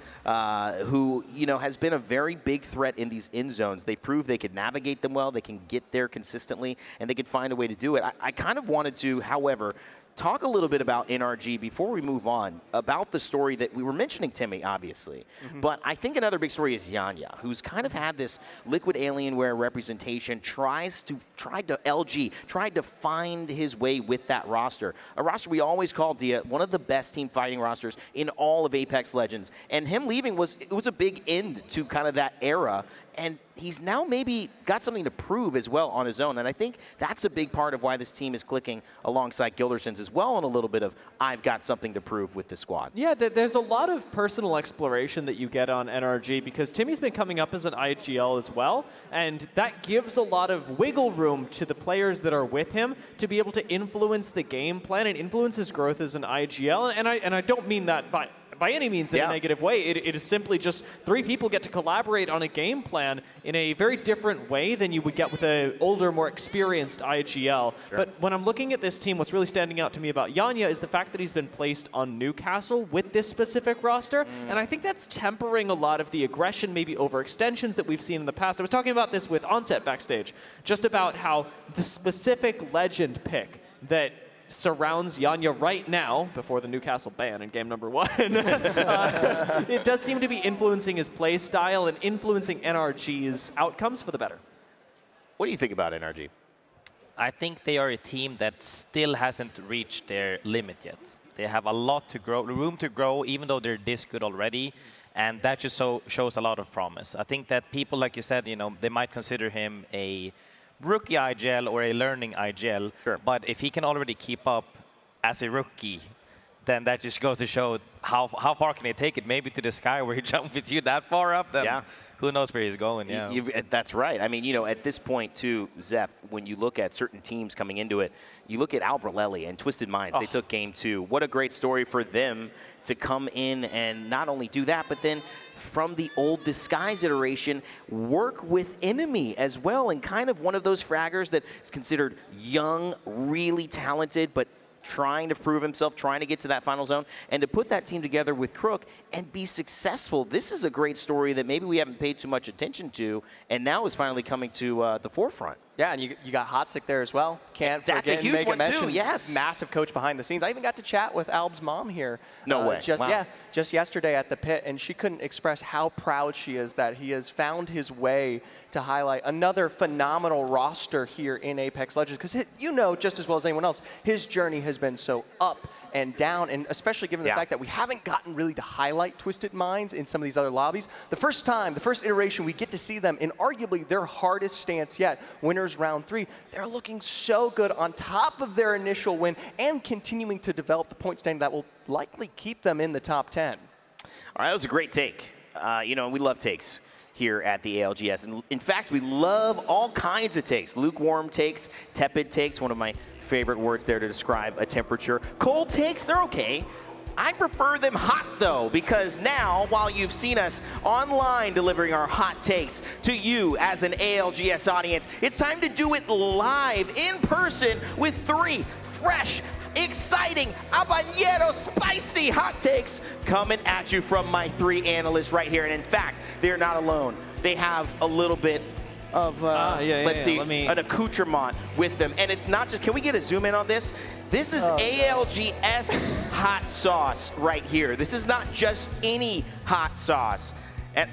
who, you know, has been a very big threat in these end zones. They've proved they could navigate them well, they can get there consistently, and they could find a way to do it. I kind of wanted to, however, talk a little bit about NRG before we move on, about the story that we were mentioning, Timmy, obviously. But I think another big story is Yanya, who's kind of had this Liquid Alienware representation, tried to find his way with that roster. A roster we always called, Dia, one of the best team fighting rosters in all of Apex Legends. And him leaving was a big end to kind of that era. And he's now maybe got something to prove as well on his own. And I think that's a big part of why this team is clicking alongside Gilderson's as well, and a little bit of I've got something to prove with the squad. Yeah, there's a lot of personal exploration that you get on NRG because Timmy's been coming up as an IGL as well, and that gives a lot of wiggle room to the players that are with him to be able to influence the game plan and influence his growth as an IGL. And I don't mean that by any means in a negative way. It is simply just 3 people get to collaborate on a game plan in a very different way than you would get with an older, more experienced IGL. Sure. But when I'm looking at this team, what's really standing out to me about Yanya is the fact that he's been placed on Newcastle with this specific roster, and I think that's tempering a lot of the aggression, maybe overextensions that we've seen in the past. I was talking about this with Onset backstage, just about how the specific legend pick that surrounds Yanya right now, before the Newcastle ban in game number 1, it does seem to be influencing his play style and influencing NRG's outcomes for the better. What do you think about NRG? I think they are a team that still hasn't reached their limit yet. They have a lot to grow, room to grow, even though they're this good already. And that just shows a lot of promise. I think that people, like you said, you know, they might consider him a rookie IGL or a learning IGL, but if he can already keep up as a rookie, then that just goes to show how far can he take it, maybe to the sky where he jumps with you that far up, then who knows where he's going. That's right. I mean, you know, at this point too, Zeph, when you look at certain teams coming into it, you look at Albert Lely and Twisted Minds, they took game 2. What a great story for them to come in and not only do that, but then from the old Disguise iteration, work with Enemy as well, and kind of one of those fraggers that is considered young, really talented, but trying to prove himself, trying to get to that final zone, and to put that team together with Crook and be successful. This is a great story that maybe we haven't paid too much attention to, and now is finally coming to the forefront. Yeah, and you got Hotsick there as well. Can't That's forget a huge make one mention. too, yes. Massive coach behind the scenes. I even got to chat with Alb's mom here. No way. Just, wow. Yeah, just yesterday at the pit, and she couldn't express how proud she is that he has found his way to highlight another phenomenal roster here in Apex Legends. Because you know just as well as anyone else, his journey has been so up and down, and especially given the fact that we haven't gotten really to highlight Twisted Minds in some of these other lobbies. The first iteration, we get to see them in arguably their hardest stance yet, winners round 3. They're looking so good on top of their initial win and continuing to develop the point standing that will likely keep them in the top 10. All right, that was a great take. You know, we love takes here at the ALGS. And in fact, we love all kinds of takes. Lukewarm takes, tepid takes, one of my favorite words there to describe a temperature. Cold takes, they're okay. I prefer them hot though, because now, while you've seen us online delivering our hot takes to you as an ALGS audience, it's time to do it live in person with 3 fresh, exciting, habanero, spicy hot takes coming at you from my 3 analysts right here. And in fact, they're not alone. They have a little bit of, let's see, an accoutrement with them. And it's not just, can we get a zoom in on this? This is ALGS hot sauce right here. This is not just any hot sauce. And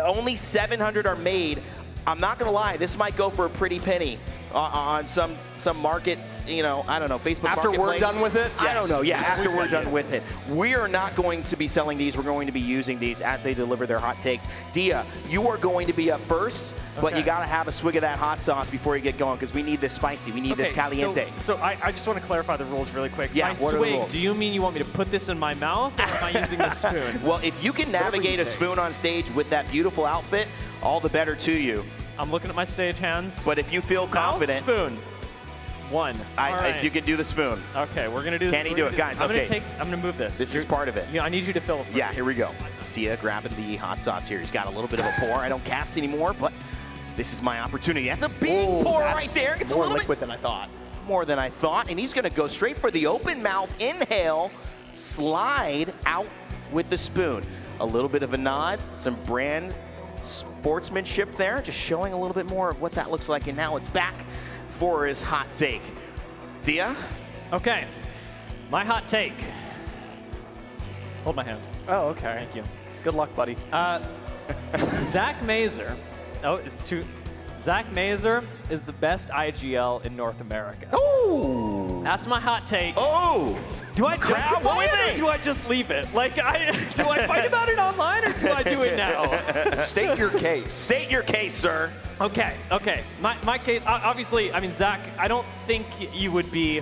only 700 are made. I'm not gonna lie, this might go for a pretty penny on some markets, you know, I don't know, Facebook After we're Marketplace. done with it? I don't know, yeah, after we're done with it. We are not going to be selling these, we're going to be using these as they deliver their hot takes. Dia, you are going to be up first, but you gotta have a swig of that hot sauce before you get going, because we need this spicy, we need this caliente. So I just want to clarify the rules really quick. Yeah, my what are the swig, rules? do you mean you want me to put this in my mouth, or am I using a spoon? Well, if you can navigate a spoon on stage with that beautiful outfit, all the better to you. I'm looking at my stage hands. But if you feel confident. Spoon. 1. If you can do the spoon. Okay, we're going to do this. Can he do it? Guys, I'm going to move this. This is part of it. I need you to fill it. Yeah, here we go. Dia grabbing the hot sauce here. He's got a little bit of a pour. I don't cast anymore, but this is my opportunity. That's a big pour right there. It's more a little liquid than I thought. More than I thought. And he's going to go straight for the open mouth inhale, slide out with the spoon. A little bit of a nod, some brand sportsmanship there, just showing a little bit more of what that looks like. And now it's back for his hot take. Dia? Okay, my hot take. Hold my hand. Oh, okay. Thank you. Good luck, buddy. Zach Mazer. Zach Mazer is the best IGL in North America. Oh! That's my hot take. Oh! Do I justify it or do I just leave it? Like, do I fight about it online or do I do it now? State your case. State your case, sir. Okay. My case, obviously, I mean, Zach, I don't think you would be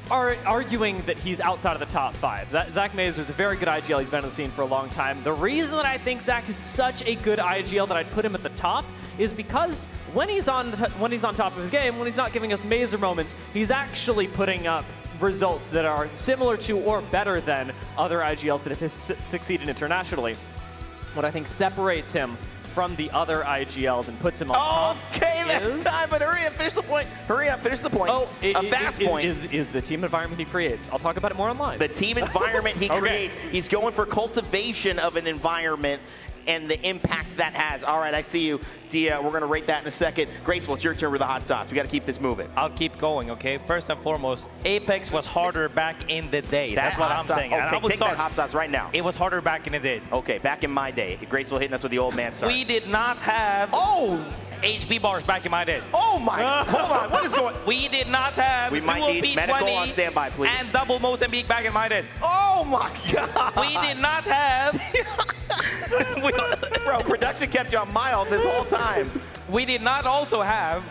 arguing that he's outside of the top 5. Zach Mazer is a very good IGL. He's been on the scene for a long time. The reason that I think Zach is such a good IGL that I'd put him at the top is because when he's on top of his game, when he's not giving us Mazer moments, he's actually putting up results that are similar to or better than other IGLs that have succeeded internationally. What I think separates him from the other IGLs and puts him on top. Okay, that's time, but hurry up, finish the point. Hurry up, finish the point. Oh, a fast point. Is the team environment he creates. I'll talk about it more online. The team environment he creates. He's going for cultivation of an environment and the impact that has. All right, I see you, Dia. We're going to rate that in a second. Graceful, it's your turn with the hot sauce. We got to keep this moving. I'll keep going, okay? First and foremost, Apex was harder back in the day. That's what I'm saying. Oh, take that hot sauce right now. It was harder back in the day. Okay, back in my day. Graceful hitting us with the old man start. We did not have HP bars back in my day. Oh my, hold on, what is going? We did not have We might need medical on standby, please. And double Mozambique back in my day. Oh my God. We did not have. Bro, production kept you on mild this whole time. We did not also have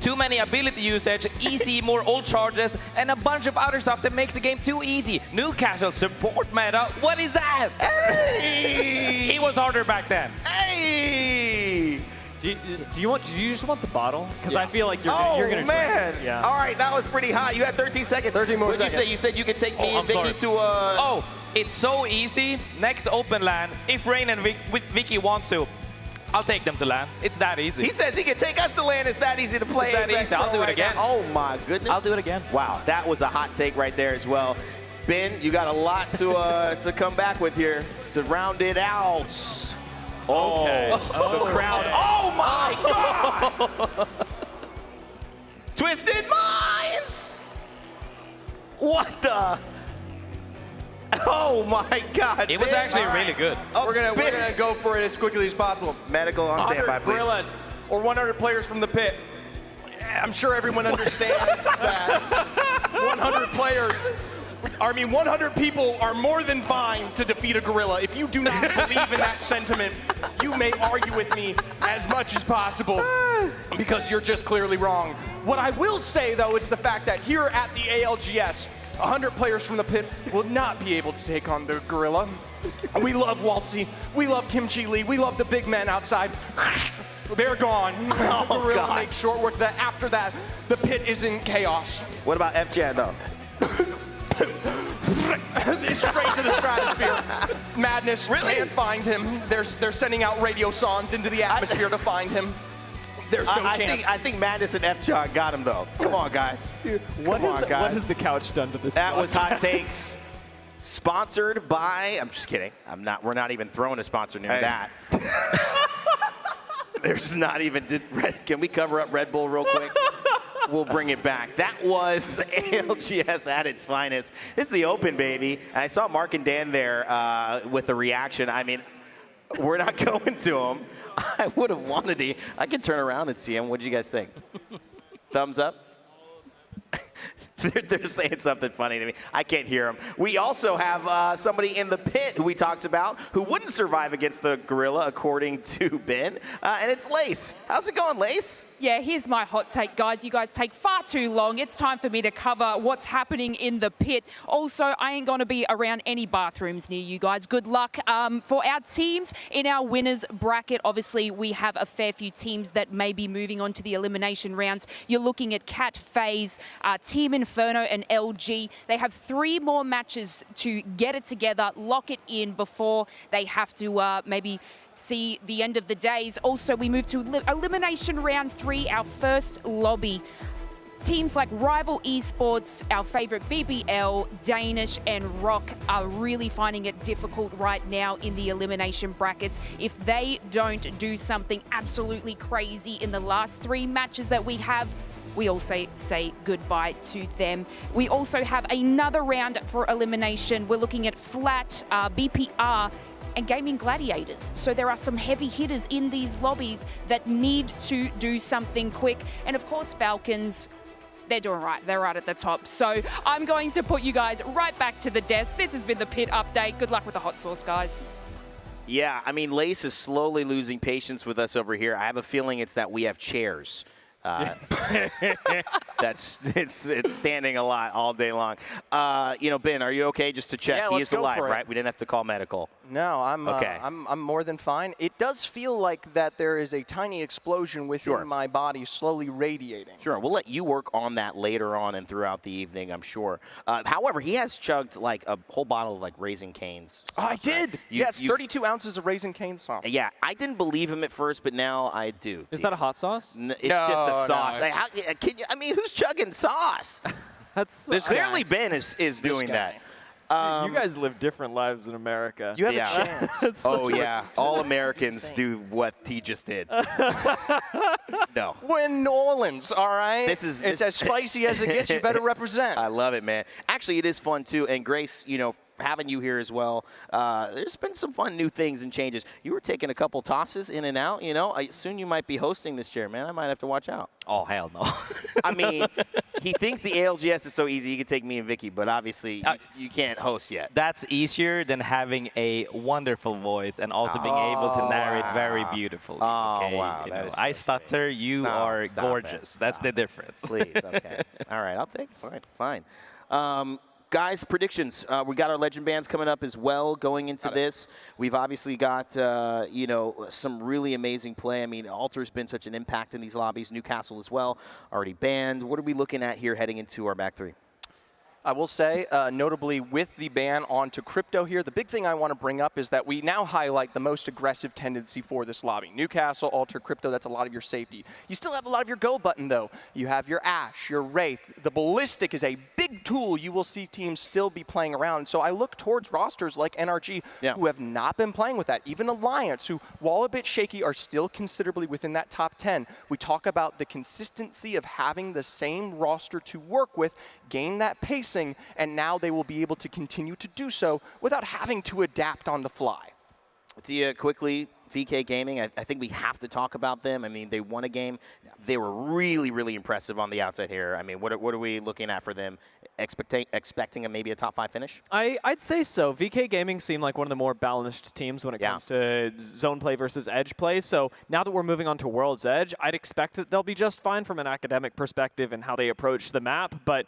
too many ability usage, easy, more ult charges, and a bunch of other stuff that makes the game too easy. Newcastle support meta, what is that? Hey! He was harder back then. Hey! Do you just want the bottle? Because I feel like you're Oh, gonna man. drink. Yeah. All right, that was pretty high. You had 13 seconds. 13 more What did seconds. you say? You said you could take me Oh, and Vicky sorry. to Oh, it's so easy. Next open LAN, if Rain and Vicky want to, I'll take them to LAN. It's that easy. He says he can take us to land. It's that easy to play. It's that Apex easy. I'll Pro do it right again. now. Oh, my goodness. I'll do it again. Wow, that was a hot take right there as well. Ben, you got a lot to to come back with here to round it out. Oh, Okay. the crowd. Oh, my God. Twisted Minds. What the? Oh, my God. It was Ben. actually really good. We're gonna go for it as quickly as possible. Medical on 100 standby, please. gorillas or 100 players from the pit. I'm sure everyone understands that 100 players. 100 people are more than fine to defeat a gorilla. If you do not believe in that sentiment, you may argue with me as much as possible because you're just clearly wrong. What I will say, though, is the fact that here at the ALGS, 100 players from the pit will not be able to take on the gorilla. We love Waltzy. We love Kimchi Lee. We love the big men outside. They're gone. The gorilla God. makes short work of that. After that, the pit is in chaos. What about FJ, though? It's straight to the stratosphere. Madness can't find him. They're sending out radio songs into the atmosphere to find him. There's no chance. I think Madness and FJ got him, though. Come on, guys. What Come on, guys. What has the couch done to this? That was Hot podcast? Takes. Sponsored by, I'm just kidding. We're not even throwing a sponsor near that. There's not even, can we cover up Red Bull real quick? We'll bring it back. That was ALGS at its finest. This is the Open, baby. And I saw Mark and Dan there with a reaction. I mean, we're not going to them. I would have wanted to. I could turn around and see him. What did you guys think? Thumbs up? They're saying something funny to me. I can't hear them. We also have somebody in the pit who we talked about who wouldn't survive against the gorilla, according to Ben, and it's Lace. How's it going, Lace? Yeah, here's my hot take, guys. You guys take far too long. It's time for me to cover what's happening in the pit. Also, I ain't going to be around any bathrooms near you guys. Good luck. For our teams in our winners bracket, obviously, we have a fair few teams that may be moving on to the elimination rounds. You're looking at Cat, FaZe, Team Inferno, and LG. They have 3 more matches to get it together, lock it in before they have to maybe see the end of the days. Also, we move to elimination round 3, our first lobby. Teams like Rival Esports, our favorite BBL, Danish, and Rock are really finding it difficult right now in the elimination brackets. If they don't do something absolutely crazy in the last 3 matches that we have, we also say goodbye to them. We also have another round for elimination. We're looking at Flat, BPR, and Gaming Gladiators. So there are some heavy hitters in these lobbies that need to do something quick. And of course, Falcons, they're doing right. They're right at the top. So I'm going to put you guys right back to the desk. This has been the Pit Update. Good luck with the hot sauce, guys. Yeah, I mean, Lace is slowly losing patience with us over here. I have a feeling it's that we have chairs. It's standing a lot all day long. Ben, are you okay? Just to check, Yeah, he let's is go alive, for it. right? We didn't have to call medical. No, I'm Okay. I'm more than fine. It does feel like that there is a tiny explosion within my body slowly radiating. Sure, we'll let you work on that later on and throughout the evening, I'm sure. However, he has chugged like a whole bottle of like Raising Cane's sauce, Oh, I right? did. Yes, 32 ounces of Raising Cane sauce. Yeah, I didn't believe him at first, but now I do. Is that a hot sauce? It's just a sauce. No, Who's chugging sauce? That's Clearly Ben is doing that. you guys live different lives in America. You have a chance. That's Oh, such a- yeah. All Americans do what he just did. No. We're in New Orleans, all right? It's as spicy as it gets. You better represent. I love it, man. Actually, it is fun, too. And Grace, having you here as well, there's been some fun new things and changes. You were taking a couple tosses in and out, Soon you might be hosting this chair, man. I might have to watch out. Oh, hell no. I mean, he thinks the ALGS is so easy he could take me and Vicky, but obviously you can't host yet. That's easier than having a wonderful voice and also being able to narrate very beautifully. Oh, okay? wow. That is so I stutter, you No, are stop gorgeous. it. That's Stop the it. difference. Please, okay. All right, I'll take it. Fine. Guys, predictions. We got our legend bands coming up as well going into this. We've obviously got, you know, some really amazing play. I mean, Alter's been such an impact in these lobbies. Newcastle as well, already banned. What are we looking at here heading into our back three? I will say, notably with the ban onto crypto here, the big thing I want to bring up is that we now highlight the most aggressive tendency for this lobby. Newcastle, Alter, crypto, that's a lot of your safety. You still have a lot of your go button, though. You have your Ashe, your Wraith. The Ballistic is a big tool you will see teams still be playing around. So I look towards rosters like NRG, who have not been playing with that. Even Alliance, who, while a bit shaky, are still considerably within that top 10. We talk about the consistency of having the same roster to work with, gain that pace, and now they will be able to continue to do so without having to adapt on the fly. Tia, quickly, VK Gaming, I think we have to talk about them. I mean, they won a game. They were really, really impressive on the outside here. I mean, what are we looking at for them? Expecting maybe a top 5 finish? I'd say so. VK Gaming seemed like one of the more balanced teams when it comes to zone play versus edge play. So now that we're moving on to World's Edge, I'd expect that they'll be just fine from an academic perspective and how they approach the map. But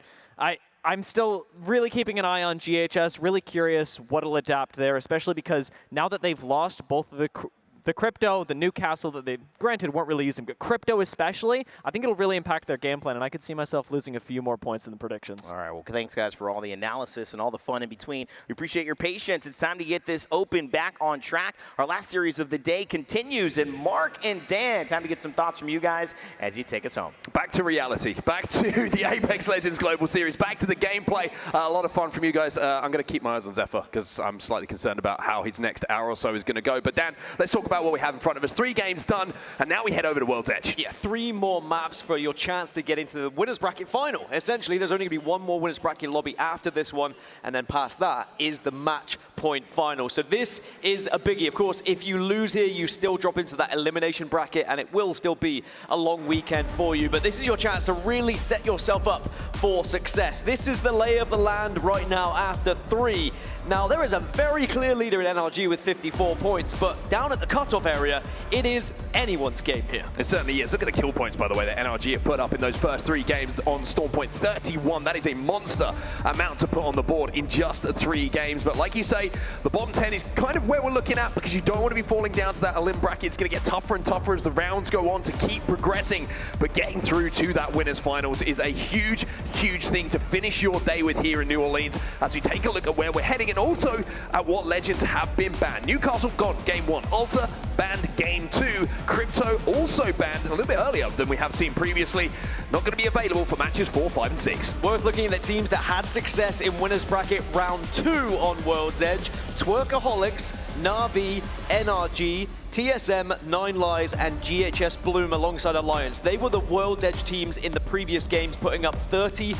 I'm still really keeping an eye on GHS, really curious what'll adapt there, especially because now that they've lost both of the crypto, the Newcastle that they, granted, weren't really using, but crypto especially, I think it'll really impact their game plan, and I could see myself losing a few more points in the predictions. All right, well, thanks, guys, for all the analysis and all the fun in between. We appreciate your patience. It's time to get this Open back on track. Our last series of the day continues, and Mark and Dan, time to get some thoughts from you guys as you take us home. Back to reality, back to the Apex Legends Global Series, back to the gameplay. A lot of fun from you guys. I'm going to keep my eyes on Zephyr because I'm slightly concerned about how his next hour or so is going to go. But Dan, let's talk about what we have in front of us. 3 games done, and now we head over to World's Edge. Yeah, 3 more maps for your chance to get into the winners bracket final. Essentially, there's only going to be 1 more winners bracket lobby after this one, and then past that is the match point final. So this is a biggie. Of course, if you lose here, you still drop into that elimination bracket, and it will still be a long weekend for you. But this is your chance to really set yourself up for success. This is the lay of the land right now after 3. Now, there is a very clear leader in NRG with 54 points, but down at the cutoff area, it is anyone's game here. It certainly is. Look at the kill points, by the way, that NRG have put up in those first 3 games on Stormpoint. 31. That is a monster amount to put on the board in just 3 games. But like you say, the bottom 10 is kind of where we're looking at because you don't want to be falling down to that elim bracket. It's going to get tougher and tougher as the rounds go on to keep progressing. But getting through to that winners finals is a huge, huge thing to finish your day with here in New Orleans as we take a look at where we're heading and also at what legends have been banned. Newcastle gone game 1. Alter banned game 2. Crypto also banned a little bit earlier than we have seen previously. Not going to be available for matches 4, 5, and 6. Worth looking at the teams that had success in winners bracket round 2 on World's Edge. Twerkaholics, Na'Vi, NRG, TSM, 9 Lives, and GHS Bloom alongside Alliance. They were the World's Edge teams in the previous games, putting up 30+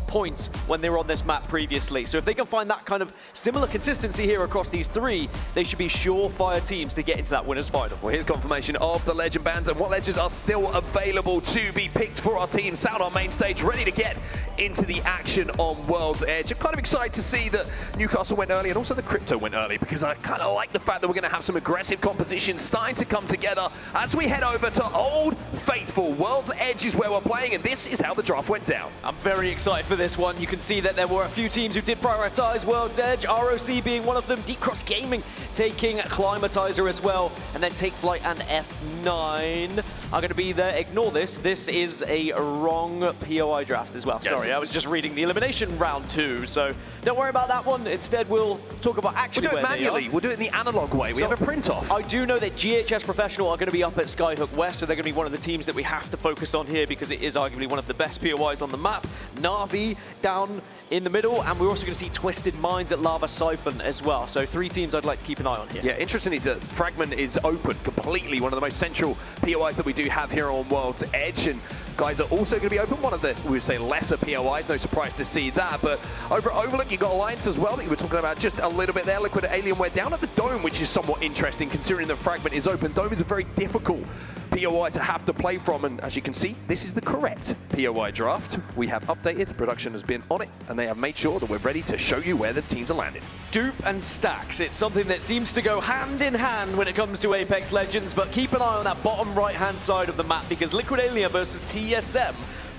points when they were on this map previously. So if they can find that kind of similar consistency here across these 3, they should be surefire teams to get into that winners final. Well, here's confirmation of the legend bands and what legends are still available to be picked for our team. Sound on main stage, ready to get into the action on World's Edge. I'm kind of excited to see that Newcastle went early and also the Crypto went early because I kind of like the fact that we're going to have some aggressive composition starting to come together as we head over to Old Faithful. World's Edge is where we're playing, and this is how the draft went down. I'm very excited for this one. You can see that there were a few teams who did prioritize World's Edge, ROC being one of them, Deep Cross Gaming taking Climatizer as well, and then Take Flight and F9 are going to be there. Ignore this. This is a wrong POI draft as well. Yes. Sorry, I was just reading the elimination round 2, so don't worry about that one. Instead, we'll talk about actually We'll do it manually. We'll do it in the analog way. We have a print off. I do know that GHS Professional are going to be up at Skyhook West, so they're going to be one of the teams that we have to focus on here because it is arguably one of the best POIs on the map. Na'Vi down in the middle, and we're also going to see Twisted Minds at Lava Siphon as well. So 3 teams I'd like to keep an eye on here. Yeah, interestingly, the Fragment is open completely, one of the most central POIs that we do have here on World's Edge, and guys are also going to be open, one of the, we would say, lesser POIs, no surprise to see that, but over at Overlook, you've got Alliance as well that you were talking about just a little bit there. Liquid Alienware down at the Dome, which is somewhat interesting considering the Fragment is open. Dome is a very difficult POI to have to play from, and as you can see, this is the correct POI draft. We have updated, production has been on it, and they have made sure that we're ready to show you where the teams are landing. Dupe and stacks. It's something that seems to go hand in hand when it comes to Apex Legends, but keep an eye on that bottom right-hand side of the map because Liquid Alien versus TSM,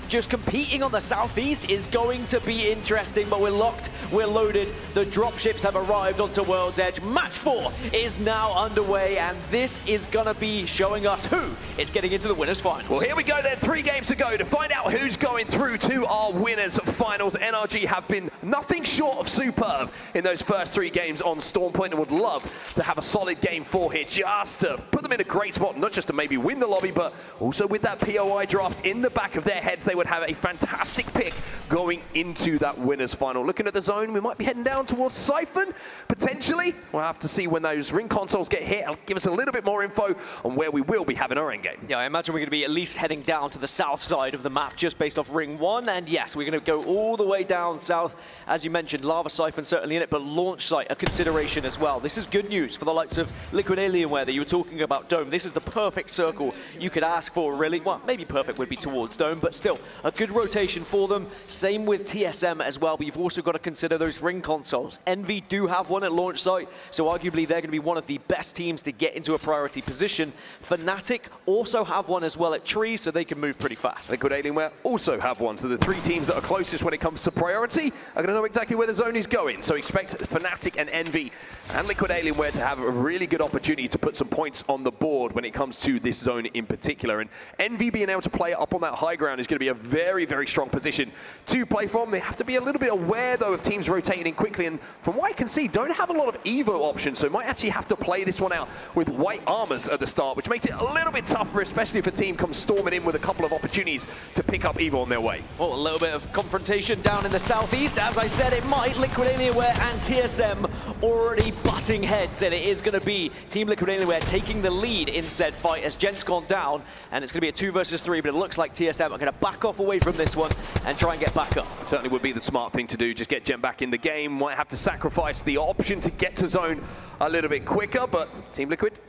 just competing on the southeast is going to be interesting, but we're locked, we're loaded. The dropships have arrived onto World's Edge. Match 4 is now underway, and this is gonna be showing us who is getting into the winners finals. Well, here we go then, 3 games to go to find out who's going through to our winners finals. NRG have been nothing short of superb in those first 3 games on Stormpoint, and would love to have a solid game 4 here just to put them in a great spot, not just to maybe win the lobby, but also with that POI draft in the back of their heads, they would have a fantastic pick going into that winners final. Looking at the zone, we might be heading down towards Siphon, potentially. We'll have to see when those ring consoles get hit. It'll give us a little bit more info on where we will be having our end game. Yeah, I imagine we're going to be at least heading down to the south side of the map just based off ring 1, and yes, we're going to go all the way down south. As you mentioned, Lava Siphon certainly in it, but launch site a consideration as well. This is good news for the likes of Liquid Alienware that you were talking about, Dome. This is the perfect circle you could ask for, really. Well, maybe perfect would be towards Dome, but still a good rotation for them. Same with TSM as well, but you've also got to consider those ring consoles. Envy do have one at launch site, so arguably they're going to be one of the best teams to get into a priority position. Fnatic also have one as well at Tree, so they can move pretty fast. Liquid Alienware also have one, so the 3 teams that are closest when it comes to priority are going to know exactly where the zone is going. So expect Fnatic and Envy and Liquid Alienware to have a really good opportunity to put some points on the board when it comes to this zone in particular. And Envy being able to play up on that high ground is going to be a very, very strong position to play from. They have to be a little bit aware, though, of teams rotating in quickly. And from what I can see, don't have a lot of Evo options, so might actually have to play this one out with white armors at the start, which makes it a little bit tougher, especially if a team comes storming in with a couple of opportunities to pick up Evo on their way. Well, a little bit of confrontation down in the southeast. As I said, it might. Liquid Alienware and TSM already butting heads, and it is going to be Team Liquid Alienware taking the lead in said fight as Gent's gone down, and it's going to be a 2 versus 3, but it looks like TSM are going to back off away from this one and try and get back up. Certainly would be the smart thing to do, just get Gent back in the game. Might have to sacrifice the option to get to zone a little bit quicker, but Team Liquid,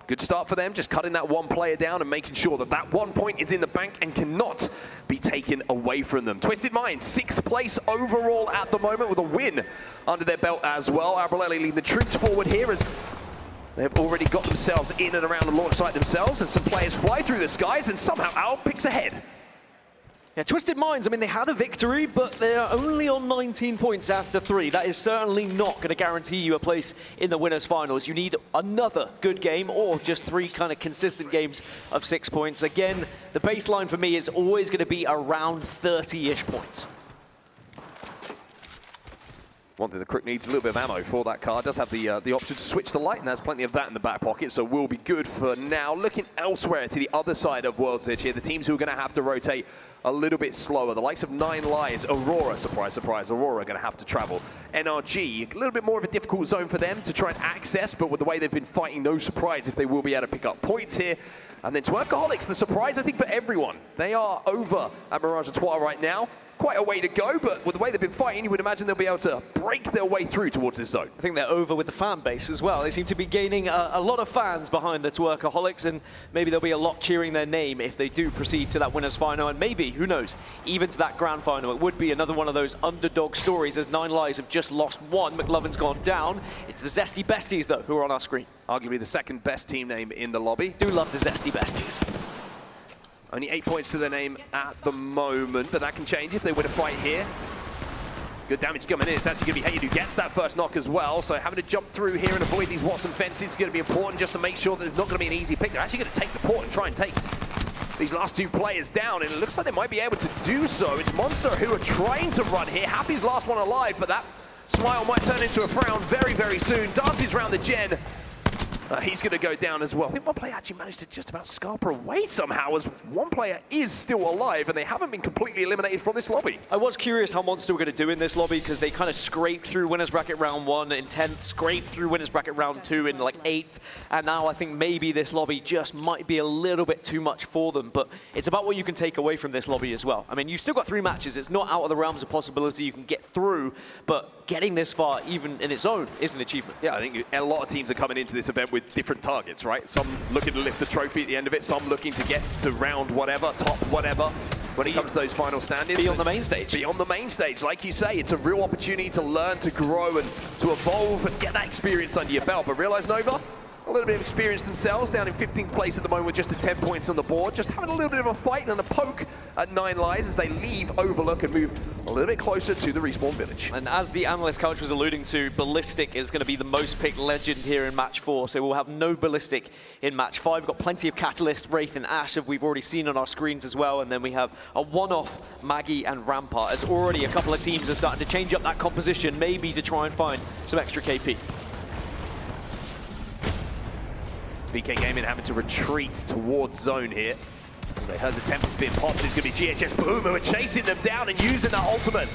good start for them, just cutting that 1 player down and making sure that that 1 point is in the bank and cannot be taken away from them. Twisted Minds, 6th place overall at the moment with a win under their belt as well. Abreleli leading the troops forward here as they've already got themselves in and around the launch site themselves, as some players fly through the skies and somehow Al picks ahead. Yeah, Twisted Minds, I mean, they had a victory, but they are only on 19 points after 3. That is certainly not going to guarantee you a place in the winners finals. You need another good game or just 3 kind of consistent games of 6 points. Again, the baseline for me is always going to be around 30-ish points. One thing the Crook needs a little bit of ammo for that car. Does have the option to switch the light, and there's plenty of that in the back pocket, so will be good for now. Looking elsewhere to the other side of World's Edge here, the teams who are going to have to rotate a little bit slower. The likes of 9 Lives, Aurora, surprise, surprise, Aurora are going to have to travel. NRG, a little bit more of a difficult zone for them to try and access, but with the way they've been fighting, no surprise if they will be able to pick up points here. And then Twerkaholics, the surprise, I think, for everyone. They are over at Mirage et Trois right now. Quite a way to go, but with the way they've been fighting, you would imagine they'll be able to break their way through towards this zone. I think they're over with the fan base as well. They seem to be gaining a lot of fans behind the Twerkaholics, and maybe there'll be a lot cheering their name if they do proceed to that winners final, and maybe, who knows, even to that grand final. It would be another one of those underdog stories, as 9 Lives have just lost 1. McLovin's gone down. It's the Zesty Besties, though, who are on our screen. Arguably the 2nd best team name in the lobby. Do love the Zesty Besties. Only 8 points to their name at the moment, but that can change if they win a fight here. Good damage coming in. It's actually going to be Hayed who gets that first knock as well, so having to jump through here and avoid these Watson fences is going to be important just to make sure that it's not going to be an easy pick. They're actually going to take the port and try and take these last 2 players down, and it looks like they might be able to do so. It's Monster who are trying to run here. Happy's last one alive, but that smile might turn into a frown very, very soon. Dances around the gen. He's going to go down as well. I think one player actually managed to just about scarper away somehow, as one player is still alive, and they haven't been completely eliminated from this lobby. I was curious how Monster were going to do in this lobby, because they kind of scraped through winners bracket round 1 in 10th, scraped through winners bracket round 2 in like 8th, and now I think maybe this lobby just might be a little bit too much for them, but it's about what you can take away from this lobby as well. I mean, you've still got 3 matches. It's not out of the realms of possibility you can get through, but getting this far, even in its own, is an achievement. Yeah, I think a lot of teams are coming into this event with different targets, right? Some looking to lift the trophy at the end of it, some looking to get to round whatever, top whatever, when it comes to those final standings. Be on the main stage. Be on the main stage. Like you say, it's a real opportunity to learn, to grow, and to evolve and get that experience under your belt. But realize, Nova, a little bit of experience themselves, down in 15th place at the moment with just the 10 points on the board. Just having a little bit of a fight and a poke at 9 Lives as they leave Overlook and move a little bit closer to the respawn village. And as the analyst coach was alluding to, Ballistic is going to be the most picked legend here in match 4, so we'll have no Ballistic in match 5. We've got plenty of Catalyst, Wraith and Ash that we've already seen on our screens as well, and then we have a one-off Maggie and Rampart, as already a couple of teams are starting to change up that composition, maybe to try and find some extra KP. VK Gaming having to retreat towards zone here. As they heard the Tempest being popped, it's going to be GHS Boom who are chasing them down and using that ultimate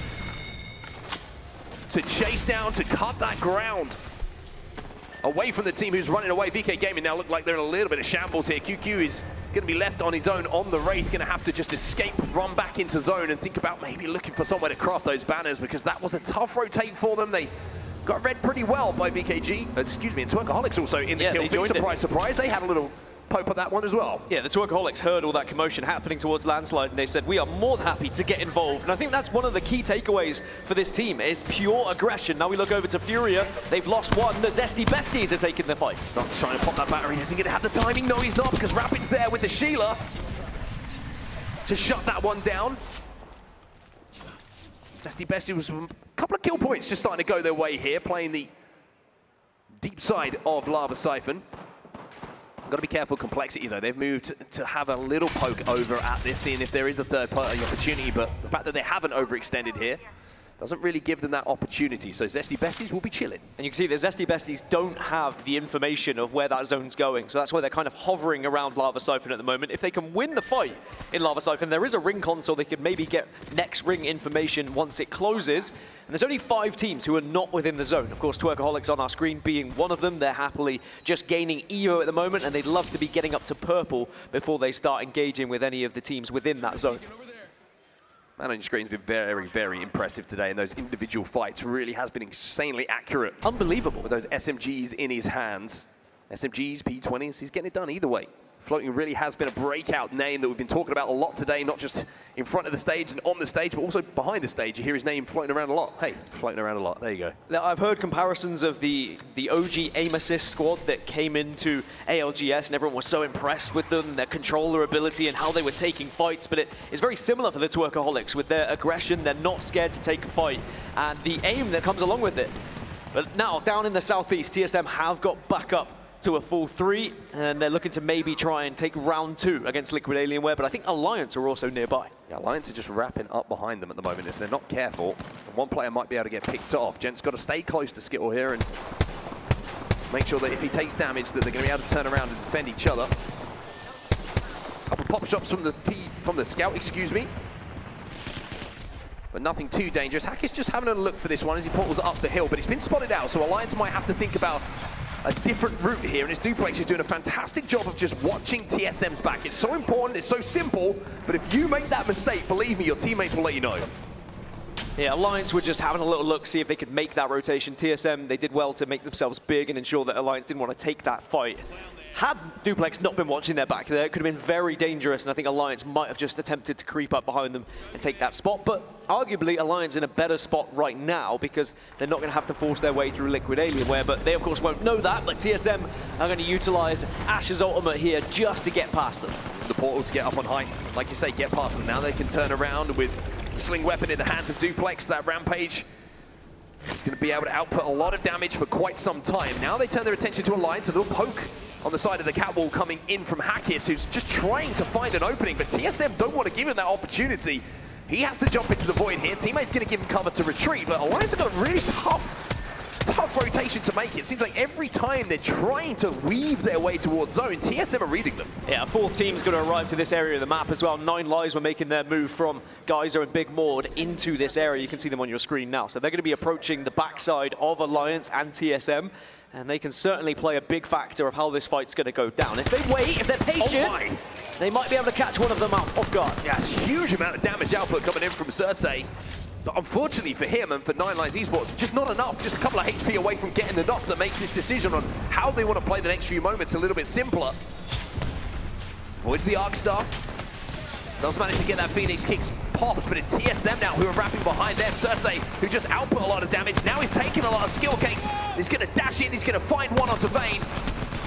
to chase down, to cut that ground away from the team who's running away. VK Gaming now look like they're in a little bit of shambles here. QQ is going to be left on his own on the Wraith, going to have to just escape, run back into zone and think about maybe looking for somewhere to craft those banners, because that was a tough rotate for them. They got read pretty well by VKG, excuse me, and Twerkaholics also in the kill feed. Surprise, surprise, they had a little poke at that one as well. Yeah, the Twerkaholics heard all that commotion happening towards Landslide, and they said, we are more than happy to get involved. And I think that's one of the key takeaways for this team, is pure aggression. Now we look over to Furia, they've lost one, the Zesty Besties are taking the fight. Not trying to pop that battery, is he going to have the timing? No, he's not, because Rapid's there with the Sheila to shut that one down. Zesty Bestie was a couple of kill points just starting to go their way here, playing the deep side of Lava Siphon. Got to be careful complexity though. They've moved to have a little poke over at this, seeing if there is a third-party opportunity, but the fact that they haven't overextended here doesn't really give them that opportunity. So Zesty Besties will be chilling. And you can see the Zesty Besties don't have the information of where that zone's going, so that's why they're kind of hovering around Lava Siphon at the moment. If they can win the fight in Lava Siphon, there is a ring console they could maybe get next ring information once it closes. And there's only 5 teams who are not within the zone. Of course, Twerkaholics on our screen being one of them. They're happily just gaining EVO at the moment, and they'd love to be getting up to purple before they start engaging with any of the teams within that zone. Man on your screen's been very, very impressive today, and those individual fights really has been insanely accurate. Unbelievable. With those SMGs in his hands. SMGs, P20s, he's getting it done either way. Floating really has been a breakout name that we've been talking about a lot today, not just in front of the stage and on the stage, but also behind the stage. You hear his name floating around a lot. Hey, floating around a lot. There you go. Now, I've heard comparisons of the OG aim assist squad that came into ALGS, and everyone was so impressed with them, their controller ability and how they were taking fights, but it is very similar for the Twerkaholics with their aggression. They're not scared to take a fight, and the aim that comes along with it. But now, down in the southeast, TSM have got back up to a full 3, and they're looking to maybe try and take round 2 against Liquid Alienware, but I think Alliance are also nearby. Yeah, Alliance are just wrapping up behind them at the moment. If they're not careful, one player might be able to get picked off. Gent's got to stay close to Skittle here and make sure that if he takes damage that they're going to be able to turn around and defend each other. Couple pop shots from the scout, excuse me. But nothing too dangerous. Hack is just having a look for this one as he portals up the hill, but it's been spotted out, so Alliance might have to think about a different route here, and his Duplex is doing a fantastic job of just watching TSM's back. It's so important, it's so simple, but if you make that mistake, believe me, your teammates will let you know. Yeah, Alliance were just having a little look, see if they could make that rotation. TSM, they did well to make themselves big and ensure that Alliance didn't want to take that fight. Had Duplex not been watching their back there, it could have been very dangerous, and I think Alliance might have just attempted to creep up behind them and take that spot. But arguably, Alliance in a better spot right now because they're not going to have to force their way through Liquid Alienware, but they, of course, won't know that. But TSM are going to utilize Ash's ultimate here just to get past them. The portal to get up on high, like you say, get past them. Now they can turn around with the sling weapon in the hands of Duplex. That Rampage is going to be able to output a lot of damage for quite some time. Now they turn their attention to Alliance, a little poke on the side of the catwall coming in from Hackis, who's just trying to find an opening, but TSM don't want to give him that opportunity. He has to jump into the void here. Teammate's going to give him cover to retreat, but Alliance have got a really tough rotation to make. It seems like every time they're trying to weave their way towards zone, TSM are reading them. Yeah, a 4th team's going to arrive to this area of the map as well. 9 Lives were making their move from Geyser and Big Maud into this area. You can see them on your screen now. So they're going to be approaching the backside of Alliance and TSM. And they can certainly play a big factor of how this fight's going to go down. If they wait, if they're patient, they might be able to catch one of them out off guard. Yes, huge amount of damage output coming in from Cersei. But unfortunately for him and for 9 Lives Esports, just not enough. Just a couple of HP away from getting the knock that makes this decision on how they want to play the next few moments a little bit simpler. Avoids the Arc Star. Does manage to get that Phoenix Kicks popped, but it's TSM now who are wrapping behind them. Cersei, who just output a lot of damage. Now he's taking a lot of skill cakes. He's going to dash in, he's going to find one onto Vayne.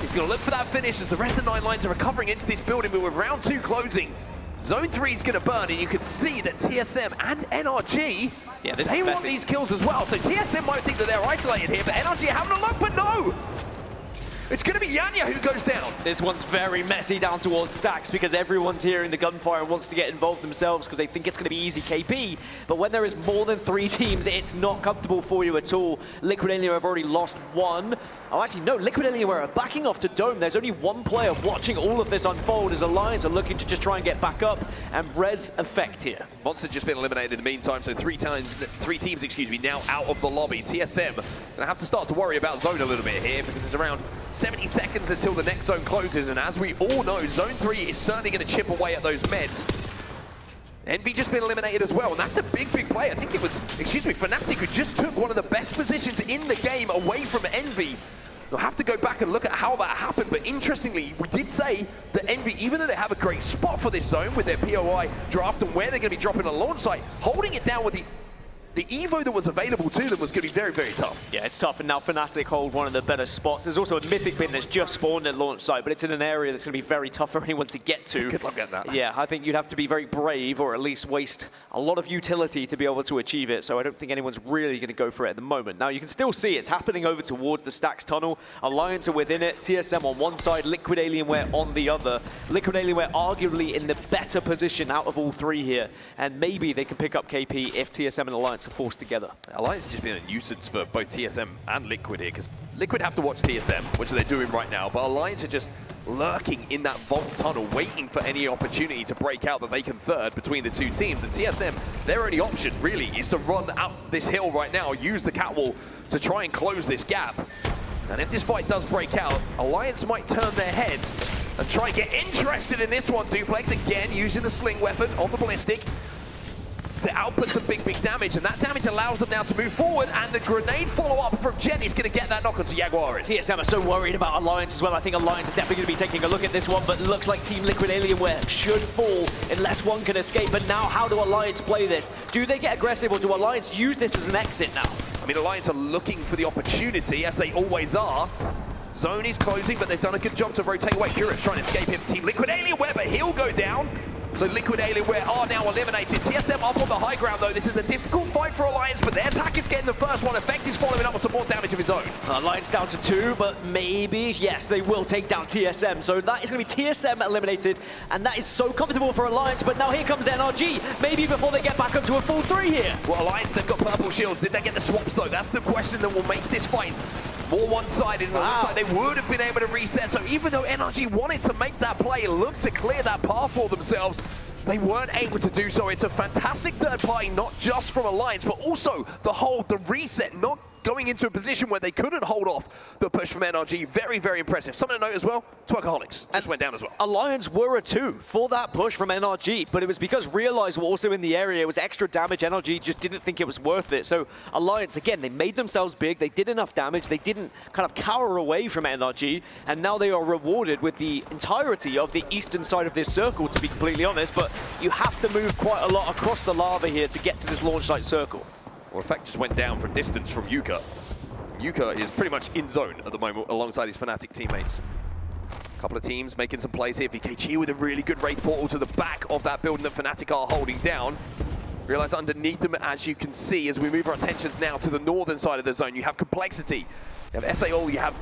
He's going to look for that finish as the rest of the 9 lines are recovering into this building, but with round 2 closing, Zone 3 is going to burn, and you can see that TSM and NRG, they want these kills as well. So TSM might think that they're isolated here, but NRG having a look, but no! It's going to be Yanya who goes down. This one's very messy down towards Stacks because everyone's hearing the gunfire and wants to get involved themselves because they think it's going to be easy KP. But when there is more than 3 teams, it's not comfortable for you at all. Liquid Alienware have already lost 1. Oh, actually, no, Liquid Alienware are backing off to Dome. There's only 1 player watching all of this unfold as Alliance are looking to just try and get back up and res effect here. Monster just been eliminated in the meantime, so 3 teams, excuse me, now out of the lobby. TSM gonna have to start to worry about Zone a little bit here because it's around 70 seconds until the next zone closes, and as we all know, Zone 3 is certainly going to chip away at those meds. Envy just been eliminated as well, and that's a big, big play. I think it was, excuse me, Fnatic who just took one of the best positions in the game away from Envy. We'll have to go back and look at how that happened, but interestingly, we did say that Envy, even though they have a great spot for this zone with their POI draft and where they're going to be dropping a launch site, holding it down with the Evo that was available to them was going to be very, very tough. Yeah, it's tough, and now Fnatic hold one of the better spots. There's also a Mythic pin that's just spawned at launch site, but it's in an area that's going to be very tough for anyone to get to. Good luck getting that. Yeah, I think you'd have to be very brave, or at least waste a lot of utility to be able to achieve it, so I don't think anyone's really going to go for it at the moment. Now, you can still see it's happening over towards the Stacks tunnel. Alliance are within it, TSM on one side, Liquid Alienware on the other. Liquid Alienware arguably in the better position out of all 3 here, and maybe they can pick up KP if TSM and Alliance are forced together. Alliance has just been a nuisance for both TSM and Liquid here, because Liquid have to watch TSM, which they're doing right now, but Alliance are just lurking in that vault tunnel, waiting for any opportunity to break out that they can third between the 2 teams. And TSM, their only option really is to run out this hill right now, use the catwall to try and close this gap. And if this fight does break out, Alliance might turn their heads and try and get interested in this one. Duplex again using the sling weapon on the ballistic to output some big, big damage, and that damage allows them now to move forward, and the grenade follow-up from Jen is going to get that knock onto Jaguares. TSM are so worried about Alliance as well. I think Alliance are definitely going to be taking a look at this one, but looks like Team Liquid Alienware should fall unless one can escape. But now, how do Alliance play this? Do they get aggressive, or do Alliance use this as an exit now? I mean, Alliance are looking for the opportunity, as they always are. Zone is closing, but they've done a good job to rotate away. Curious trying to escape him. Team Liquid Alienware, but he'll go down. So Liquid Alienware are now eliminated. TSM up on the high ground though. This is a difficult fight for Alliance, but their attack is getting the first one. Effect is following up with some more damage of his own. Alliance down to 2, but maybe, yes, they will take down TSM. So that is going to be TSM eliminated, and that is so comfortable for Alliance. But now here comes NRG, maybe before they get back up to a full 3 here. Well, Alliance, they've got purple shields. Did they get the swaps though? That's the question that will make this fight more one-sided. Wow. It looks like they would have been able to reset. So even though NRG wanted to make that play, looked to clear that path for themselves, they weren't able to do so. It's a fantastic third party, not just from Alliance, but also the reset, not going into a position where they couldn't hold off the push from NRG. Very, very impressive. Something to note as well, Twerkaholics just went down as well. Alliance were a 2 for that push from NRG, but it was because Realize were also in the area. It was extra damage. NRG just didn't think it was worth it. So Alliance, again, they made themselves big. They did enough damage. They didn't kind of cower away from NRG, and now they are rewarded with the entirety of the eastern side of this circle, to be completely honest. But you have to move quite a lot across the lava here to get to this launch site circle. Well, Effect just went down from distance from Yuka. Yuka is pretty much in zone at the moment alongside his Fnatic teammates. A couple of teams making some plays here. VKG with a really good Wraith portal to the back of that building that Fnatic are holding down. Realize underneath them, as you can see, as we move our attentions now to the northern side of the zone, you have Complexity. You have SAO, you have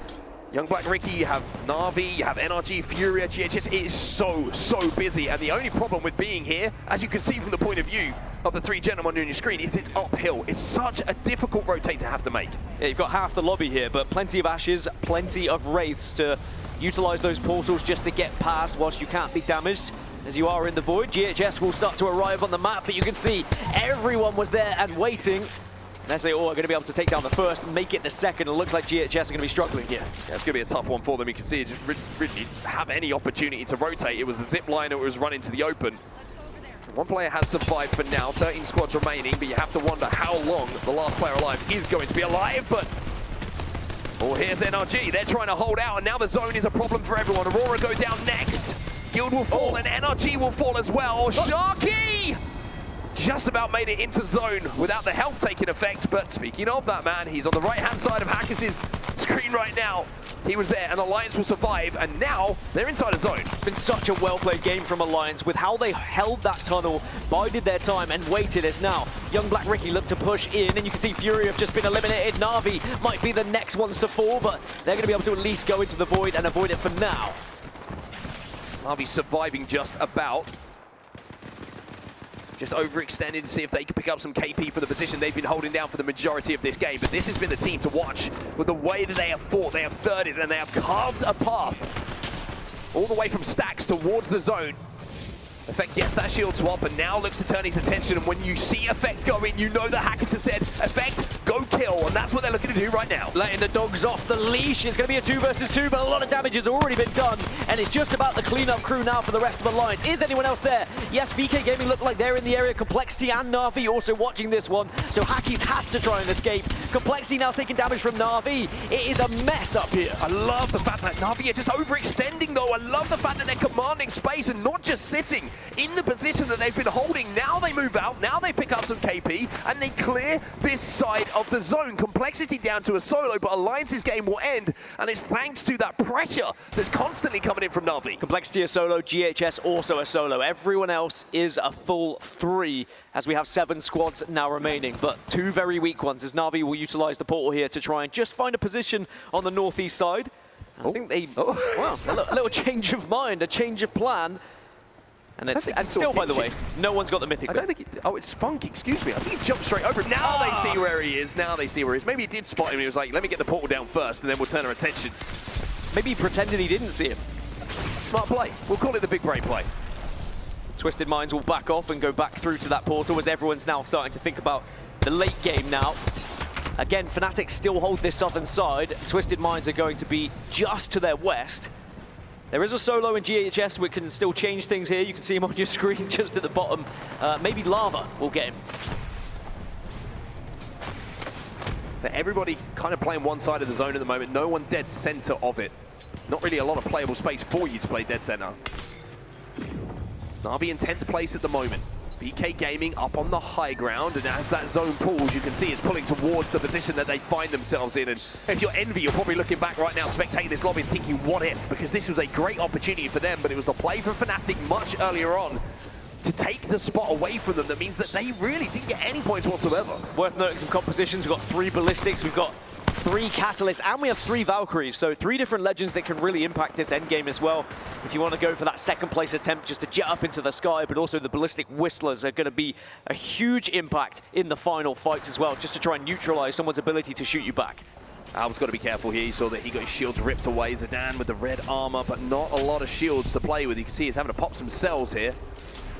Young Black Ricky, you have Na'Vi, you have NRG, Furia, GHS. It is so busy, and the only problem with being here, as you can see from the point of view of the 3 gentlemen on your screen, is it's uphill. It's such a difficult rotate to have to make. Yeah, you've got half the lobby here, but plenty of Ashes, plenty of Wraiths to utilize those portals just to get past whilst you can't be damaged. As you are in the void, GHS will start to arrive on the map, but you can see everyone was there and waiting. And SAO are going to be able to take down the first and make it the second. It looks like GHS are going to be struggling here. Yeah, it's going to be a tough one for them. You can see it just really didn't have any opportunity to rotate. It was a zip line that was running to the open. One player has survived for now, 13 squads remaining, but you have to wonder how long the last player alive is going to be alive. But here's NRG. They're trying to hold out, and now the zone is a problem for everyone. Aurora go down next. Guild will fall, and NRG will fall as well. Sharky! Just about made it into zone without the health taking effect, but speaking of that, man, he's on the right-hand side of Hackers' screen right now. he was there, and Alliance will survive, and now they're inside a zone. It's been such a well-played game from Alliance with how they held that tunnel, bided their time, and waited as now young Black Ricky looked to push in, and you can see Fury have just been eliminated. Na'Vi might be the next ones to fall, but they're going to be able to at least go into the void and avoid it for now. Na'Vi surviving just about. Just overextended to see if they can pick up some KP for the position they've been holding down for the majority of this game. But this has been the team to watch with the way that they have fought. They have thirded and they have carved a path all the way from stacks towards the zone. Effect gets that shield swap and now looks to turn his attention. And when you see Effect go in, you know the hackers have said, Effect, go kill. And that's what they're looking to do right now. Letting the dogs off the leash. It's going to be a 2 versus 2, but a lot of damage has already been done. And it's just about the cleanup crew now for the rest of Alliance. Is anyone else there? Yes, VK Gaming look like they're in the area. Complexity and Na'Vi also watching this one. So Hackies has to try and escape. Complexity now taking damage from Na'Vi. It is a mess up here. I love the fact that Na'Vi are just overextending though. I love the fact that they're commanding space and not just sitting in the position that they've been holding. Now they move out, now they pick up some KP, and they clear this side of the zone. Complexity down to a solo, but Alliance's game will end, and it's thanks to that pressure that's constantly coming in from Na'Vi. Complexity a solo, GHS also a solo. Everyone else is a full 3, as we have 7 squads now remaining, but 2 very weak ones, as Na'Vi will utilize the portal here to try and just find a position on the northeast side. I think they, well, a little change of mind, a change of plan. And still, by the way, no one's got the mythic. I don't think it's Funk, excuse me. I think he jumped straight over him. Now they see where he is. Now they see where he is. Maybe he did spot him. He was like, let me get the portal down first, and then we'll turn our attention. Maybe he pretended he didn't see him. Smart play. We'll call it the big brain play. Twisted Minds will back off and go back through to that portal as everyone's now starting to think about the late game now. Again, Fnatic still hold this southern side. Twisted Minds are going to be just to their west. There is a solo in GHS. We can still change things here. You can see him on your screen just at the bottom. Maybe Lava will get him. So everybody kind of playing one side of the zone at the moment. No one dead center of it. Not really a lot of playable space for you to play dead center. Na'Vi in 10th place at the moment. VK Gaming up on the high ground, and as that zone pulls, you can see it's pulling towards the position that they find themselves in. And if you're Envy, you're probably looking back right now, spectating this lobby and thinking, what if? Because this was a great opportunity for them, but it was the play from Fnatic much earlier on to take the spot away from them. That means that they really didn't get any points whatsoever. Worth noting some compositions. We've got 3 Ballistics, we've got 3 Catalysts, and we have 3 Valkyries. So 3 different legends that can really impact this endgame as well. If you want to go for that second place attempt just to jet up into the sky, but also the Ballistic Whistlers are going to be a huge impact in the final fights as well, just to try and neutralize someone's ability to shoot you back. Alb's got to be careful here. You saw that he got his shields ripped away. Zidane with the red armor, but not a lot of shields to play with. You can see he's having to pop some cells here.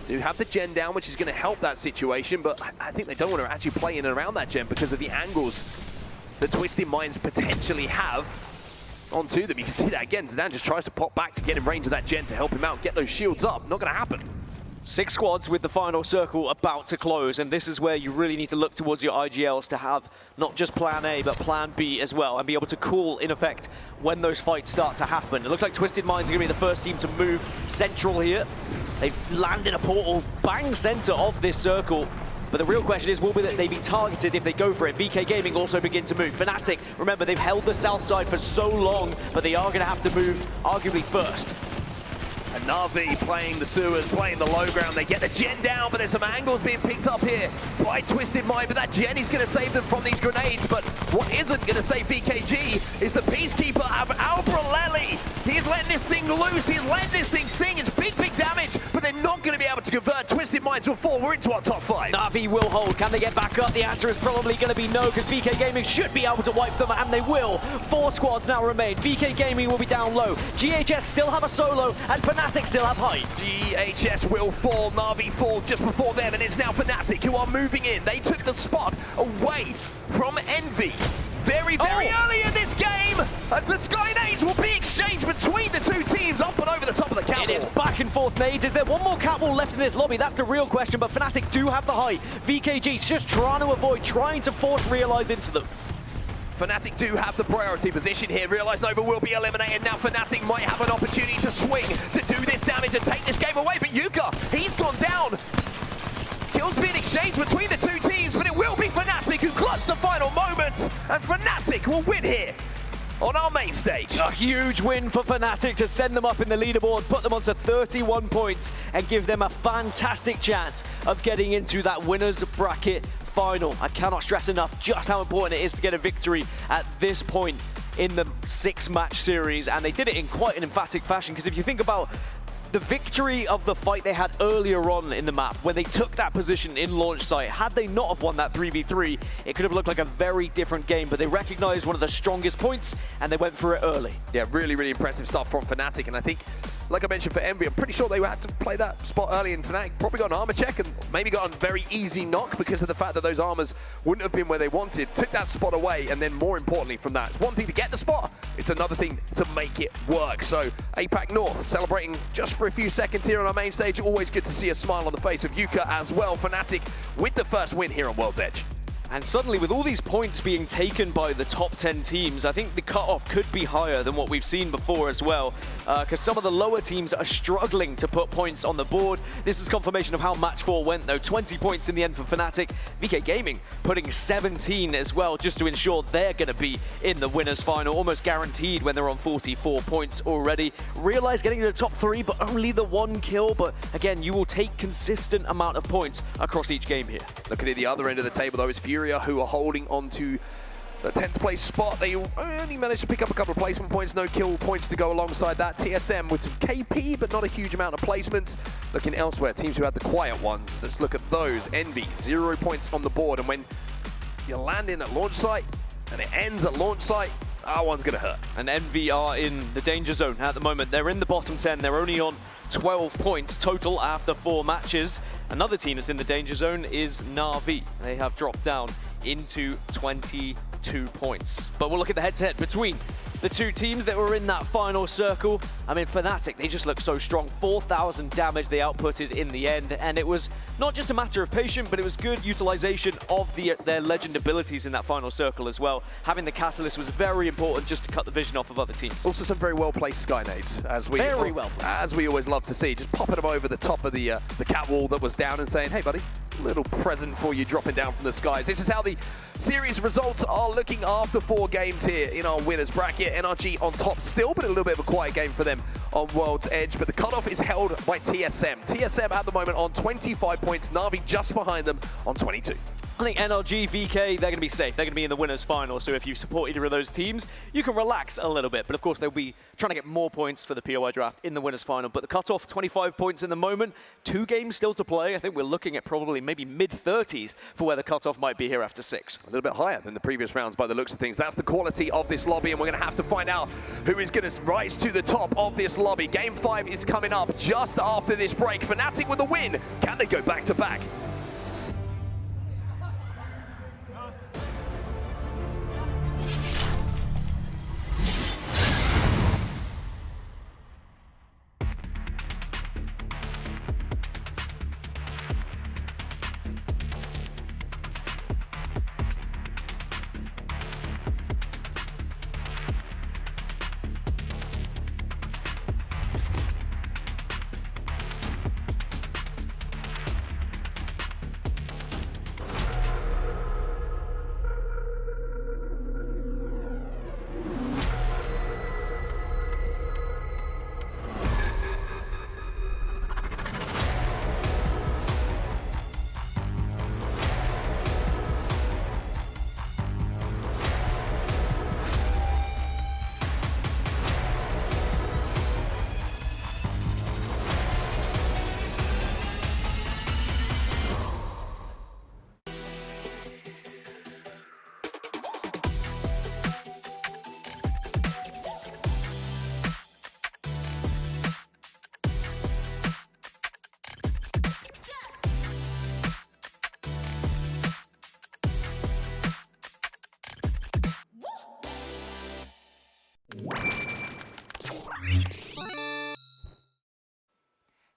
Do have the gen down, which is going to help that situation, but I think they don't want to actually play in and around that gen because of the angles that Twisted Minds potentially have onto them. You can see that again. Zidane just tries to pop back to get in range of that gen to help him out, get those shields up. Not going to happen. 6 squads with the final circle about to close, and this is where you really need to look towards your IGLs to have not just plan A, but plan B as well, and be able to call, in effect, when those fights start to happen. It looks like Twisted Minds are going to be the first team to move central here. They've landed a portal bang center of this circle. But the real question is, will they be targeted if they go for it? VK Gaming also begin to move. Fnatic, remember, they've held the south side for so long, but they are going to have to move arguably first. And Na'Vi playing the sewers, playing the low ground. They get the gen down, but there's some angles being picked up here by Twisted Mind. But that gen is going to save them from these grenades. But what isn't going to save VKG is the Peacekeeper of Albrelelli. He's letting this thing loose. He's letting this thing sing. It's big damage, but they're not going to be able to convert. Twisted Minds will fall. We're into our top 5. Na'Vi will hold. Can they get back up? The answer is probably going to be no, because VK Gaming should be able to wipe them, and they will. 4 squads now remain. VK Gaming will be down low. GHS still have a solo, and Fnatic still have height. GHS will fall. Na'Vi fall just before them, and it's now Fnatic who are moving in. They took the spot away from Envy very early in this game, as the Sky Nades will be exchanged between the 2 teams up and over the top of the catwalk. It is back and forth nades. Is there one more catwalk left in this lobby? That's the real question, but Fnatic do have the height. VKG's just trying to avoid, trying to force Realize into them. Fnatic do have the priority position here. Realize Nova will be eliminated. Now Fnatic might have an opportunity to swing, to do this damage and take this game away. But Yuka, he's gone down. Kills being exchanged between the 2 teams, but it will be Fnatic who clutch the final moments. And Fnatic will win here. on our main stage. A huge win for Fnatic to send them up in the leaderboard, put them onto 31 points, and give them a fantastic chance of getting into that winners bracket final. I cannot stress enough just how important it is to get a victory at this point in the 6-match series, and they did it in quite an emphatic fashion, because if you think about the victory of the fight they had earlier on in the map, when they took that position in launch site, had they not have won that 3v3, it could have looked like a very different game, but they recognized one of the strongest points and they went for it early. Yeah, really, really impressive stuff from Fnatic, and I think, like I mentioned for Envy, I'm pretty sure they had to play that spot early in Fnatic, probably got an armor check and maybe got a very easy knock because of the fact that those armors wouldn't have been where they wanted, took that spot away, and then more importantly from that, it's one thing to get the spot, it's another thing to make it work. So APAC North celebrating just for a few seconds here on our main stage. Always good to see a smile on the face of Yuka as well. Fnatic with the first win here on World's Edge. And suddenly, with all these points being taken by the top 10 teams, I think the cutoff could be higher than what we've seen before as well, because some of the lower teams are struggling to put points on the board. This is confirmation of how Match 4 went, though. 20 points in the end for Fnatic. VK Gaming putting 17 as well, just to ensure they're going to be in the winners final, almost guaranteed when they're on 44 points already. Realize getting to the top 3, but only the 1 kill. But again, you will take consistent amount of points across each game here. Looking at the other end of the table, though, is Furia, who are holding on to the 10th place spot. They only managed to pick up a couple of placement points, no kill points to go alongside that. TSM with some KP, but not a huge amount of placements. Looking elsewhere, teams who had the quiet ones. Let's look at those. Envy, 0 points on the board, and when you land in at launch site and it ends at launch site, that one's gonna hurt. And Envy are in the danger zone at the moment. They're in the bottom 10. They're only on 12 points total after 4 matches. Another team that's in the danger zone is Na'Vi. They have dropped down into 22 points. But we'll look at the head-to-head between the two teams that were in that final circle. I mean, Fnatic, they just look so strong. 4,000 damage they outputted in the end, and it was not just a matter of patience, but it was good utilization of their legend abilities in that final circle as well. Having the catalyst was very important just to cut the vision off of other teams. Also some very well-placed Skynades, as we always love to see. Just popping them over the top of the cat wall that was down and saying, hey buddy, little present for you dropping down from the skies. This is how the series results are looking after 4 games here in our winners bracket. NRG on top still, but a little bit of a quiet game for them on World's Edge. But the cutoff is held by TSM. TSM at the moment on 25 points. Na'Vi just behind them on 22. I think NRG, VK, they're going to be safe. They're going to be in the winners final. So if you support either of those teams, you can relax a little bit. But of course, they'll be trying to get more points for the POI draft in the winners final. But the cutoff, 25 points in the moment. 2 games still to play. I think we're looking at probably maybe mid-30s for where the cutoff might be here after 6. A little bit higher than the previous rounds by the looks of things. That's the quality of this lobby, and we're going to have to find out who is going to rise to the top of this lobby. Game 5 is coming up just after this break. Fnatic with a win. Can they go back-to-back?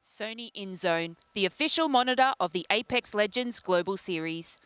Sony InZone, the official monitor of the Apex Legends Global Series.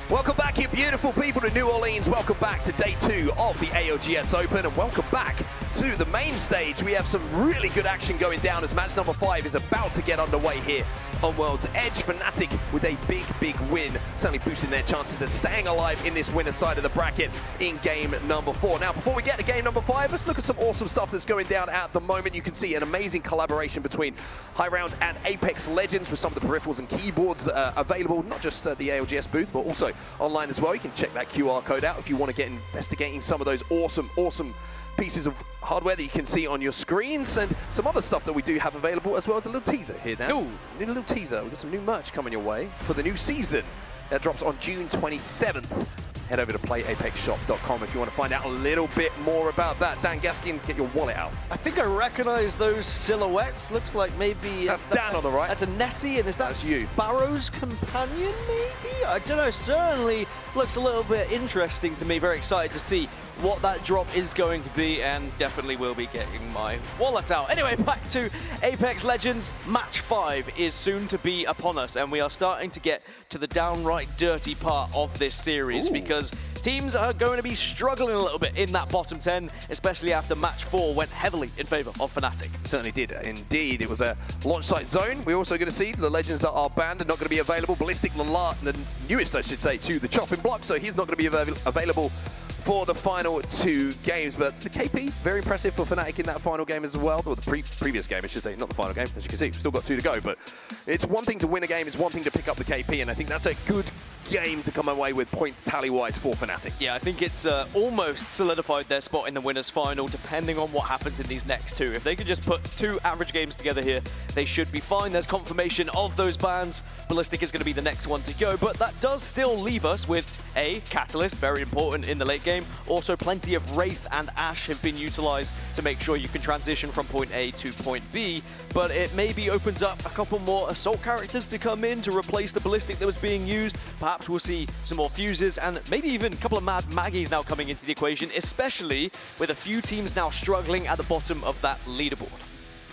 Welcome Welcome back, you beautiful people, to New Orleans. Welcome back to day 2 of the ALGS Open, and welcome back to the main stage. We have some really good action going down as match number 5 is about to get underway here on World's Edge. Fnatic with a big win, certainly boosting their chances at staying alive in this winner side of the bracket in game number 4. Now, before we get to game number 5, let's look at some awesome stuff that's going down at the moment. You can see an amazing collaboration between High Round and Apex Legends with some of the peripherals and keyboards that are available, not just at the ALGS booth, but also online as well. You can check that QR code out if you want to get investigating some of those awesome pieces of hardware that you can see on your screens, and some other stuff that we do have available, as well as a little teaser here now. Ooh, a little teaser. We've got some new merch coming your way for the new season. That drops on June 27th. Head over to playapexshop.com if you want to find out a little bit more about that. Dan Gaskin, get your wallet out. I think I recognize those silhouettes. Looks like maybe... That's Dan on the right. That's a Nessie, and is that you. Sparrow's companion, maybe? I don't know. Certainly looks a little bit interesting to me. Very excited to see what that drop is going to be, and definitely will be getting my wallet out. Anyway, back to Apex Legends. Match 5 is soon to be upon us, and we are starting to get to the downright dirty part of this series. Ooh. Because teams are going to be struggling a little bit in that bottom 10, especially after match 4 went heavily in favor of Fnatic. Certainly did, indeed. It was a launch site zone. We're also going to see the Legends that are banned are not going to be available. Ballistic, the newest, I should say, to the chopping block, so he's not going to be available for the final 2 games. But the KP, very impressive for Fnatic in that final game as well, or the previous game, I should say, not the final game. As you can see, we've still got 2 to go, but it's one thing to win a game, it's one thing to pick up the KP, and I think that's a good game to come away with points tally-wise for Fnatic. Yeah, I think it's almost solidified their spot in the winners' final, depending on what happens in these next 2. If they can just put 2 average games together here, they should be fine. There's confirmation of those bans. Ballistic is going to be the next one to go, but that does still leave us with a Catalyst, very important in the late game. Also, plenty of Wraith and Ashe have been utilized to make sure you can transition from point A to point B, but it maybe opens up a couple more Assault characters to come in to replace the Ballistic that was being used. Perhaps we'll see some more Fuses and maybe even a couple of Mad Maggies now coming into the equation, especially with a few teams now struggling at the bottom of that leaderboard.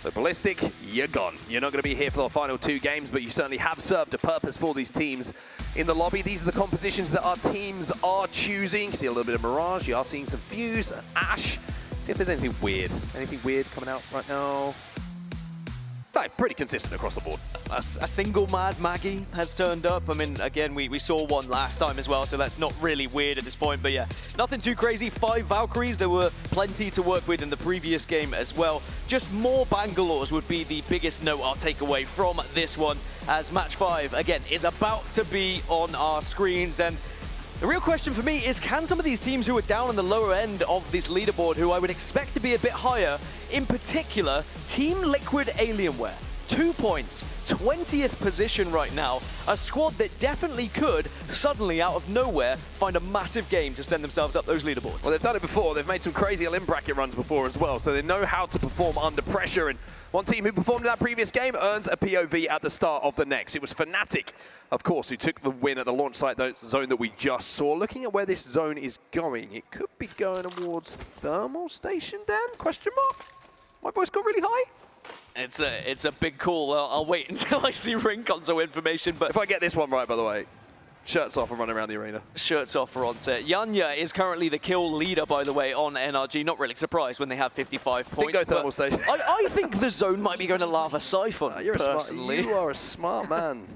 So Ballistic, you're gone. You're not going to be here for the final 2 games, but you certainly have served a purpose for these teams in the lobby. These are the compositions that our teams are choosing. You can see a little bit of Mirage. You are seeing some Fuse, Ashe. See if there's anything weird. Anything weird coming out right now? No, pretty consistent across the board. A single Mad Maggie has turned up. I mean, again, we saw one last time as well, so that's not really weird at this point. But yeah, nothing too crazy. 5 Valkyries. There were plenty to work with in the previous game as well. Just more Bangalores would be the biggest note I'll take away from this one, as match 5, again, is about to be on our screens. And the real question for me is, can some of these teams who are down on the lower end of this leaderboard, who I would expect to be a bit higher, in particular, Team Liquid Alienware, 2 points, 20th position right now, a squad that definitely could, suddenly out of nowhere, find a massive game to send themselves up those leaderboards. Well, they've done it before. They've made some crazy Elim bracket runs before as well, so they know how to perform under pressure. And one team who performed in that previous game earns a POV at the start of the next. It was Fnatic, of course, who took the win at the launch site zone that we just saw. Looking at where this zone is going, it could be going towards Thermal Station, Dan? Question mark? My voice got really high? It's a big call. I'll wait until I see ring console information. But if I get this one right, by the way, shirts off and running around the arena. Shirts off for on set. Yanya is currently the kill leader, by the way, on NRG. Not really surprised when they have 55 points. Go Thermal Station. I think the zone might be going to Lava Siphon, you personally. are a smart man.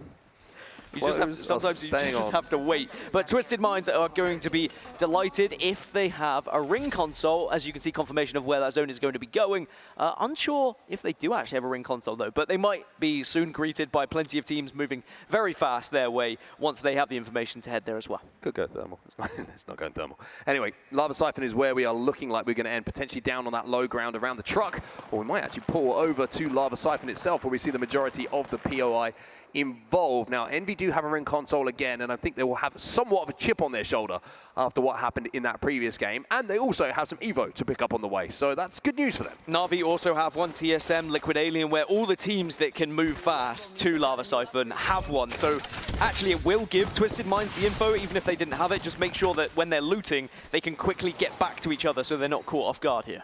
Sometimes you just have to wait. But Twisted Minds are going to be delighted if they have a ring console. As you can see, confirmation of where that zone is going to be going. Unsure if they do actually have a ring console, though. But they might be soon greeted by plenty of teams moving very fast their way once they have the information to head there as well. Could go Thermal. It's not going Thermal. Anyway, Lava Siphon is where we are looking like we're going to end potentially down on that low ground around the truck. Or we might actually pull over to Lava Siphon itself, where we see the majority of the POI involved. Now, Envy do have a ring console again, and I think they will have somewhat of a chip on their shoulder after what happened in that previous game. And they also have some Evo to pick up on the way, so that's good news for them. Na'Vi also have 1 TSM, Liquid Alien, where all the teams that can move fast to Lava Siphon have one. So actually it will give Twisted Minds the info, even if they didn't have it. Just make sure that when they're looting, they can quickly get back to each other so they're not caught off guard here.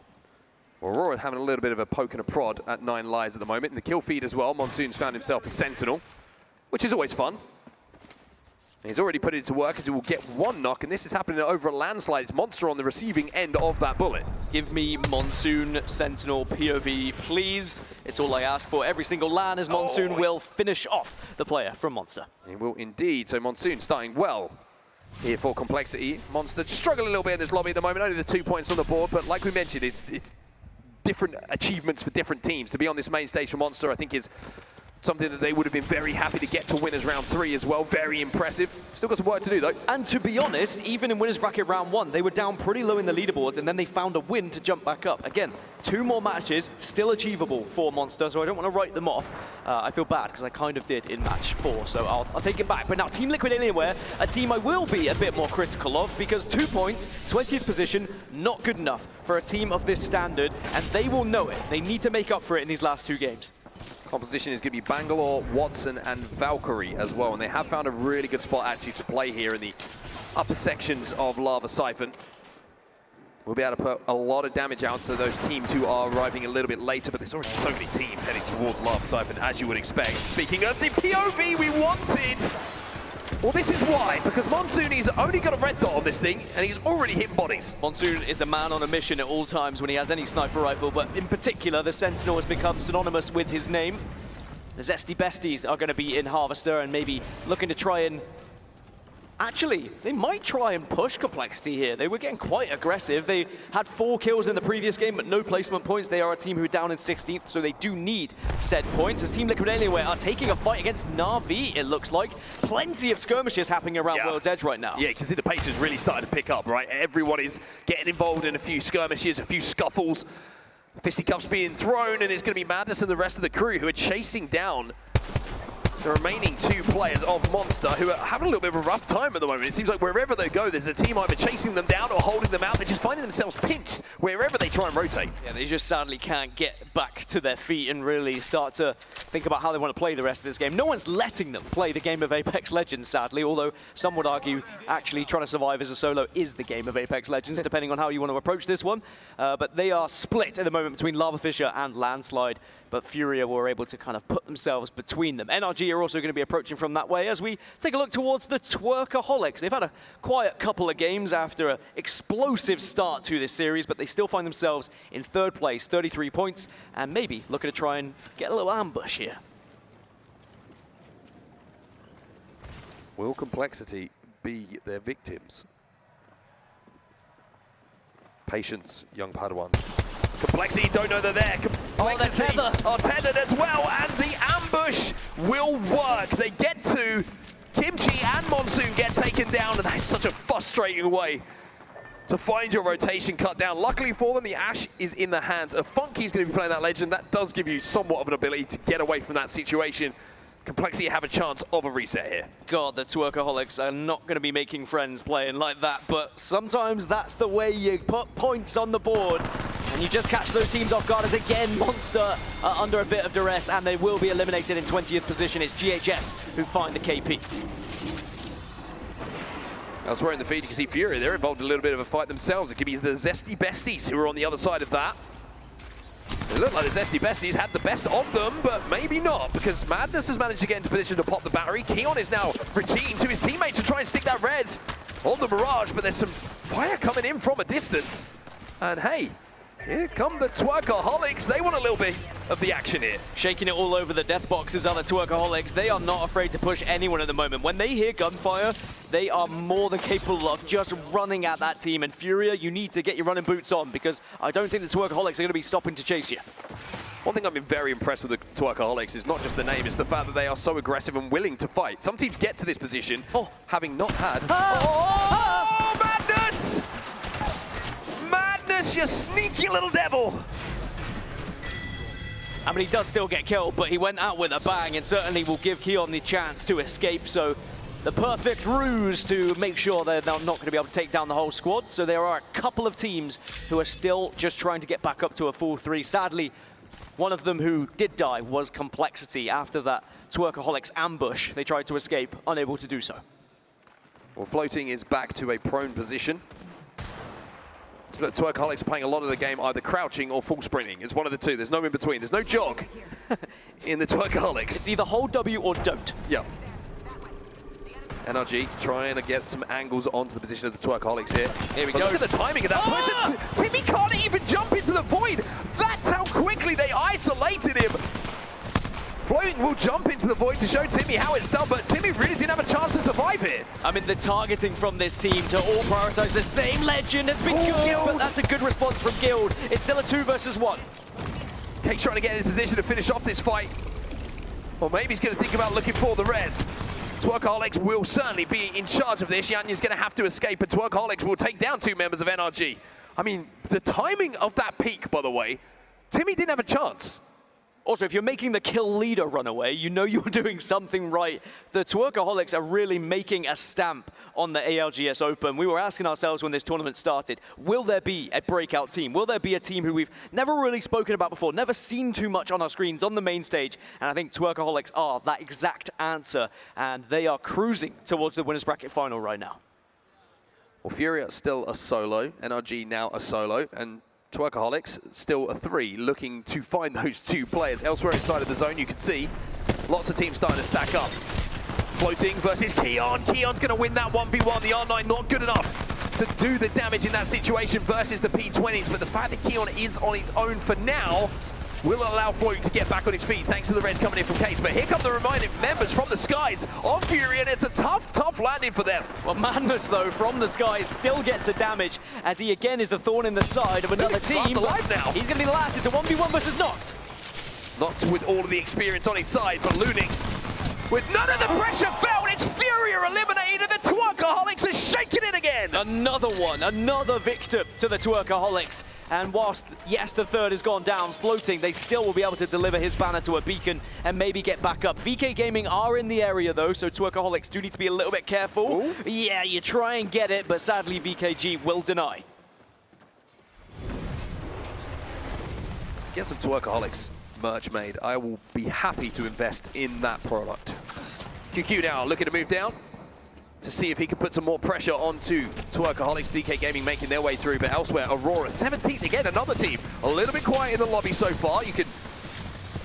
Aurora having a little bit of a poke and a prod at 9 Lives at the moment. In the kill feed as well, Monsoon's found himself a Sentinel, which is always fun. He's already put it to work as he will get one knock, and this is happening over a landslide. It's Monster on the receiving end of that bullet. Give me Monsoon, Sentinel, POV, please. It's all I ask for. Every single LAN as Monsoon will finish off the player from Monster. He will indeed. So Monsoon starting well here for Complexity. Monster just struggling a little bit in this lobby at the moment. Only the 2 points on the board, but like we mentioned, it's different achievements for different teams. To be on this main stage for Monster, I think is something that they would have been very happy to get to winners round 3 as well. Very impressive. Still got some work to do though. And to be honest, even in winners bracket round 1, they were down pretty low in the leaderboards, and then they found a win to jump back up. Again, 2 more matches, still achievable for Monster, so I don't want to write them off. I feel bad because I kind of did in match 4, so I'll take it back. But now Team Liquid Alienware, a team I will be a bit more critical of, because 2 points, 20th position, not good enough for a team of this standard, and they will know it. They need to make up for it in these last 2 games. Composition is going to be Bangalore, Watson, and Valkyrie as well, and they have found a really good spot actually to play here in the upper sections of Lava Siphon. We'll be able to put a lot of damage out to those teams who are arriving a little bit later, but there's already so many teams heading towards Lava Siphon, as you would expect. Speaking of the POV we wanted, well, this is why, because Monsoon, only got a red dot on this thing, and he's already hitting bodies. Monsoon is a man on a mission at all times when he has any sniper rifle, but in particular, the Sentinel has become synonymous with his name. The Zesty Besties are going to be in Harvester and maybe looking to try and... Actually, they might try and push Complexity here. They were getting quite aggressive. They had 4 kills in the previous game, but no placement points. They are a team who are down in 16th, so they do need said points. As Team Liquid Alienware are taking a fight against Na'Vi, it looks like. Plenty of skirmishes happening around World's Edge right now. Yeah, you can see the pace is really starting to pick up, right? Everyone is getting involved in a few skirmishes, a few scuffles. Fisticuffs being thrown, and it's going to be Madness and the rest of the crew who are chasing down the remaining 2 players of Monster, who are having a little bit of a rough time at the moment. It seems like wherever they go, there's a team either chasing them down or holding them out. They're just finding themselves pinched wherever they try and rotate. Yeah, they just sadly can't get back to their feet and really start to think about how they want to play the rest of this game. No one's letting them play the game of Apex Legends, sadly, although some would argue actually trying to survive as a solo is the game of Apex Legends, depending on how you want to approach this one. But they are split at the moment between Lava Fisher and Landslide, but Furia were able to kind of put themselves between them. NRG are also going to be approaching from that way as we take a look towards the Twerkaholics. They've had a quiet couple of games after an explosive start to this series, but they still find themselves in 3rd place, 33 points, and maybe looking to try and get a little ambush here. Will Complexity be their victims? Patience, young Padawan. Complexity don't know they're there. Complexity are tethered as well, and the ambush will work. They get to Kimchi and Monsoon get taken down, and that's such a frustrating way to find your rotation cut down. Luckily for them, the Ash is in the hands of Funky's going to be playing that Legend. That does give you somewhat of an ability to get away from that situation. Complexity have a chance of a reset here. God, the Twerkaholics are not going to be making friends playing like that, but sometimes that's the way you put points on the board. And you just catch those teams off guard as again Monster are under a bit of duress, and they will be eliminated in 20th position. It's GHS who find the KP. Elsewhere in the feed, you can see Fury. They're involved in a little bit of a fight themselves. It could be the Zesty Besties who are on the other side of that. It looked like the Zesty Besties had the best of them, but maybe not, because Madness has managed to get into position to pop the battery. Keon is now routine to his teammates to try and stick that res on the Mirage, but there's some fire coming in from a distance. And hey, here come the Twerkaholics. They want a little bit of the action here. Shaking it all over the death boxes are the Twerkaholics. They are not afraid to push anyone at the moment. When they hear gunfire, they are more than capable of just running at that team. And Furia, you need to get your running boots on, because I don't think the Twerkaholics are going to be stopping to chase you. One thing I've been very impressed with the Twerkaholics is not just the name, it's the fact that they are so aggressive and willing to fight. Some teams get to this position having not had... Oh, Madness! Madness, you sneaky little devil! I mean, he does still get killed, but he went out with a bang and certainly will give Keon the chance to escape. So the perfect ruse to make sure they're not going to be able to take down the whole squad. So there are a couple of teams who are still just trying to get back up to a full 3. Sadly, one of them who did die was Complexity after that Twerkaholics ambush. They tried to escape, unable to do so. Well, Floating is back to a prone position. So Twerkaholics are playing a lot of the game either crouching or full sprinting. It's one of the two. There's no in between. There's no jog in the Twerkaholics. It's either hold W or don't. Yeah. NRG trying to get some angles onto the position of the Twerkaholics here. Here we But go. Look at the timing of that push. And Timmy can't even jump into the void. That's how quickly they isolated him. Floating will jump into the void to show Timmy how it's done, but Timmy really didn't have a chance to survive here. I mean, the targeting from this team to all prioritize the same legend has been good, but that's a good response from Guild. It's still a 2 versus 1. Kate's trying to get in position to finish off this fight. Or maybe he's going to think about looking for the res. Twerkaholics will certainly be in charge of this. Yanya's going to have to escape, and Twerkaholics will take down 2 members of NRG. I mean, the timing of that peak, by the way, Timmy didn't have a chance. Also, if you're making the kill leader run away, you know you're doing something right. The Twerkaholics are really making a stamp on the ALGS Open. We were asking ourselves when this tournament started, will there be a breakout team? Will there be a team who we've never really spoken about before, never seen too much on our screens on the main stage? And I think Twerkaholics are that exact answer, and they are cruising towards the winners bracket final right now. Well, Furia still a solo, NRG now a solo, and Twerkaholics still a 3, looking to find those 2 players. Elsewhere inside of the zone, you can see lots of teams starting to stack up. Floating versus Keon. Keon's going to win that 1v1. The R9 not good enough to do the damage in that situation versus the P20s, but the fact that Keon is on its own for now will allow Float to get back on his feet thanks to the res coming in from Case. But here come the remaining members from the skies of Fury, and it's a tough landing for them. Well, Madness, though, from the skies still gets the damage as he again is the thorn in the side of another team. Alive now. He's going to be the last. It's a 1v1 versus Noct. Noct with all of the experience on his side, but Lunix with none of the pressure felt. It's Fury eliminated, and the Twerkaholics are shaking it again. Another one, another victim to the Twerkaholics. And whilst, yes, the third has gone down, Floating, they still will be able to deliver his banner to a beacon and maybe get back up. VK Gaming are in the area, though, so Twerkaholics do need to be a little bit careful. Ooh. Yeah, you try and get it, but sadly, VKG will deny. Get some Twerkaholics merch made. I will be happy to invest in that product. QQ now looking to move down to see if he can put some more pressure onto Twerkaholics. VK Gaming making their way through, but elsewhere, Aurora, 17th again, another team. A little bit quiet in the lobby so far. You can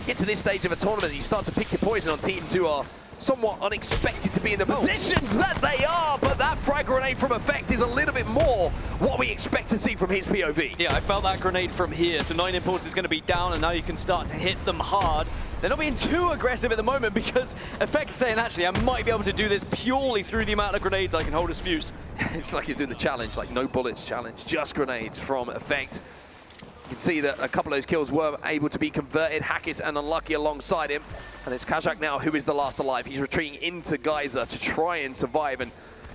get to this stage of a tournament, you start to pick your poison on teams who are somewhat unexpected to be in the positions that they are, but that frag grenade from Effect is a little bit more what we expect to see from his POV. Yeah, I felt that grenade from here, so 9 Impulse is going to be down, and now you can start to hit them hard. They're not being too aggressive at the moment because Effect's saying, actually, I might be able to do this purely through the amount of grenades I can hold as fuse. It's like he's doing the challenge, like no bullets challenge, just grenades from Effect. You can see that a couple of those kills were able to be converted. Hackett and Unlucky alongside him. And it's Kazak now who is the last alive. He's retreating into Geyser to try and survive and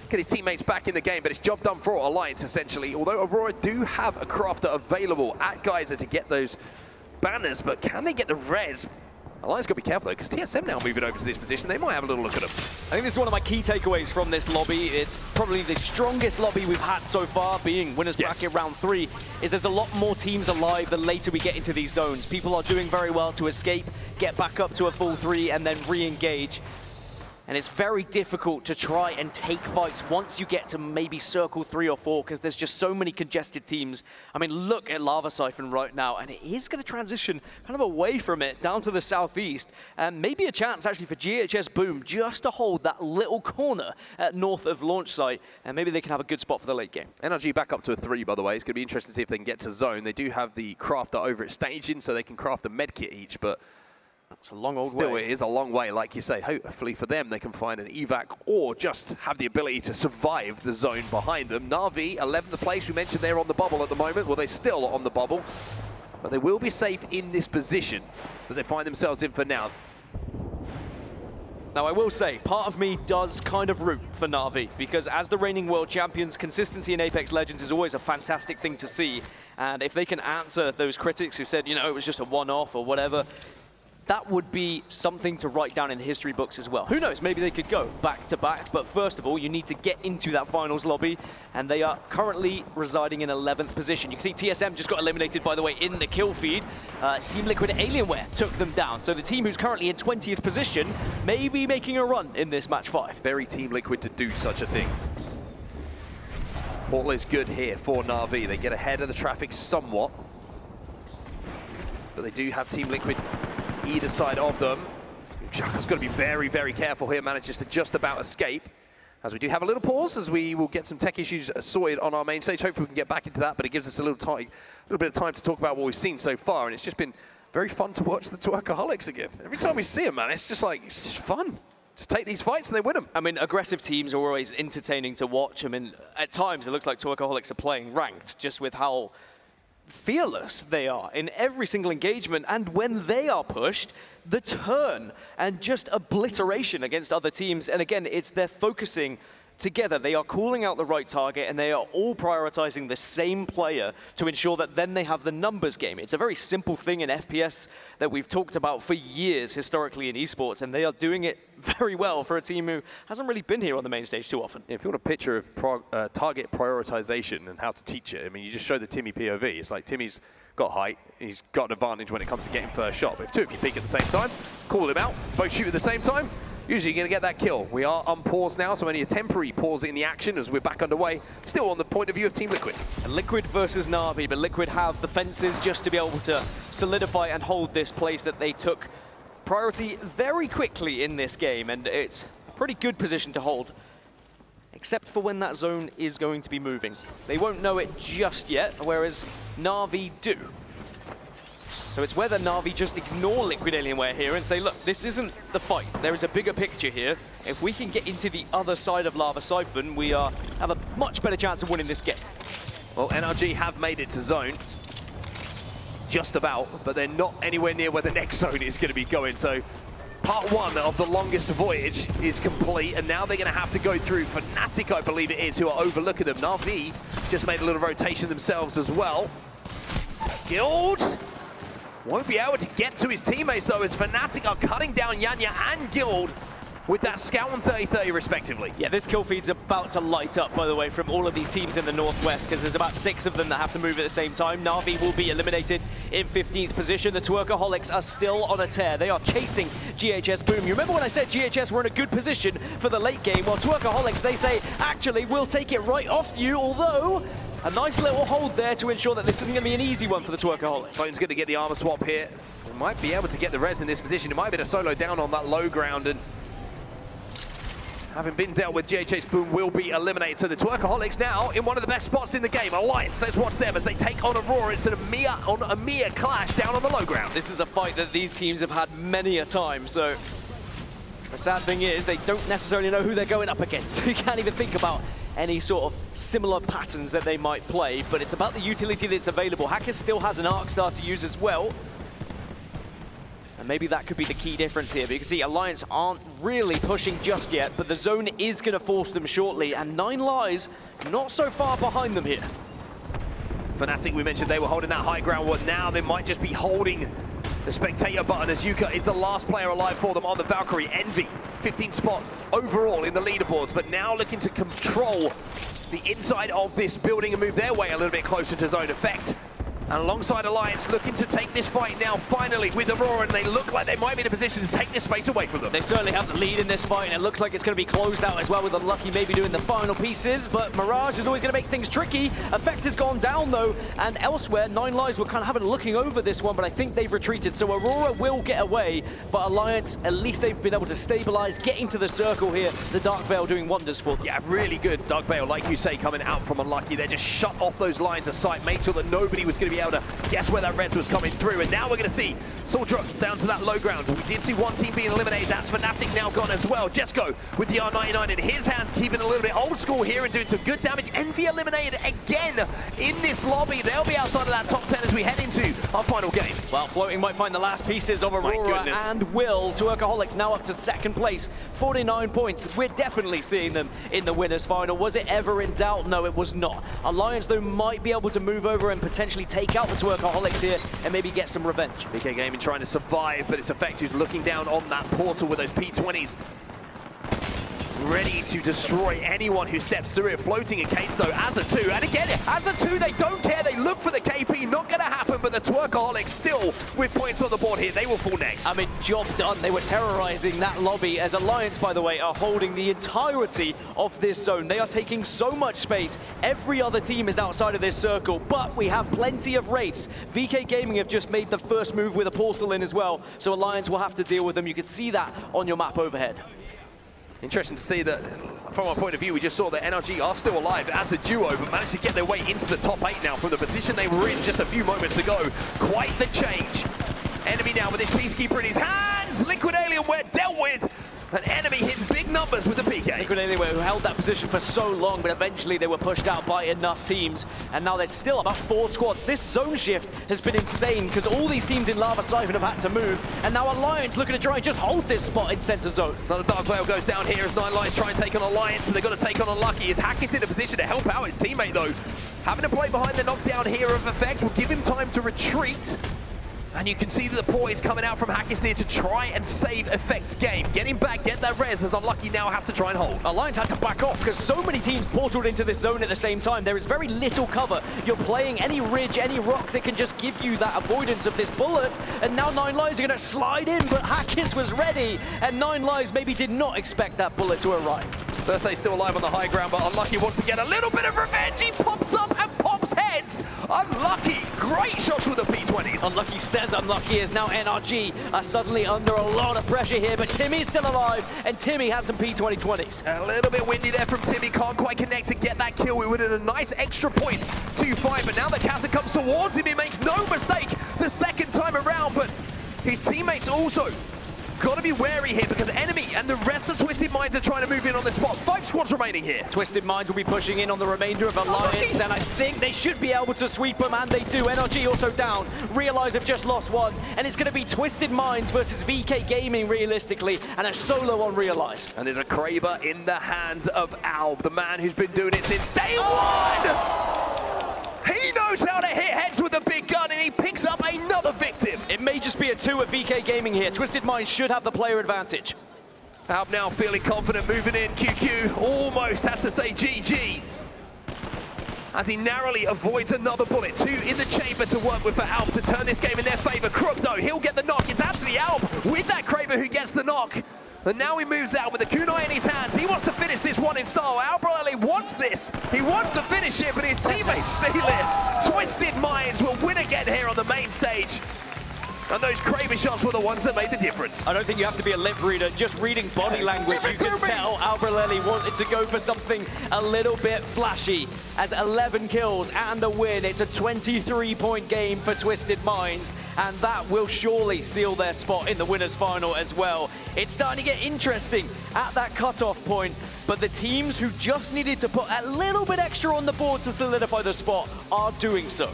get his teammates back in the game, but it's job done for Alliance, essentially. Although Aurora do have a crafter available at Geyser to get those banners, but can they get the res? Alliance got to be careful, though, because TSM now moving over to this position. They might have a little look at them. I think this is one of my key takeaways from this lobby. It's probably the strongest lobby we've had so far, being winners bracket round 3, is there's a lot more teams alive the later we get into these zones. People are doing very well to escape, get back up to a full 3, and then re-engage. And it's very difficult to try and take fights once you get to maybe circle 3 or 4, because there's just so many congested teams. I mean, look at Lava Siphon right now, and it is going to transition kind of away from it, down to the southeast, and maybe a chance actually for GHS Boom just to hold that little corner north of launch site, and maybe they can have a good spot for the late game. NRG back up to a 3, by the way. It's going to be interesting to see if they can get to zone. They do have the crafter over at staging, so they can craft a medkit each, but it's a long old way. Still, it is a long way, like you say. Hopefully for them, they can find an evac or just have the ability to survive the zone behind them. Na'Vi, 11th place. We mentioned they're on the bubble at the moment. Well, they're still on the bubble, but they will be safe in this position that they find themselves in for now. Now, I will say, part of me does kind of root for Na'Vi, because as the reigning world champions, consistency in Apex Legends is always a fantastic thing to see. And if they can answer those critics who said, you know, it was just a one-off or whatever, that would be something to write down in the history books as well. Who knows, maybe they could go back to back, but first of all, you need to get into that finals lobby, and they are currently residing in 11th position. You can see TSM just got eliminated, by the way, in the kill feed. Team Liquid Alienware took them down, so the team who's currently in 20th position may be making a run in this match 5. Very Team Liquid to do such a thing. Portal is good here for Na'Vi. They get ahead of the traffic somewhat, but they do have Team Liquid either side of them. Xhaka's got to be very, very careful here. Manages to just about escape. As we do have a little pause, as we will get some tech issues sorted on our main stage. Hopefully we can get back into that, but it gives us a little bit of time to talk about what we've seen so far, and it's just been very fun to watch the Twerkaholics again. Every time we see them, man, it's just fun. Just take these fights and they win them. I mean, aggressive teams are always entertaining to watch. I mean, at times it looks like Twerkaholics are playing ranked, just with how fearless they are in every single engagement, and when they are pushed, the turn and just obliteration against other teams. And again, it's they're focusing together. They are calling out the right target, and they are all prioritizing the same player to ensure that then they have the numbers game. It's a very simple thing in FPS that we've talked about for years historically in esports, and they are doing it very well for a team who hasn't really been here on the main stage too often. Yeah, if you want a picture of target prioritization and how to teach it, I mean, you just show the Timmy POV. It's like Timmy's got height, he's got an advantage when it comes to getting first shot. But if two of you peek at the same time, call him out, both shoot at the same time, usually you're going to get that kill. We are unpaused now, so only a temporary pause in the action as we're back underway. Still on the point of view of Team Liquid. And Liquid versus Na'Vi, but Liquid have the fences just to be able to solidify and hold this place that they took priority very quickly in this game, and it's a pretty good position to hold, except for when that zone is going to be moving. They won't know it just yet, whereas Na'Vi do. So it's whether Na'Vi just ignore Liquid Alienware here and say, look, this isn't the fight. There is a bigger picture here. If we can get into the other side of Lava Siphon, we have a much better chance of winning this game. Well, NRG have made it to zone. Just about, but they're not anywhere near where the next zone is going to be going. So part one of the longest voyage is complete, and now they're going to have to go through Fnatic, I believe it is, who are overlooking them. Na'Vi just made a little rotation themselves as well. Guild won't be able to get to his teammates, though, as Fnatic are cutting down Yanya and Guild with that Scout and 30-30 respectively. Yeah, this kill feed's about to light up, by the way, from all of these teams in the Northwest, because there's about 6 of them that have to move at the same time. Na'Vi will be eliminated in 15th position. The Twerkaholics are still on a tear. They are chasing GHS Boom. You remember when I said GHS were in a good position for the late game? Well, Twerkaholics, they say, actually, we'll take it right off you, although a nice little hold there to ensure that this isn't going to be an easy one for the Twerkaholics. Bone's going to get the armor swap here. We might be able to get the res in this position. It might have been a solo down on that low ground, and having been dealt with, GHS Boom will be eliminated. So the Twerkaholics now in one of the best spots in the game. Alliance, let's watch them as they take on Aurora. It's an Amir clash down on the low ground. This is a fight that these teams have had many a time, so the sad thing is they don't necessarily know who they're going up against. So you can't even think about any sort of similar patterns that they might play, but it's about the utility that's available. Hacker still has an Arc Star to use as well, and maybe that could be the key difference here. But you can see Alliance aren't really pushing just yet, but the zone is going to force them shortly, and 9 Lives not so far behind them here. Fnatic, we mentioned they were holding that high ground. Well, now they might just be holding the spectator button, as Yuka is the last player alive for them on the Valkyrie. Envy, 15th spot overall in the leaderboards, but now looking to control the inside of this building and move their way a little bit closer to zone effect. And alongside Alliance, looking to take this fight now, finally, with Aurora, and they look like they might be in a position to take this space away from them. They certainly have the lead in this fight, and it looks like it's going to be closed out as well, with Unlucky maybe doing the final pieces, but Mirage is always going to make things tricky. Effect has gone down, though, and elsewhere, 9 Lives were kind of having a looking over this one, but I think they've retreated, so Aurora will get away, but Alliance, at least they've been able to stabilize, get into the circle here. The Dark Veil doing wonders for them. Yeah, really good. Dark Veil, like you say, coming out from Unlucky. They just shut off those lines of sight, made sure that nobody was going to be able to guess where that res was coming through, and now we're going to see Soldier down to that low ground. We did see one team being eliminated. That's Fnatic now gone as well. Jesco with the R99 in his hands, keeping a little bit old school here and doing some good damage. Envy eliminated again in this lobby. They'll be outside of that top 10 as we head into our final game. Well, Floating might find the last pieces of Aurora and will. Twerkaholics now up to 2nd place, 49 points. We're definitely seeing them in the winners final. Was it ever in doubt? No, it was not. Alliance, though, might be able to move over and potentially take out the Twerkaholics here and maybe get some revenge. BK Gaming trying to survive, but it's effective, looking down on that portal with those P20s. Ready to destroy anyone who steps through it. Floating against, though, as a 2. And again, as a 2, they don't care. They look for the KP. Not going to happen, but the Twerkaholics still with points on the board here. They will fall next. I mean, job done. They were terrorizing that lobby, as Alliance, by the way, are holding the entirety of this zone. They are taking so much space. Every other team is outside of this circle, but we have plenty of Wraiths. BK Gaming have just made the first move with a portal in as well, so Alliance will have to deal with them. You can see that on your map overhead. Interesting to see that from our point of view, we just saw that NRG are still alive as a duo, but managed to get their way into the top 8 now from the position they were in just a few moments ago. Quite the change. Enemy now with his Peacekeeper in his hands. Liquid Alienware dealt with. An enemy hitting big numbers with the PK. Liquid Alienware, who held that position for so long, but eventually they were pushed out by enough teams. And now there's still about 4 squads. This zone shift has been insane because all these teams in Lava Siphon have had to move. And now Alliance looking to try and just hold this spot in center zone. Another Dark Veil goes down here as 9 Lions try and take on Alliance, and they've got to take on Unlucky. As Hackett's in a position to help out his teammate, though. Having to play behind the knockdown here of Effect will give him time to retreat. And you can see the poise coming out from Hackett's to try and save Effect's game. Get him back, get that res, as Unlucky now has to try and hold. Alliance had to back off because so many teams portaled into this zone at the same time. There is very little cover. You're playing any ridge, any rock that can just give you that avoidance of this bullet. And now 9 Lives are going to slide in, but Hackett's was ready. And 9 Lives maybe did not expect that bullet to arrive. Cersei still alive on the high ground, but Unlucky wants to get a little bit of revenge. He pops up and pops heads. Unlucky, great shots with the P20s. Unlucky says Unlucky is now NRG are suddenly under a lot of pressure here, but Timmy's still alive, and Timmy has some P2020s. A little bit windy there from Timmy, can't quite connect to get that kill. We would have a nice extra point, 2-5, but now the Casa comes towards him, he makes no mistake the second time around, but his teammates also got to be wary here because Enemy and the rest of Twisted Minds are trying to move in on the spot. 5 squads remaining here. Twisted Minds will be pushing in on the remainder of Alliance, and I think they should be able to sweep them, and they do. NRG also down. Realize have just lost one, and it's going to be Twisted Minds versus VK Gaming realistically, and a solo on Realize. And there's a Kraber in the hands of Alb, the man who's been doing it since day one. He knows how to hit heads with a big gun, and he picks up another victim. It may just be a 2 at VK Gaming here. Twisted Minds should have the player advantage. Alb now feeling confident, moving in. QQ almost has to say GG as he narrowly avoids another bullet. 2 in the chamber to work with for Alb to turn this game in their favor. Crook, though, he'll get the knock. It's actually Alb with that Kraber who gets the knock. And now he moves out with the kunai in his hands. He wants to finish this one in style. Albrelli wants this. He wants to finish it, but his teammates steal it. Twisted Minds will win again here on the main stage. And those Kraber shots were the ones that made the difference. I don't think you have to be a lip reader. Just reading body language, you can tell Albrelli wanted to go for something a little bit flashy. As 11 kills and a win, it's a 23-point game for Twisted Minds, and that will surely seal their spot in the winners' final as well. It's starting to get interesting at that cutoff point, but the teams who just needed to put a little bit extra on the board to solidify the spot are doing so.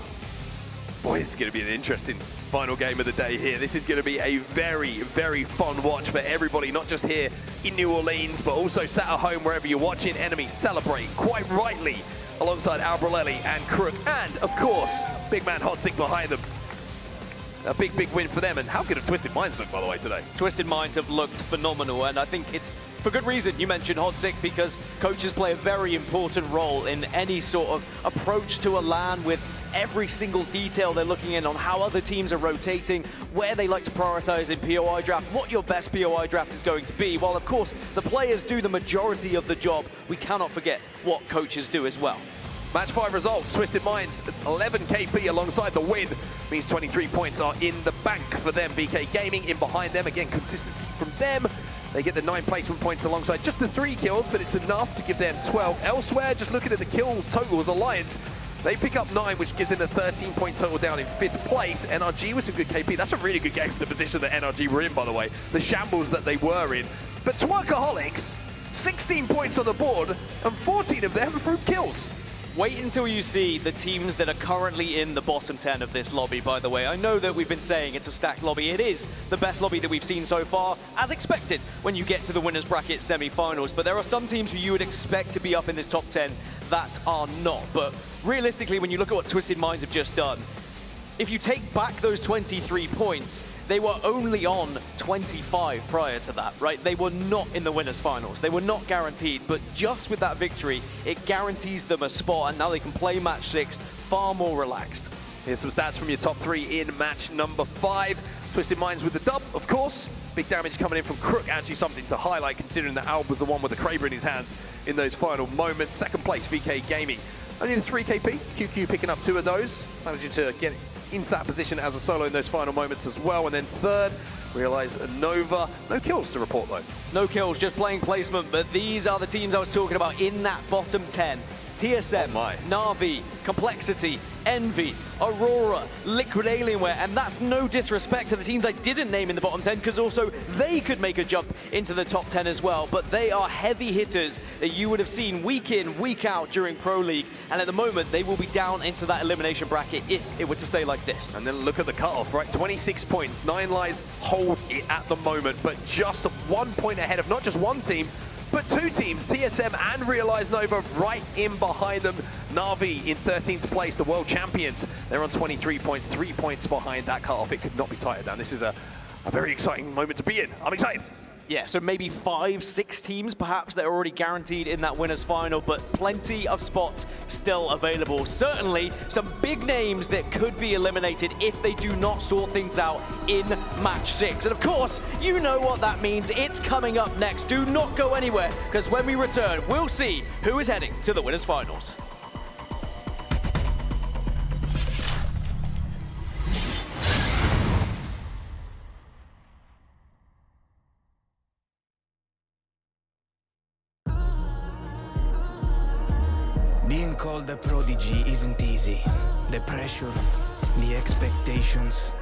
Boy, this is going to be an interesting final game of the day here. This is going to be a very, very fun watch for everybody, not just here in New Orleans, but also sat at home wherever you're watching. Enemy celebrate quite rightly alongside Albrelli and Crook, and of course, big man Hotsick behind them. A big, big win for them. And how good have Twisted Minds looked, by the way, today? Twisted Minds have looked phenomenal, and I think it's for good reason. You mentioned Hotsick because coaches play a very important role in any sort of approach to a LAN with every single detail they're looking in on how other teams are rotating, where they like to prioritize in POI draft, what your best POI draft is going to be. While, of course, the players do the majority of the job, we cannot forget what coaches do as well. Match 5 results, Twisted Minds 11 KP alongside the win, means 23 points are in the bank for them. BK Gaming in behind them, again consistency from them. They get the 9 placement points alongside just the 3 kills, but it's enough to give them 12 elsewhere. Just looking at the kills totals, Alliance, they pick up 9, which gives them a 13-point total down in 5th place. NRG with some good KP. That's a really good game for the position that NRG were in, by the way. The shambles that they were in. But Twerkaholics, 16 points on the board, and 14 of them through kills. Wait until you see the teams that are currently in the bottom 10 of this lobby, by the way. I know that we've been saying it's a stacked lobby. It is the best lobby that we've seen so far, as expected, when you get to the winners bracket semi-finals. But there are some teams who you would expect to be up in this top 10 that are not. But realistically, when you look at what Twisted Minds have just done, if you take back those 23 points, they were only on 25 prior to that, right? They were not in the winners' finals. They were not guaranteed, but just with that victory, it guarantees them a spot, and now they can play match 6 far more relaxed. Here's some stats from your top 3 in match number 5. Twisted Minds with the dub, of course. Big damage coming in from Crook, actually something to highlight considering that Alb was the one with the Kraber in his hands in those final moments. Second place, VK Gaming. Only the 3 KP, QQ picking up 2 of those, managing to get into that position as a solo in those final moments as well. And then third, Realize Nova, no kills to report though. No kills, just playing placement, but these are the teams I was talking about in that bottom 10. TSM, Na'Vi, Complexity, Envy, Aurora, Liquid Alienware, and that's no disrespect to the teams I didn't name in the bottom 10, because also they could make a jump into the top 10 as well, but they are heavy hitters that you would have seen week in, week out during Pro League, and at the moment they will be down into that elimination bracket if it were to stay like this. And then look at the cutoff, right? 26 points, 9 Lives hold it at the moment, but just 1 point ahead of not just one team, but two teams, TSM and Realize Nova, right in behind them. Na'Vi in 13th place, the world champions. They're on 23 points, 3 points behind that cutoff. It could not be tighter down. This is a very exciting moment to be in. I'm excited. Yeah, so maybe 5, 6 teams perhaps that are already guaranteed in that winners final, but plenty of spots still available. Certainly some big names that could be eliminated if they do not sort things out in match 6. And of course, you know what that means. It's coming up next. Do not go anywhere, because when we return, we'll see who is heading to the winners finals. Being called a prodigy isn't easy. The pressure, the expectations.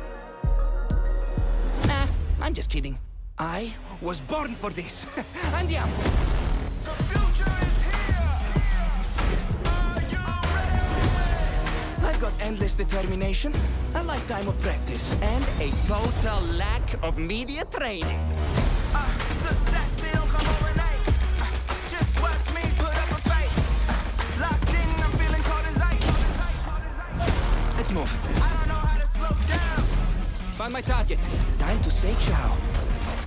Nah, I'm just kidding. I was born for this. And yeah. The future is here! Are you ready? I've got endless determination, a lifetime of practice, and a total lack of media training. Success, it don't come overnight. Just watch me put up a fight. Locked in, I'm feeling cold as ice. Let's move. I don't know how to slow down. Found my target. Time to say ciao.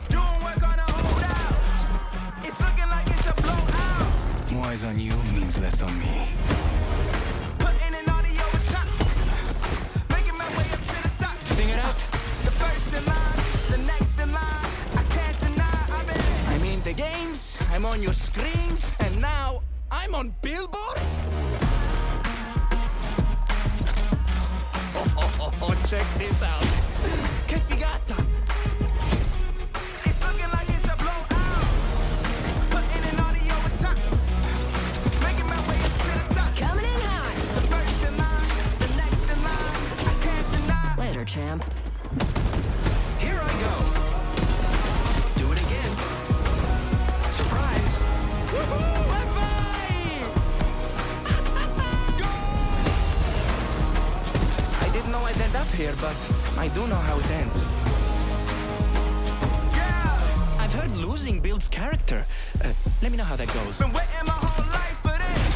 Doing work on a holdout. It's looking like it's a blowout. More eyes on you means less on me. Putting in audio with top. Making my way up to the top. Sing it out. The first in line, the next in line. I can't deny I'm in the games, I'm on your screens, and now I'm on billboards? Oh, check this out. Que figata. It's looking like it's a blowout. Putting in audio with top. Making my way up to the top. Coming in hot. The first in line, the next in line. I can't deny. Later, champ. Here I go. Do it again. Surprise. Woohoo! I didn't know I'd end up here, but I do know how it ends. Yeah! I've heard losing builds character. Let me know how that goes. Been waiting my whole life for this.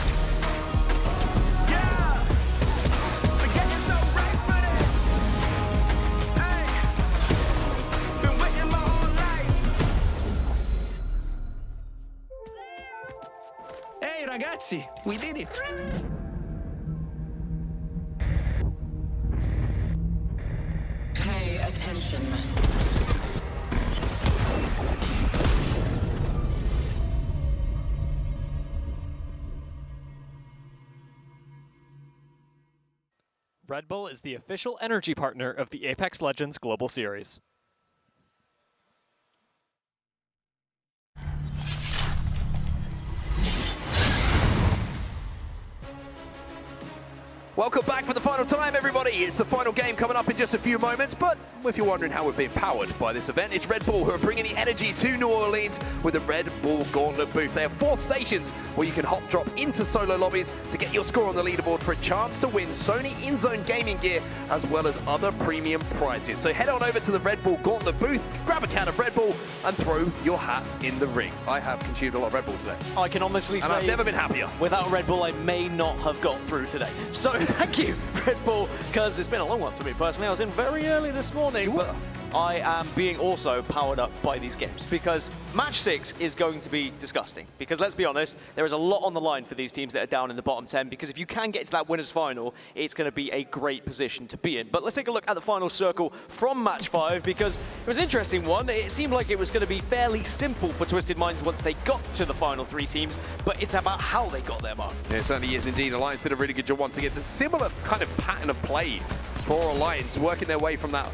Yeah! Been getting so right for this. Hey! Been waiting my whole life. Hey, ragazzi, we did it. Pay attention. Red Bull is the official energy partner of the Apex Legends Global Series. Welcome back for the final time, everybody. It's the final game coming up in just a few moments, but if you're wondering how we're being powered by this event, it's Red Bull who are bringing the energy to New Orleans with the Red Bull Gauntlet booth. They have 4 stations where you can hop drop into solo lobbies to get your score on the leaderboard for a chance to win Sony in-zone gaming gear as well as other premium prizes. So head on over to the Red Bull Gauntlet booth, grab a can of Red Bull and throw your hat in the ring. I have consumed a lot of Red Bull today. I can honestly say I've never been happier. Without Red Bull, I may not have got through today. So thank you, Red Bull, because it's been a long one for me personally. I was in very early this morning, but I am being also powered up by these games because match 6 is going to be disgusting. Because let's be honest, there is a lot on the line for these teams that are down in the bottom 10, because if you can get to that winners final, it's going to be a great position to be in. But let's take a look at the final circle from match 5, because it was an interesting one. It seemed like it was going to be fairly simple for Twisted Minds once they got to the final 3 teams, but it's about how they got there, Mark. Yeah, it certainly is indeed. Alliance did a really good job once again. The similar kind of pattern of play for Alliance, working their way from that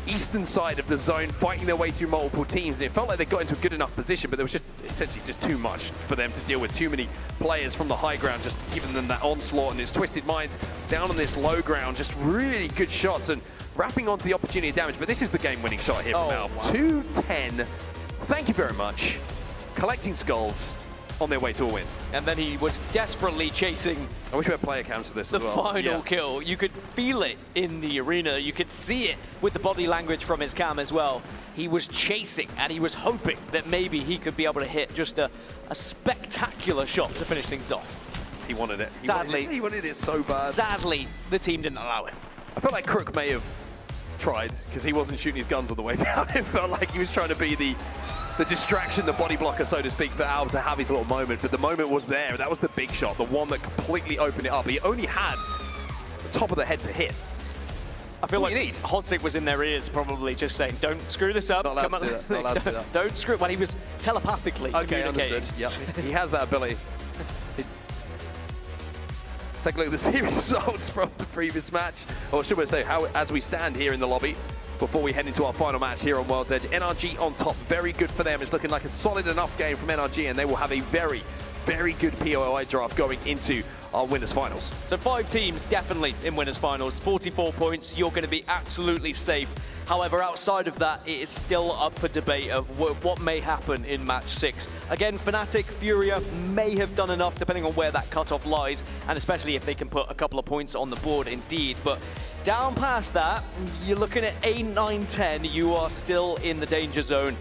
eastern side of the zone, fighting their way through multiple teams. And it felt like they got into a good enough position, but there was just essentially just too much for them to deal with. Too many players from the high ground just giving them that onslaught, and it's Twisted Minds down on this low ground. Just really good shots and wrapping onto the opportunity of damage. But this is the game-winning shot here from Al. 2-10. Thank you very much. Collecting skulls on their way to a win. And then he was desperately chasing. I wish we had player cams for this as well. The final kill. You could feel it in the arena. You could see it with the body language from his cam as well. He was chasing and he was hoping that maybe he could be able to hit just a spectacular shot to finish things off. He wanted it. Sadly, he wanted it so bad. Sadly, the team didn't allow it. I felt like Crook may have tried because he wasn't shooting his guns on the way down. It felt like he was trying to be the distraction, the body blocker, so to speak, for Al to have his little moment. But the moment was there. That was the big shot, the one that completely opened it up. He only had the top of the head to hit. I feel like Hodzik was in their ears probably just saying, don't screw this up. Not allowed to do that. Not allowed to do that. Don't screw it. Well, he was telepathically communicating. Understood. Yep. He has that ability. Let's take a look at the series results from the previous match. Or should we say, as we stand here in the lobby, before we head into our final match here on World's Edge. NRG on top, very good for them. It's looking like a solid enough game from NRG, and they will have a very, very good POI draft going into our winners finals. So 5 teams definitely in winners finals, 44 points, you're going to be absolutely safe. However, outside of that, it is still up for debate of what may happen in match 6. Again, Fnatic, Furia may have done enough depending on where that cutoff lies, and especially if they can put a couple of points on the board indeed. But down past that, you're looking at 8, 9, 10, you are still in the danger zone.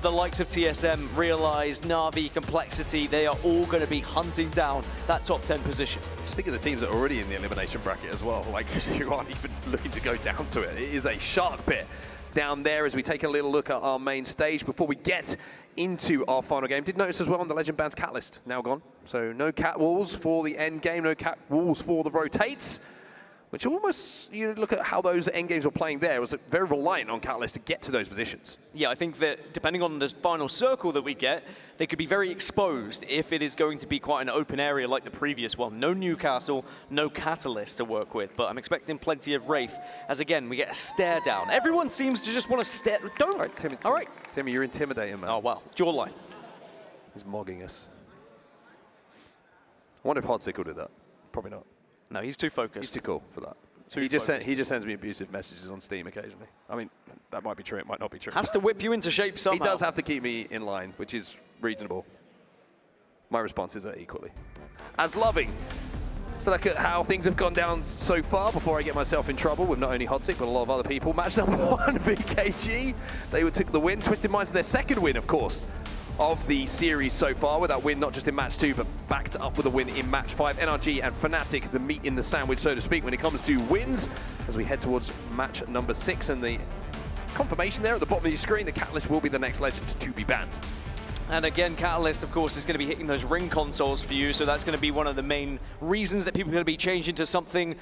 The likes of TSM, Realize, Na'Vi, Complexity, they are all going to be hunting down that top 10 position. Just think of the teams that are already in the elimination bracket as well. Like, you aren't even looking to go down to it. It is a shark pit down there as we take a little look at our main stage before we get into our final game. Did notice as well on the Legend Band's Catalyst, now gone. So no cat walls for the end game, no cat walls for the rotates. Which almost, you look at how those end games were playing there, it was very reliant on Catalyst to get to those positions. Yeah, I think that depending on the final circle that we get, they could be very exposed if it is going to be quite an open area like the previous one. No Newcastle, no Catalyst to work with, but I'm expecting plenty of Wraith as, again, we get a stare down. Everyone seems to just want to stare. Don't. All right, Timmy. All right. Timmy, you're intimidating, man. Oh, wow. Jawline. He's mogging us. I wonder if Hodzik will do that. Probably not. No, he's too focused. He's too cool for that. He just sends me abusive messages on Steam occasionally. I mean, that might be true, it might not be true. Has to whip you into shape somehow. He does have to keep me in line, which is reasonable. My responses are equally as loving. So look at how things have gone down so far before I get myself in trouble with not only Hodzik, but a lot of other people. Match number 1, BKG. They took the win. Twisted Minds, their second win, of course, of the series so far, with that win not just in match 2 but backed up with a win in match 5. NRG and Fnatic, the meat in the sandwich, so to speak, when it comes to wins as we head towards match number 6. And the confirmation there at the bottom of your screen, the Catalyst will be the next legend to be banned. And again, Catalyst, of course, is going to be hitting those ring consoles for you, so that's going to be one of the main reasons that people are going to be changing to something,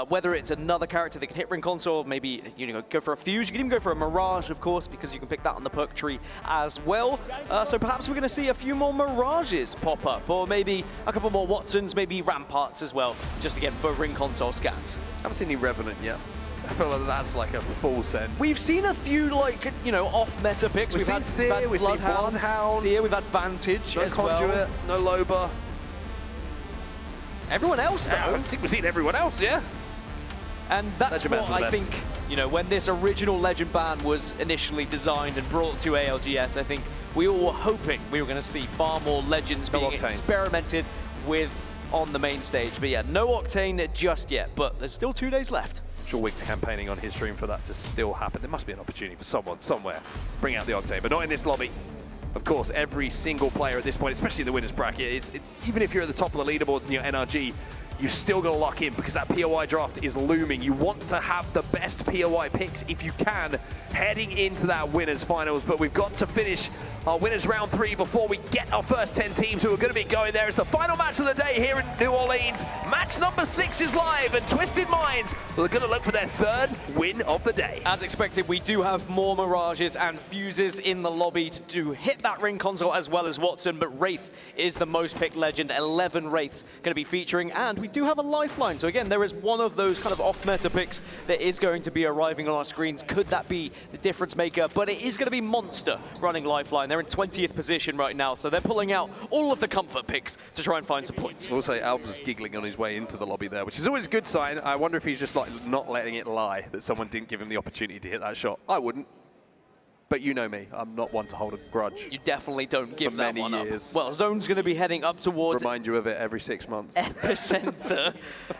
whether it's another character that can hit ring console, maybe go for a Fuse. You can even go for a Mirage, of course, because you can pick that on the perk tree as well. So perhaps we're going to see a few more Mirages pop up, or maybe a couple more Watsons, maybe Ramparts as well, just again for ring console scats. I haven't seen any Revenant yet. I feel like that's like a full send. We've seen a few, off-meta picks. We've had Seer, we've seen Bloodhound. Seer, we've had Vantage no as Conduit, well. no Loba. Everyone else, though. I think we've seen everyone else, yeah. And that's what I think, when this original Legend Band was initially designed and brought to ALGS, I think we all were hoping we were going to see far more Legends being experimented with on the main stage. But yeah, no Octane just yet, but there's still 2 days left. I'm sure Wig's campaigning on his stream for that to still happen. There must be an opportunity for someone somewhere bring out the Octane, but not in this lobby. Of course, every single player at this point, especially the winners bracket, even if you're at the top of the leaderboards and you're NRG, you've still got to lock in because that POI draft is looming. You want to have the best POI picks if you can heading into that winners finals, but we've got to finish our winners round 3 before we get our first 10 teams who are going to be going there. It's the final match of the day here in New Orleans. Match number 6 is live, and Twisted Minds are going to look for their 3rd win of the day. As expected, we do have more Mirages and Fuses in the lobby to hit that ring console as well as Watson, but Wraith is the most picked legend. 11 Wraiths going to be featuring, and we do have a Lifeline. So again, there is one of those kind of off-meta picks that is going to be arriving on our screens. Could that be the difference maker? But it is going to be Monster running Lifeline. They're in 20th position right now, so they're pulling out all of the comfort picks to try and find some points. Also, Alb's giggling on his way into the lobby there, which is always a good sign. I wonder if he's just like not letting it lie that someone didn't give him the opportunity to hit that shot. I wouldn't. But you know me, I'm not one to hold a grudge. You definitely don't give that one up. years. Well, Zone's going to be heading up towards Remind you of it every 6 months. Epicenter.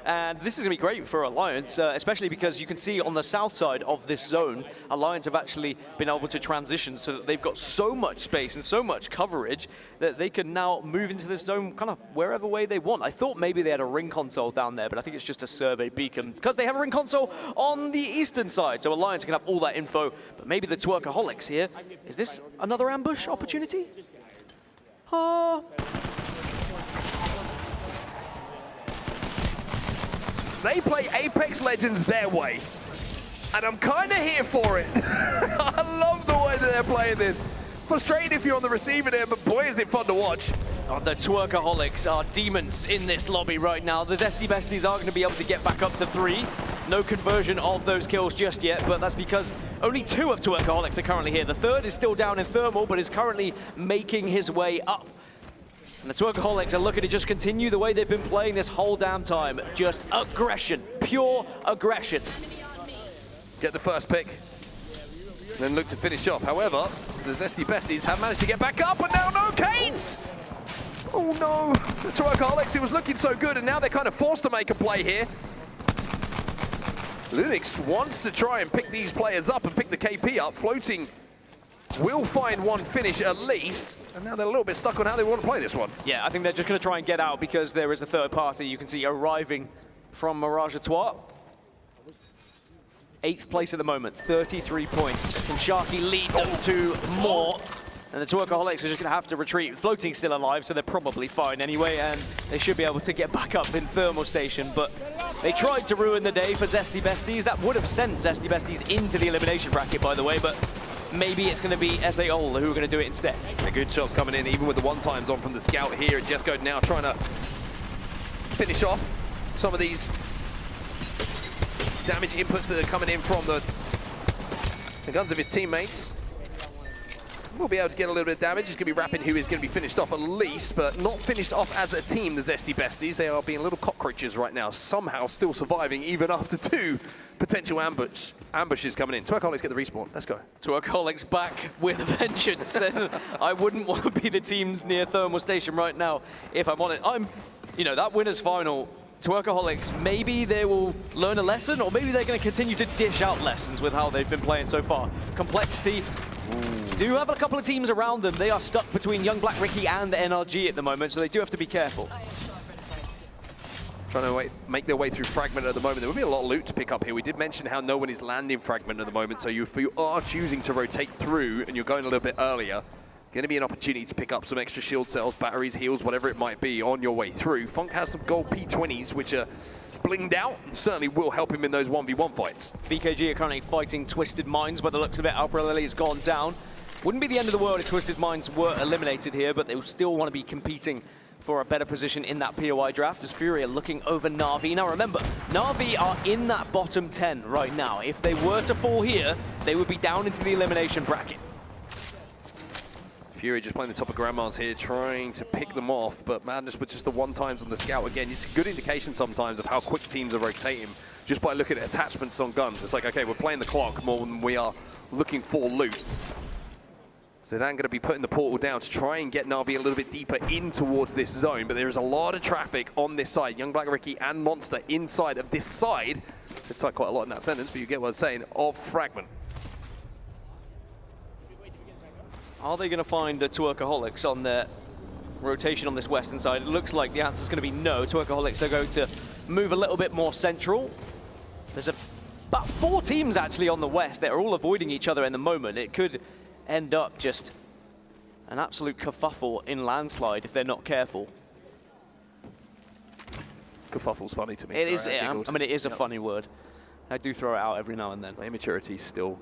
And this is going to be great for Alliance, especially because you can see on the south side of this zone, Alliance have actually been able to transition so that they've got so much space and so much coverage that they can now move into this zone kind of wherever way they want. I thought maybe they had a ring console down there, but I think it's just a survey beacon because they have a ring console on the eastern side. So Alliance can have all that info, but maybe the Twerkaholics here. Is this another ambush opportunity? They play Apex Legends their way, and I'm kind of here for it. I love the way that they're playing this. Frustrating if you're on the receiving end, but boy, is it fun to watch. Oh, the Twerkaholics are demons in this lobby right now. The Zesty Besties are going to be able to get back up to 3. No conversion of those kills just yet, but that's because only 2 of Twerkaholics are currently here. The 3rd is still down in Thermal, but is currently making his way up. And the Twerkaholics are looking to just continue the way they've been playing this whole damn time. Just aggression, pure aggression. Get the first pick, then look to finish off. However, the Zesty Besties have managed to get back up, and now no Canes! Oh no, the Twerkaholics, it was looking so good, and now they're kind of forced to make a play here. Linux wants to try and pick these players up and pick the KP up. Floating will find one finish at least, and now they're a little bit stuck on how they want to play this one. Yeah, I think they're just going to try and get out because there is a 3rd party you can see arriving from Mirage Etoile. 8th place at the moment, 33 points. Can Sharky lead them to more? And the Twerkaholics are just going to have to retreat. Floating's still alive, so they're probably fine anyway, and they should be able to get back up in Thermal Station, but they tried to ruin the day for Zesty Besties. That would have sent Zesty Besties into the elimination bracket, by the way, but maybe it's going to be SA-ol who are going to do it instead. A good shots coming in, even with the one-times on from the scout here. And Jesco now trying to finish off some of these damage inputs that are coming in from the guns of his teammates. We'll be able to get a little bit of damage. It's going to be Rappin who is going to be finished off at least, but not finished off as a team, the Zesty Besties. They are being little cockroaches right now, somehow still surviving even after 2 potential ambushes coming in. Twerkaholics get the respawn. Let's go. Twerkaholics back with a vengeance. And I wouldn't want to be the teams near Thermal Station right now if I'm on it. You know, that winners final, Twerkaholics, maybe they will learn a lesson, or maybe they're going to continue to dish out lessons with how they've been playing so far. Complexity. Do have a couple of teams around them. They are stuck between Young Black Ricky and NRG at the moment, so they do have to be careful. Trying to make their way through Fragment at the moment. There will be a lot of loot to pick up here. We did mention how no one is landing Fragment at the moment, so if you are choosing to rotate through and you're going a little bit earlier, going to be an opportunity to pick up some extra shield cells, batteries, heals, whatever it might be on your way through. Funk has some gold P20s, which are blinged out, and certainly will help him in those 1v1 fights. BKG are currently fighting Twisted Minds. By the looks of it, Albert Lily has gone down. Wouldn't be the end of the world if Twisted Minds were eliminated here, but they will still want to be competing for a better position in that POI draft, as Fury are looking over Na'Vi. Now remember, Na'Vi are in that bottom 10 right now. If they were to fall here, they would be down into the elimination bracket. Fury just playing the top of Grandma's here, trying to pick them off, but Madness with just the one-times on the scout. Again, it's a good indication sometimes of how quick teams are rotating, just by looking at attachments on guns. It's like, okay, we're playing the clock more than we are looking for loot. So they're going to be putting the portal down to try and get Na'Vi a little bit deeper in towards this zone, but there is a lot of traffic on this side. Young Black Ricky and Monster inside of this side. It's like quite a lot in that sentence, but you get what I'm saying, of Fragment. Are they going to find the Twerkaholics on their rotation on this western side? It looks like the answer is going to be no. Twerkaholics are going to move a little bit more central. There's about 4 teams actually on the west that are all avoiding each other in the moment. It could end up just an absolute kerfuffle in landslide if they're not careful. Kerfuffle's funny to me. It is. Sorry, I mean, it is a funny word. I do throw it out every now and then. My immaturity is still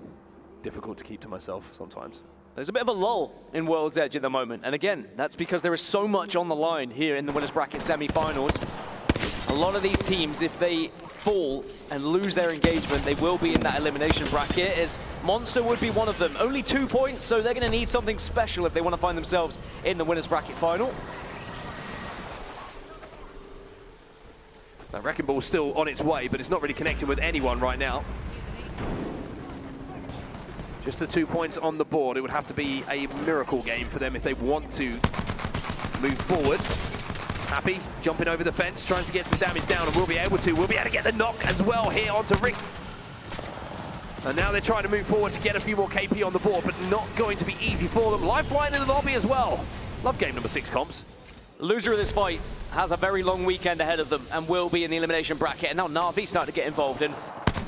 difficult to keep to myself sometimes. There's a bit of a lull in World's Edge at the moment. And again, that's because there is so much on the line here in the winners bracket semi-finals. A lot of these teams, if they fall and lose their engagement, they will be in that elimination bracket, as Monster would be one of them. Only 2 points, so they're going to need something special if they want to find themselves in the winners bracket final. That Wrecking Ball's still on its way, but it's not really connecting with anyone right now. Just the 2 points on the board. It would have to be a miracle game for them if they want to move forward. Happy, jumping over the fence, trying to get some damage down, and we'll be able to get the knock as well here onto Rick. And now they're trying to move forward to get a few more KP on the board, but not going to be easy for them. Lifeline in the lobby as well. Love game number 6 comps. Loser of this fight has a very long weekend ahead of them and will be in the elimination bracket. And now Na'Vi starting to get involved in.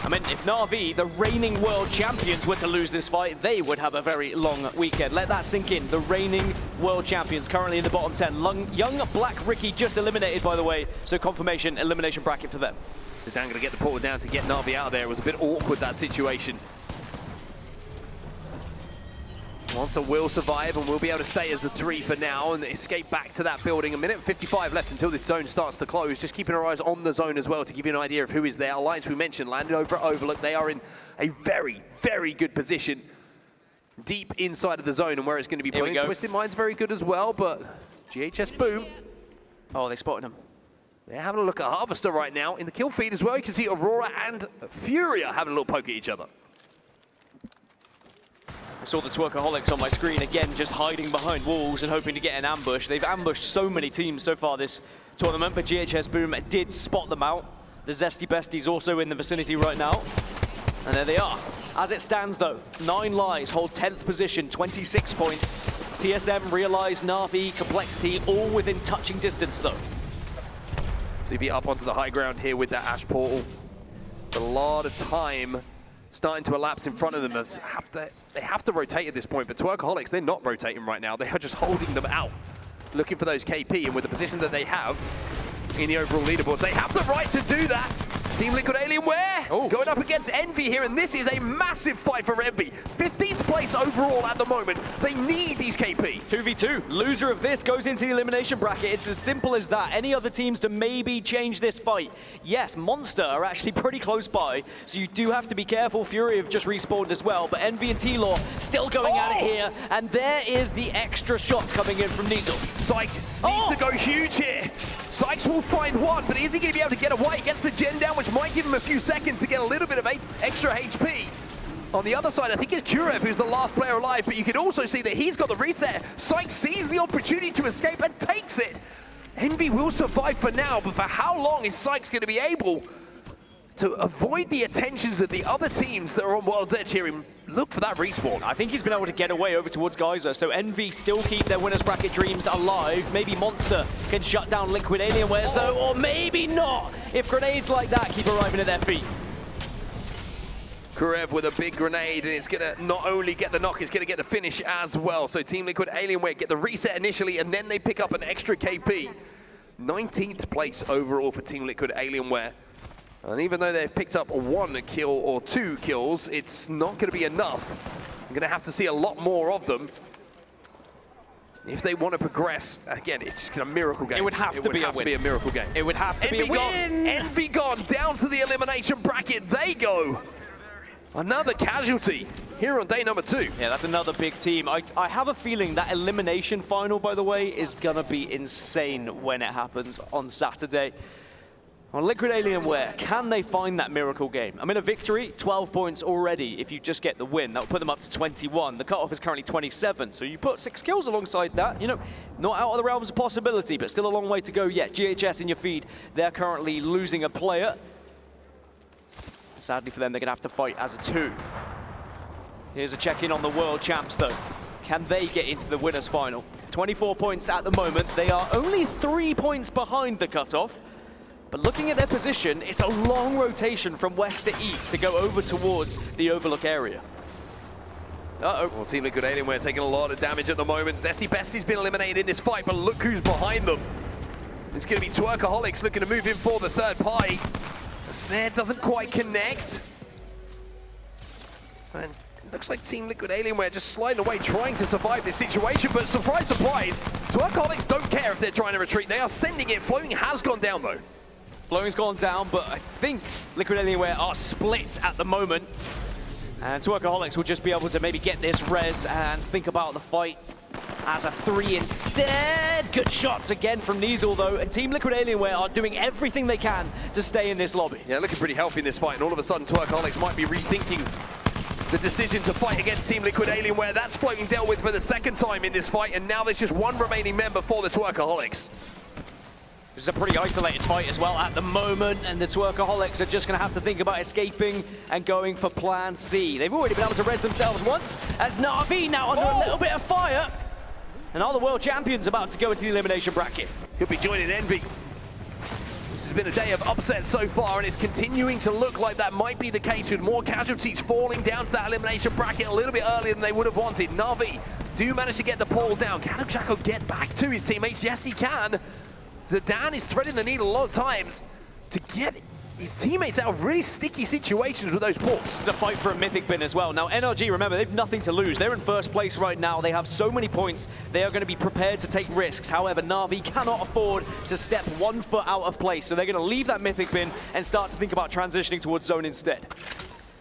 I mean, if Na'Vi, the reigning world champions, were to lose this fight, they would have a very long weekend. Let that sink in. The reigning world champions currently in the bottom 10. Young Black Ricky just eliminated, by the way, so confirmation elimination bracket for them. Zidane going to get the portal down to get Na'Vi out of there. It was a bit awkward, that situation. Monster will survive and will be able to stay as the 3 for now and escape back to that building. 1:55 left until this zone starts to close. Just keeping our eyes on the zone as well to give you an idea of who is there. Alliance, we mentioned, landed over at Overlook. They are in a very, very good position deep inside of the zone and where it's going to be playing. Twisted Mind's very good as well, but GHS Boom. Oh, they spotted him. They're having a look at Harvester right now. In the kill feed as well, you can see Aurora and Furia having a little poke at each other. I saw the Twerkaholics on my screen again, just hiding behind walls and hoping to get an ambush. They've ambushed so many teams so far this tournament, but GHS Boom did spot them out. The Zesty Besties also in the vicinity right now. And there they are. As it stands though, 9 Lives hold 10th position, 26 points. TSM, Realize, Na'Vi, Complexity, all within touching distance though. CV up onto the high ground here with that Ash Portal. A lot of time starting to elapse in front of them. They have to rotate at this point, but Twerkaholics, they're not rotating right now. They are just holding them out, looking for those KP, and with the position that they have in the overall leaderboards, they have the right to do that. Team Liquid Alienware going up against Envy here, and this is a massive fight for Envy. 15th place overall at the moment. They need these KP. 2v2. Loser of this goes into the elimination bracket. It's as simple as that. Any other teams to maybe change this fight? Yes, Monster are actually pretty close by, so you do have to be careful. Fury have just respawned as well, but Envy and T-Law still going at it here, and there is the extra shot coming in from Nizel. Sykes needs to go huge here. Sykes will find one, but is he going to be able to get away? Gets the gen down, which might give him a few seconds to get a little bit of extra HP. On the other side, I think it's Kurev who's the last player alive, but you can also see that he's got the reset. Sykes sees the opportunity to escape and takes it. Envy will survive for now, but for how long is Sykes going to be able to avoid the attentions of the other teams that are on World's Edge here and look for that respawn? I think he's been able to get away over towards Geyser, so Envy still keep their winners bracket dreams alive. Maybe Monster can shut down Liquid Alienwares though, or maybe not, if grenades like that keep arriving at their feet. Kurev with a big grenade, and it's going to not only get the knock, it's going to get the finish as well. So Team Liquid Alienware get the reset initially, and then they pick up an extra KP. 19th place overall for Team Liquid Alienware. And even though they've picked up 1 kill or 2 kills, it's not going to be enough. I'm going to have to see a lot more of them if they want to progress. Again, it's just a miracle game. It would have to be a miracle game. It would have to be a win. Envy gone down to the elimination bracket. They go. Another casualty here on day number 2. Yeah, that's another big team. I have a feeling that elimination final, by the way, is going to be insane when it happens on Saturday. On Liquid Alienware, can they find that miracle game? I mean, a victory, 12 points already if you just get the win. That would put them up to 21. The cutoff is currently 27, so you put 6 kills alongside that. You know, not out of the realms of possibility, but still a long way to go yet. GHS in your feed, they're currently losing a player. Sadly for them, they're going to have to fight as a 2. Here's a check-in on the world champs, though. Can they get into the winners' final? 24 points at the moment. They are only 3 points behind the cutoff. But looking at their position, it's a long rotation from west to east to go over towards the Overlook area. Uh-oh. Well, Team Liquid Alienware taking a lot of damage at the moment. Zesty Bestie's been eliminated in this fight, but look who's behind them. It's going to be Twerkaholics looking to move in for the third party. The snare doesn't quite connect. And it looks like Team Liquid Alienware just sliding away, trying to survive this situation, but surprise, surprise, Twerkaholics don't care if they're trying to retreat. They are sending it. Floating has gone down, though. Floating's gone down, but I think Liquid Alienware are split at the moment. And Twerkaholics will just be able to maybe get this res and think about the fight as a 3 instead. Good shots again from Niesel, though. And Team Liquid Alienware are doing everything they can to stay in this lobby. Yeah, looking pretty healthy in this fight, and all of a sudden Twerkaholics might be rethinking the decision to fight against Team Liquid Alienware. That's Floating dealt with for the second time in this fight, and now there's just one remaining member for the Twerkaholics. This is a pretty isolated fight as well at the moment, and the Twerkaholics are just going to have to think about escaping and going for plan C. They've already been able to res themselves once, as Na'Vi now under a little bit of fire. And are the world champions about to go into the elimination bracket? He'll be joining Envy. This has been a day of upsets so far, and it's continuing to look like that might be the case, with more casualties falling down to that elimination bracket a little bit earlier than they would have wanted. Na'Vi do manage to get the pole down. Can Jacko get back to his teammates? Yes, he can. Zidane is threading the needle a lot of times to get his teammates out of really sticky situations with those ports. It's a fight for a mythic bin as well. Now, NRG, remember, they've nothing to lose. They're in first place right now. They have so many points. They are going to be prepared to take risks. However, Na'Vi cannot afford to step 1 foot out of place. So they're going to leave that mythic bin and start to think about transitioning towards zone instead.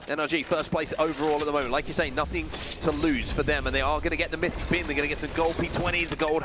NRG first place overall at the moment. Like you say, nothing to lose for them, and they are going to get the mythic bin. They're going to get some gold P20s, a gold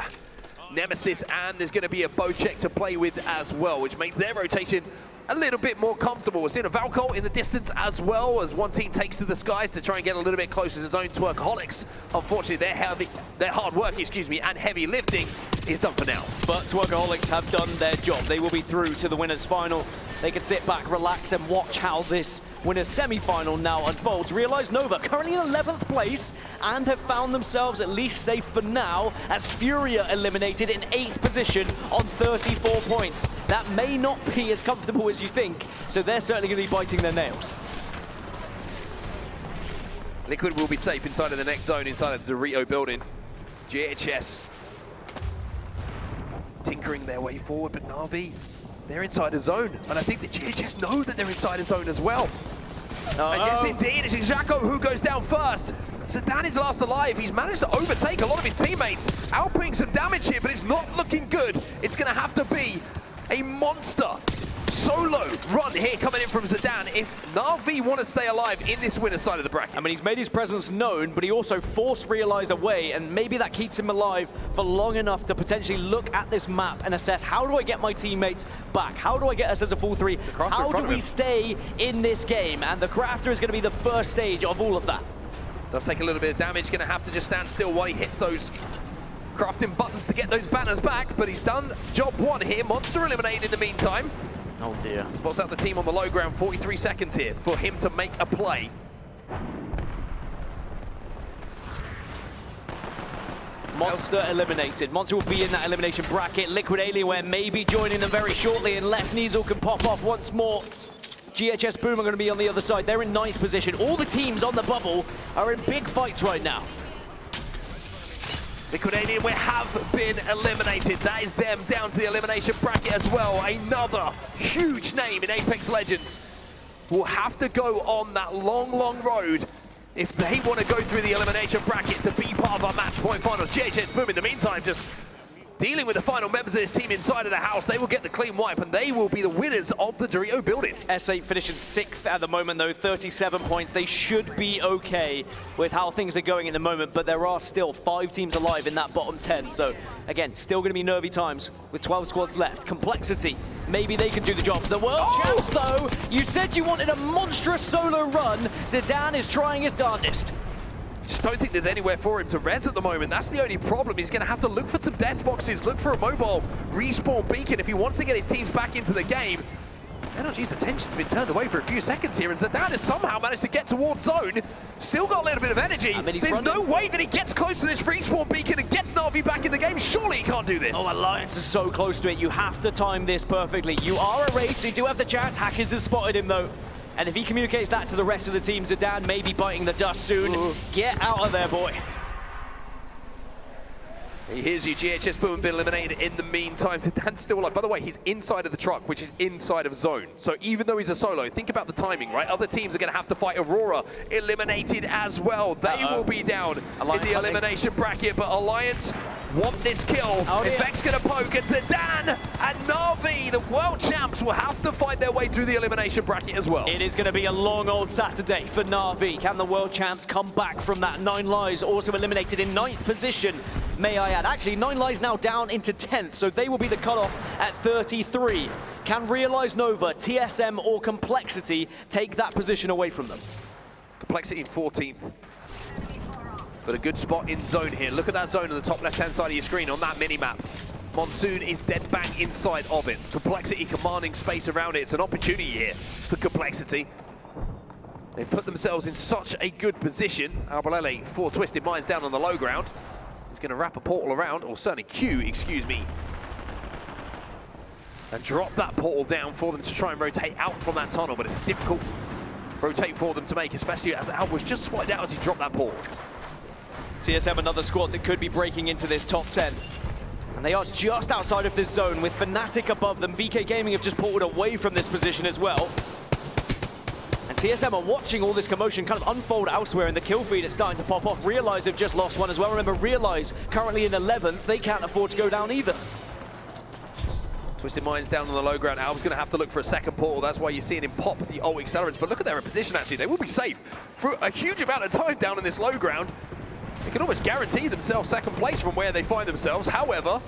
Nemesis, and there's going to be a bow check to play with as well, which makes their rotation a little bit more comfortable. We're seeing a Valkyrie in the distance as well, as one team takes to the skies to try and get a little bit closer to zone. Twerkaholics, unfortunately, their hard work, and heavy lifting is done for now. But Twerkaholics have done their job. They will be through to the winners final. They can sit back, relax, and watch how this winners semi-final now unfolds. Realize Nova currently in 11th place and have found themselves at least safe for now, as Furia eliminated in 8th position on 34 points. That may not be as comfortable as you think, so they're certainly going to be biting their nails. Liquid will be safe inside of the next zone, inside of the Dorito building. GHS tinkering their way forward, but Na'Vi, they're inside the zone, and I think the GHS know that they're inside the zone as well. And yes, indeed, it's Xako who goes down first. Zidane is last alive. He's managed to overtake a lot of his teammates, outputting some damage here, but it's not looking good. It's going to have to be a monster solo run here coming in from Zidane if Na'Vi want to stay alive in this winner's side of the bracket. I mean, he's made his presence known, but he also forced Realize away, and maybe that keeps him alive for long enough to potentially look at this map and assess, how do I get my teammates back? How do I get us as a full 3? How do we stay in this game? And the Crafter is going to be the first stage of all of that. Does take a little bit of damage, going to have to just stand still while he hits those crafting buttons to get those banners back, but he's done job 1 here. Monster eliminated in the meantime. Oh dear. Spots out the team on the low ground, 43 seconds here for him to make a play. Monster eliminated. Monster will be in that elimination bracket. Liquid Alienware may be joining them very shortly, unless Niesel can pop off once more. GHS Boom are going to be on the other side. They're in 9th position. All the teams on the bubble are in big fights right now. Liquid Alienware have been eliminated. That is them down to the elimination bracket as well. Another huge name in Apex Legends will have to go on that long, long road if they want to go through the elimination bracket to be part of our match point finals. GHS Boom, in the meantime, just dealing with the final members of this team inside of the house. They will get the clean wipe, and they will be the winners of the Dorito building. S8 finishing 6th at the moment, though, 37 points. They should be okay with how things are going in the moment, but there are still 5 teams alive in that bottom 10. So, again, still going to be nervy times with 12 squads left. Complexity, maybe they can do the job. The world champs, though, you said you wanted a monstrous solo run. Zidane is trying his darndest. Just don't think there's anywhere for him to res at the moment. That's the only problem. He's going to have to look for some death boxes, look for a mobile respawn beacon if he wants to get his teams back into the game. NRG's attention's been turned away for a few seconds here, and Zidane has somehow managed to get towards zone. Still got a little bit of energy. I mean, there's no way that he gets close to this respawn beacon and gets Na'Vi back in the game. Surely he can't do this. Oh, Alliance is so close to it. You have to time this perfectly. You are a race, so you do have the chance. Hackers has spotted him, though. And if he communicates that to the rest of the team, Zidane may be biting the dust soon. Get out of there, boy. Here's your GHS Boom been eliminated in the meantime. Zidane's still alive. By the way, he's inside of the truck, which is inside of zone. So even though he's a solo, think about the timing, right? Other teams are going to have to fight. Aurora eliminated as well. They will be down Alliance in the elimination bracket, but Alliance want this kill. Infect's going to poke, and Zidane and Na'Vi, the world champs, will have to fight their way through the elimination bracket as well. It is going to be a long old Saturday for Na'Vi. Can the world champs come back from that? 9 Lives also eliminated in 9th position, may I add. Actually, 9 Lives now down into 10th, so they will be the cutoff at 33. Can Realize Nova, TSM, or Complexity take that position away from them? Complexity in 14th. But a good spot in zone here. Look at that zone on the top left-hand side of your screen on that mini-map. Monsoon is dead bang inside of it. Complexity commanding space around it. It's an opportunity here for Complexity. They've put themselves in such a good position. Albalele for Twisted Minds down on the low ground. He's going to wrap a portal around, or certainly Q, excuse me. And drop that portal down for them to try and rotate out from that tunnel, but it's a difficult rotate for them to make, especially as Al was just spotted out as he dropped that portal. TSM, another squad that could be breaking into this top 10. And they are just outside of this zone with Fnatic above them. VK Gaming have just pulled away from this position as well. And TSM are watching all this commotion kind of unfold elsewhere, and the kill feed is starting to pop off. Realize have just lost one as well. Remember, Realize currently in 11th. They can't afford to go down either. Twisted Minds down on the low ground. Al's going to have to look for a second portal. That's why you're seeing him pop the ult accelerants. But look at their position, actually. They will be safe for a huge amount of time down in this low ground. They can almost guarantee themselves second place from where they find themselves. However,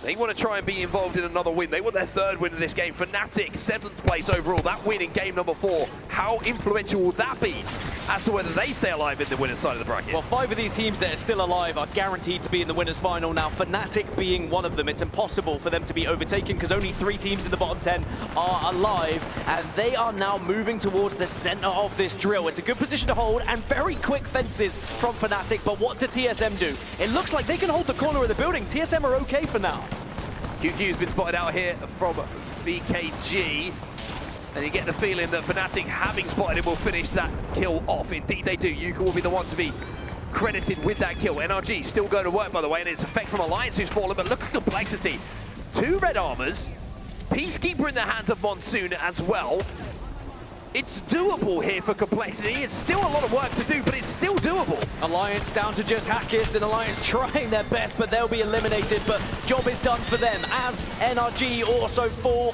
they want to try and be involved in another win. They want their 3rd win of this game. Fnatic, 7th place overall. That win in game number 4. How influential will that be as to whether they stay alive in the winner's side of the bracket? Well, 5 of these teams that are still alive are guaranteed to be in the winner's final now. Fnatic being one of them. It's impossible for them to be overtaken because only 3 teams in the bottom 10 are alive, and they are now moving towards the center of this drill. It's a good position to hold and very quick fences from Fnatic, but what do TSM do? It looks like they can hold the corner of the building. TSM are okay for now. QQ's been spotted out here from VKG. And you get the feeling that Fnatic, having spotted him, will finish that kill off. Indeed they do. Yuka will be the one to be credited with that kill. NRG still going to work, by the way, and it's effect from Alliance who's fallen, but look at Complexity. 2 red armors, Peacekeeper in the hands of Monsoon as well. It's doable here for Complexity. It's still a lot of work to do, but it's still doable. Alliance down to just Hackis, and Alliance trying their best, but they'll be eliminated. But job is done for them, as NRG also fall.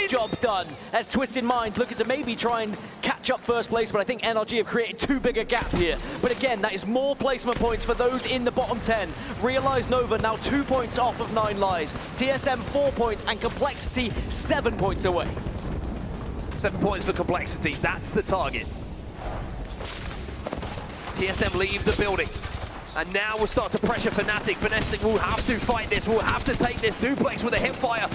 Job done, as Twisted Minds looking to maybe try and catch up first place, but I think NRG have created too big a gap here. But again, that is more placement points for those in the bottom 10. Realize Nova now 2 points off of 9 Lives. TSM 4 points, and Complexity 7 points away. 7 points for Complexity, that's the target. TSM leave the building. And now we'll start to pressure Fnatic. Fnatic will have to fight this, will have to take this. Duplex with a hip fire.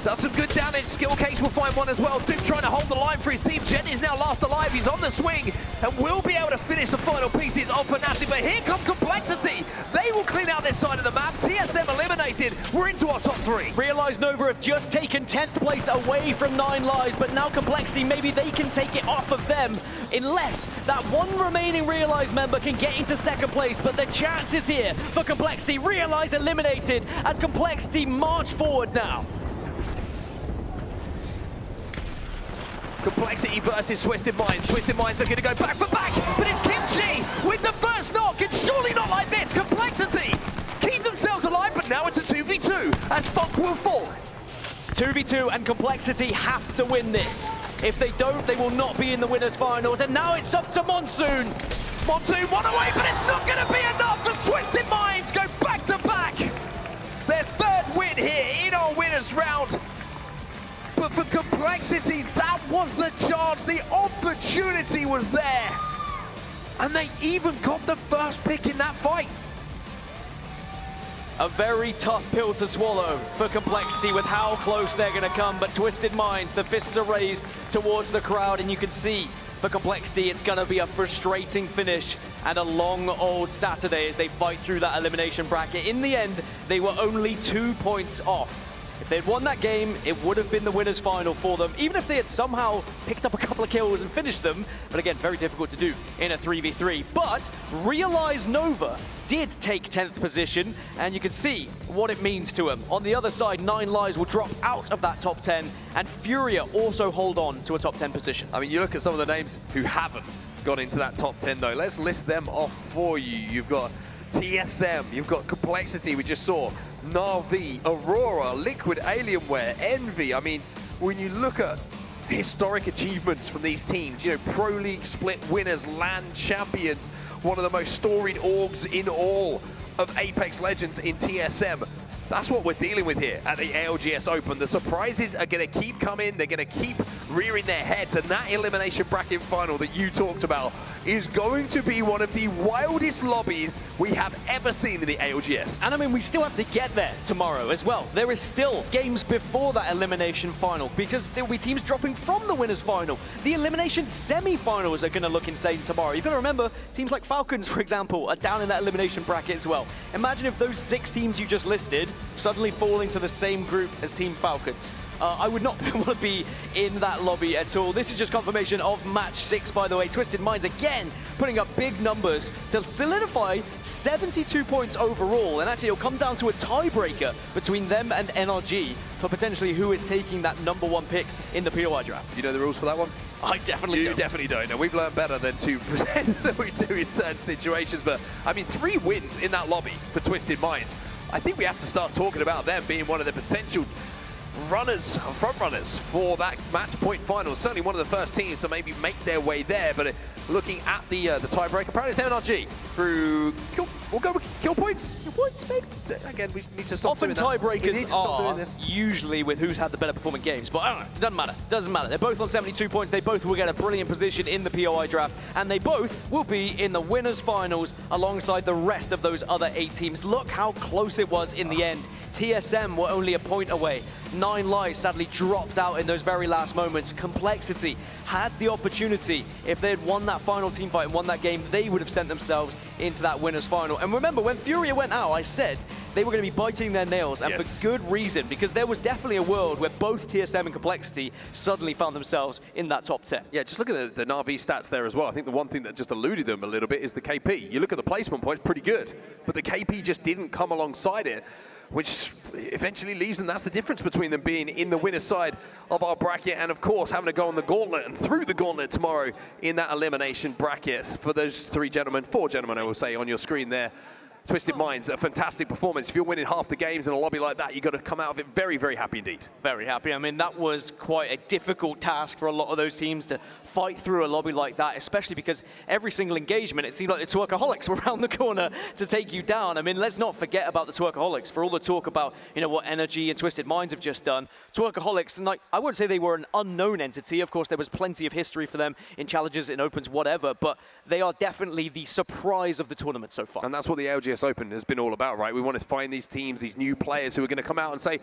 Does some good damage. Skill Case will find one as well. Duke trying to hold the line for his team. Jen is now last alive. He's on the swing and will be able to finish the final pieces of Fnatic. But here come Complexity. They will clean out this side of the map. TSM eliminated. We're into our top 3. Realize Nova have just taken 10th place away from 9 Lives, but now Complexity, maybe they can take it off of them unless that one remaining Realize member can get into second place. But the chance is here for Complexity. Realize eliminated as Complexity march forward now. Complexity versus Twisted Minds. Twisted Minds are going to go back for back, but it's Kimchi with the first knock, and surely not like this. Complexity keep themselves alive, but now it's a 2v2 as Funk will fall. 2v2 and Complexity have to win this. If they don't, they will not be in the winners finals, and now it's up to Monsoon. Monsoon one away, but it's not going to be enough. The Twisted Minds go back to back. Their 3rd win here in our winners round. But for Complexity, that was the chance. The opportunity was there. And they even got the first pick in that fight. A very tough pill to swallow for Complexity with how close they're going to come. But Twisted Minds, the fists are raised towards the crowd, and you can see for Complexity, it's going to be a frustrating finish and a long old Saturday as they fight through that elimination bracket. In the end, they were only 2 points off If they'd won that game, it would have been the winners final for them, even if they had somehow picked up a couple of kills and finished them. But again, very difficult to do in a 3v3. But Realize Nova did take 10th position, and you can see what it means to them. On the other side, 9 Lives will drop out of that top 10, and Furia also hold on to a top 10 position. I mean, you look at some of the names who haven't got into that top 10 though. Let's list them off for you. You've got TSM, you've got Complexity, we just saw, Na'Vi, Aurora, Liquid, Alienware, Envy. I mean, when you look at historic achievements from these teams, you know, Pro League split winners, LAN champions, one of the most storied orgs in all of Apex Legends in TSM. That's what we're dealing with here at the ALGS Open. The surprises are going to keep coming. They're going to keep rearing their heads. And that elimination bracket final that you talked about is going to be one of the wildest lobbies we have ever seen in the ALGS. And I mean, we still have to get there tomorrow as well. There is still games before that elimination final because there will be teams dropping from the winners final. The elimination semi-finals are going to look insane tomorrow. You've got to remember, teams like Falcons, for example, are down in that elimination bracket as well. Imagine if those 6 teams you just listed suddenly fall into the same group as Team Falcons. I would not want to be in that lobby at all. This is just confirmation of match 6, by the way. Twisted Minds again putting up big numbers to solidify 72 points overall. And actually, it'll come down to a tiebreaker between them and NRG for potentially who is taking that #1 pick in the POI draft. You know the rules for that one? I definitely don't. You definitely don't. Now, we've learned better than to pretend that we do in certain situations. But, I mean, 3 wins in that lobby for Twisted Minds. I think we have to start talking about them being one of the potential runners, front runners for that match point final. Certainly one of the first teams to maybe make their way there. But looking at the tiebreaker, apparently it's NRG through kill. We'll go with kill points. Kill points, maybe. Again, we need to stop Often doing that. tiebreakers are usually with who's had the better performing games, but I don't know. Doesn't matter. Doesn't matter. They're both on 72 points. They both will get a brilliant position in the POI draft, and they both will be in the winners finals alongside the rest of those other 8 teams. Look how close it was in the end. TSM were only a point away. 9 Lives sadly dropped out in those very last moments. Complexity had the opportunity. If they had won that final team fight and won that game, they would have sent themselves into that winners final. And remember, when Furia went out, I said they were going to be biting their nails, and for good reason, because there was definitely a world where both TSM and Complexity suddenly found themselves in that top 10. Yeah, just look at the Na'Vi stats there as well. I think the one thing that just eluded them a little bit is the KP. You look at the placement points, pretty good, but the KP just didn't come alongside it, which eventually leaves them. That's the difference between them being in the winner's side of our bracket and, of course, having to go on the gauntlet and through the gauntlet tomorrow in that elimination bracket. For those 4 gentlemen, I will say, on your screen there. Twisted Minds, a fantastic performance. If you're winning half the games in a lobby like that, you've got to come out of it very, very happy indeed. Very happy. I mean, that was quite a difficult task for a lot of those teams to fight through a lobby like that, especially because every single engagement, it seemed like the Twerkaholics were around the corner to take you down. I mean, let's not forget about the Twerkaholics. For all the talk about, you know, what Energy and Twisted Minds have just done, Twerkaholics, and like, I wouldn't say they were an unknown entity. Of course, there was plenty of history for them in challenges, in opens, whatever, but they are definitely the surprise of the tournament so far. And that's what the ALGS Open has been all about, right? We want to find these teams, these new players who are going to come out and say,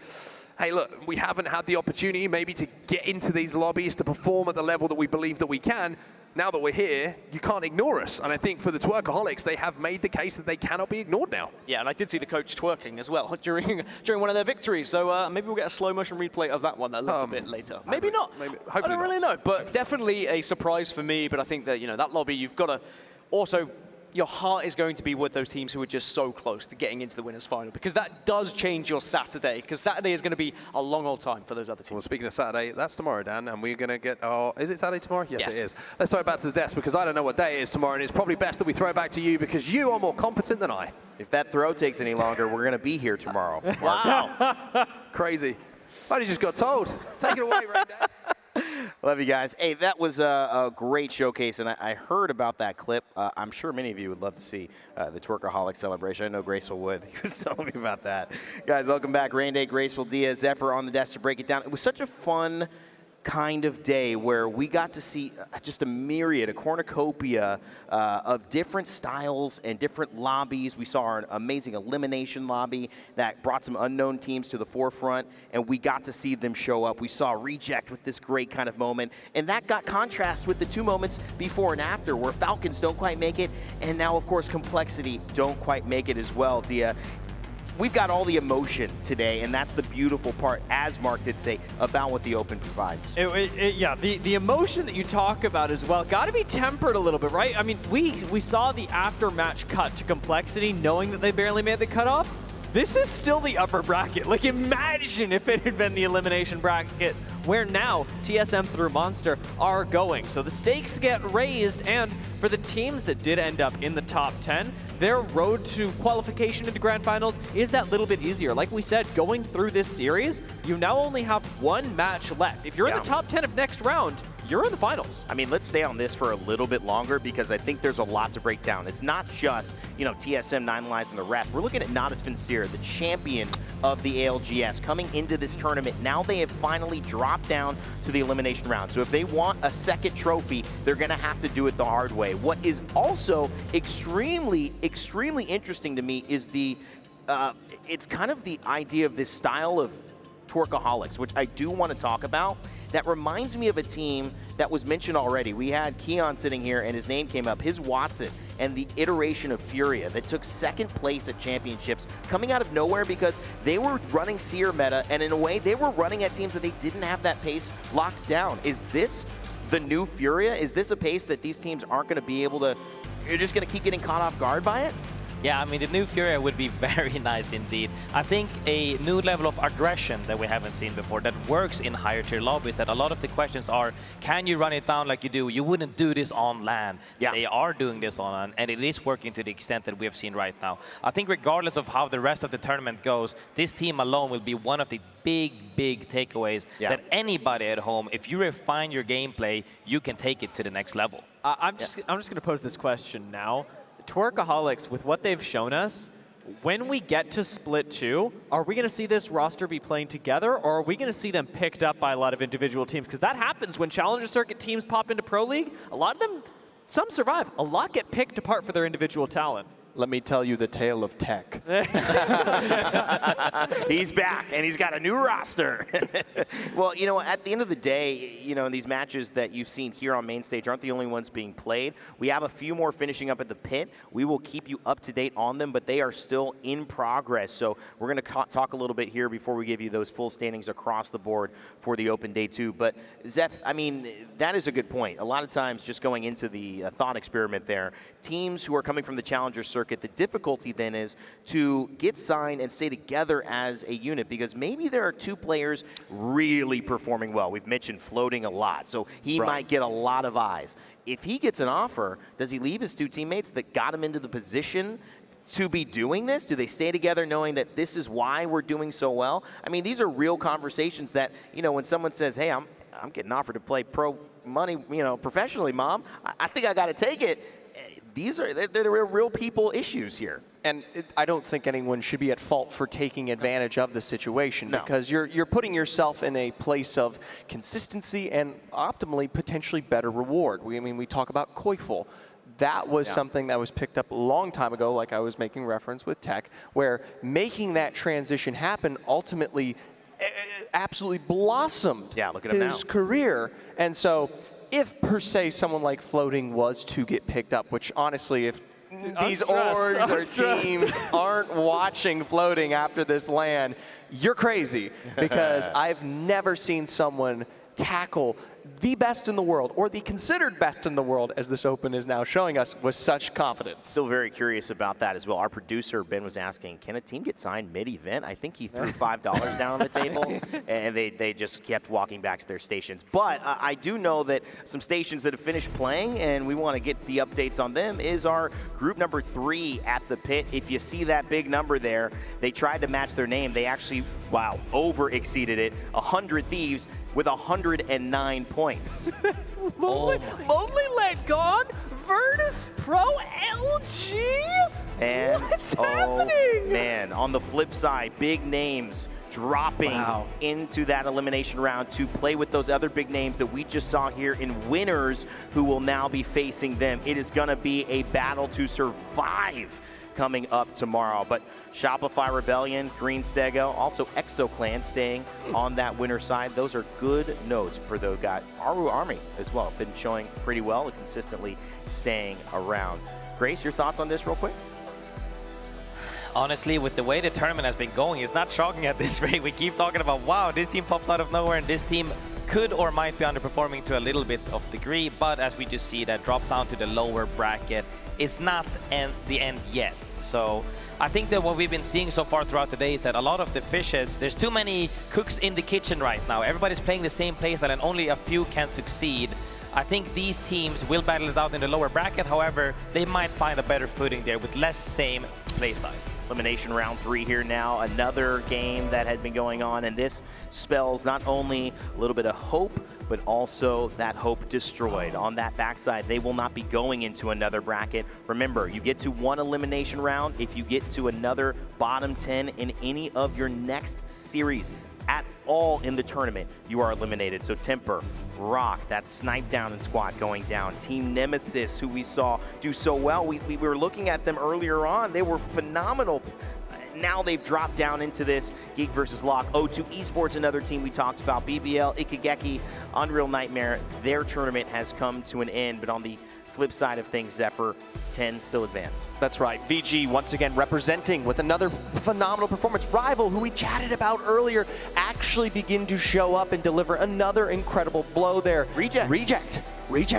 hey, look, we haven't had the opportunity maybe to get into these lobbies, to perform at the level that we believe that we can. Now that we're here, you can't ignore us. And I think for the Twerkaholics, they have made the case that they cannot be ignored now. Yeah, and I did see the coach twerking as well during one of their victories. So maybe we'll get a slow motion replay of that one a little bit later. Maybe not. I don't really know. But definitely a surprise for me. But I think that, you know, that lobby, you've got to also, your heart is going to be with those teams who are just so close to getting into the winners final, because that does change your Saturday, because Saturday is going to be a long old time for those other teams. Well, speaking of Saturday, that's tomorrow, Dan, and we're going to get our... Is it Saturday tomorrow? Yes, it is. Let's throw it back to the desk, because I don't know what day it is tomorrow, and it's probably best that we throw it back to you, because you are more competent than I. If that throw takes any longer, we're going to be here tomorrow. Wow. Crazy. I only just got told. Take it away, Ray Dan. Love you guys. Hey, that was a great showcase, and I heard about that clip. I'm sure many of you would love to see the Twerkaholic celebration. I know Graceful would. He was telling me about that. Guys, welcome back. Rain Day, Graceful, Dia, Zephyr on the desk to break it down. It was such a fun kind of day where we got to see just a myriad, a cornucopia of different styles and different lobbies. We saw our amazing elimination lobby that brought some unknown teams to the forefront, and we got to see them show up. We saw Reject with this great kind of moment, and that got contrast with the 2 moments before and after where Falcons don't quite make it, and now, of course, Complexity don't quite make it as well, Dia. we've got all the emotion today, and that's the beautiful part, as Mark did say, about what the Open provides. Yeah, the emotion that you talk about as well, got to be tempered a little bit, right? I mean, we saw the after-match cut to Complexity, knowing that they barely made the cutoff. This is still the upper bracket. Like, imagine if it had been the elimination bracket where now TSM through Monster are going. So the stakes get raised, and for the teams that did end up in the top 10, their road to qualification into Grand Finals is that little bit easier. Like we said, going through this series, you now only have one match left. If you're in the top 10 of next round, you're in the finals. I mean, let's stay on this for a little bit longer because I think there's a lot to break down. It's not just, you know, TSM, Nine Lives, and the rest. We're looking at Natus Vincere, the champion of the ALGS, coming into this tournament. Now they have finally dropped down to the elimination round. So if they want a second trophy, they're going to have to do it the hard way. What is also extremely, extremely interesting to me is it's kind of the idea of this style of Twerkaholics, which I do want to talk about. That reminds me of a team that was mentioned already. We had Keon sitting here, and his name came up. His Watson and the iteration of Furia that took second place at championships, coming out of nowhere because they were running Seer meta, and in a way, they were running at teams that they didn't have that pace locked down. Is this the new Furia? Is this a pace that these teams aren't going to be able to, you're just going to keep getting caught off guard by it? Yeah, I mean, the new Furia would be very nice indeed. I think a new level of aggression that we haven't seen before that works in higher tier lobbies, that a lot of the questions are, can you run it down like you do? You wouldn't do this on LAN. Yeah. They are doing this on LAN, and it is working to the extent that we have seen right now. I think regardless of how the rest of the tournament goes, this team alone will be one of the big takeaways that anybody at home, if you refine your gameplay, you can take it to the next level. I'm just going to pose this question now. Twerkaholics, with what they've shown us, when we get to Split 2, are we going to see this roster be playing together, or are we going to see them picked up by a lot of individual teams? Because that happens when Challenger Circuit teams pop into Pro League. A lot of them, some survive. A lot get picked apart for their individual talent. Let me tell you the tale of Tech. He's back, and he's got a new roster. Well, you know, at the end of the day, you know, these matches that you've seen here on main stage aren't the only ones being played. We have a few more finishing up at the pit. We will keep you up to date on them, but they are still in progress. So we're going to talk a little bit here before we give you those full standings across the board for the Open Day 2. But Zeth, I mean, that is a good point. A lot of times, just going into the thought experiment there, teams who are coming from the Challenger Circuit, the difficulty then is to get signed and stay together as a unit, because maybe there are two players really performing well. We've mentioned Floating a lot, so he might get a lot of eyes. If he gets an offer, does he leave his two teammates that got him into the position to be doing this? Do they stay together knowing that this is why we're doing so well? I mean, these are real conversations that, you know, when someone says, hey, I'm getting offered to play pro money, you know, professionally, Mom, I think I got to take it. They're real people issues here. And I don't think anyone should be at fault for taking advantage of the situation, because you're putting yourself in a place of consistency and optimally potentially better reward. We talk about Koiful. That was something that was picked up a long time ago, like I was making reference with Tech, where making that transition happen ultimately absolutely blossomed his career. And so if, per se, someone like Floating was to get picked up, which honestly, if these orgs or teams aren't watching Floating after this LAN, you're crazy, because I've never seen someone tackle the best in the world, or the considered best in the world, as this Open is now showing us, with such confidence. Still very curious about that as well. Our producer, Ben, was asking, can a team get signed mid-event? I think he threw $5 down on the table, and they just kept walking back to their stations. But I do know that some stations that have finished playing, and we want to get the updates on them, is our group number 3 at the pit. If you see that big number there, they tried to match their name. They actually, over-exceeded it. 100 Thieves with 109 points. Lonely Let Gone, Virtus Pro LG? And what's happening? Man, on the flip side, big names dropping into that elimination round to play with those other big names that we just saw here in winners, who will now be facing them. It is gonna be a battle to survive coming up tomorrow. But Shopify Rebellion, Green Stego, also ExoClan staying on that winner side. Those are good notes for those guys. Aru Army as well, been showing pretty well and consistently staying around. Grace, your thoughts on this real quick? Honestly, with the way the tournament has been going, it's not shocking at this rate. We keep talking about, wow, this team pops out of nowhere, and this team could or might be underperforming to a little bit of degree, but as we just see that drop down to the lower bracket, it's not the end yet. So I think that what we've been seeing so far throughout the day is that a lot of the fishes, there's too many cooks in the kitchen right now. Everybody's playing the same playstyle and only a few can succeed. I think these teams will battle it out in the lower bracket. However, they might find a better footing there with less same playstyle. Elimination round 3 here now, another game that had been going on, and this spells not only a little bit of hope, but also that hope destroyed. On that backside, they will not be going into another bracket. Remember, you get to 1 elimination round if you get to another bottom 10 in any of your next series at all in the tournament, you are eliminated. So Temper, Rock, that snipe down and squad going down. Team Nemesis, who we saw do so well. We were looking at them earlier on. They were phenomenal. Now they've dropped down into this Geek versus Lock. O2 Esports, another team we talked about. BBL, Ikigeki, Unreal Nightmare. Their tournament has come to an end, but on the flip side of things, Zephyr 10 still advanced. That's right. VG once again representing with another phenomenal performance. Rival, who we chatted about earlier, actually begin to show up and deliver another incredible blow there. Reject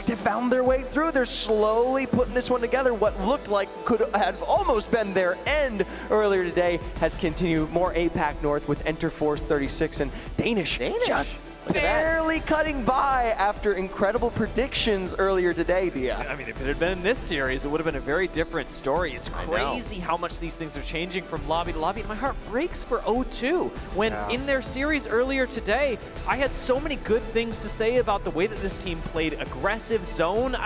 have found their way through. They're slowly putting this one together. What looked like could have almost been their end earlier today has continued. More APAC North with Enter Force 36 and Danish. Just barely cutting by after incredible predictions earlier today, Dia. I mean, if it had been in this series, it would have been a very different story. It's crazy how much these things are changing from lobby to lobby. My heart breaks for O2 when in their series earlier today, I had so many good things to say about the way that this team played aggressive zone.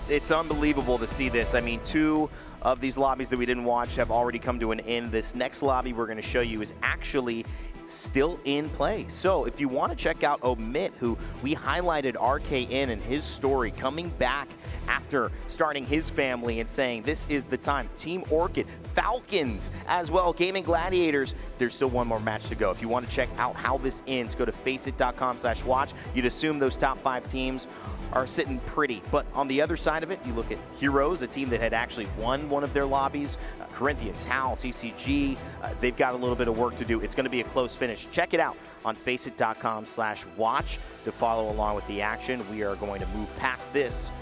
It's unbelievable to see this. I mean, 2 of these lobbies that we didn't watch have already come to an end. This next lobby we're going to show you is actually still in play. So if you want to check out Omit, who we highlighted RKN and his story coming back after starting his family and saying this is the time. Team Orchid, Falcons as well, Gaming Gladiators. There's still 1 more match to go. If you want to check out how this ends, go to faceit.com/watch. You'd assume those top 5 teams are sitting pretty. But on the other side of it, you look at Heroes, a team that had actually won one of their lobbies. Corinthians, HAL, CCG, they've got a little bit of work to do. It's going to be a close finish. Check it out on faceit.com/watch to follow along with the action. We are going to move past this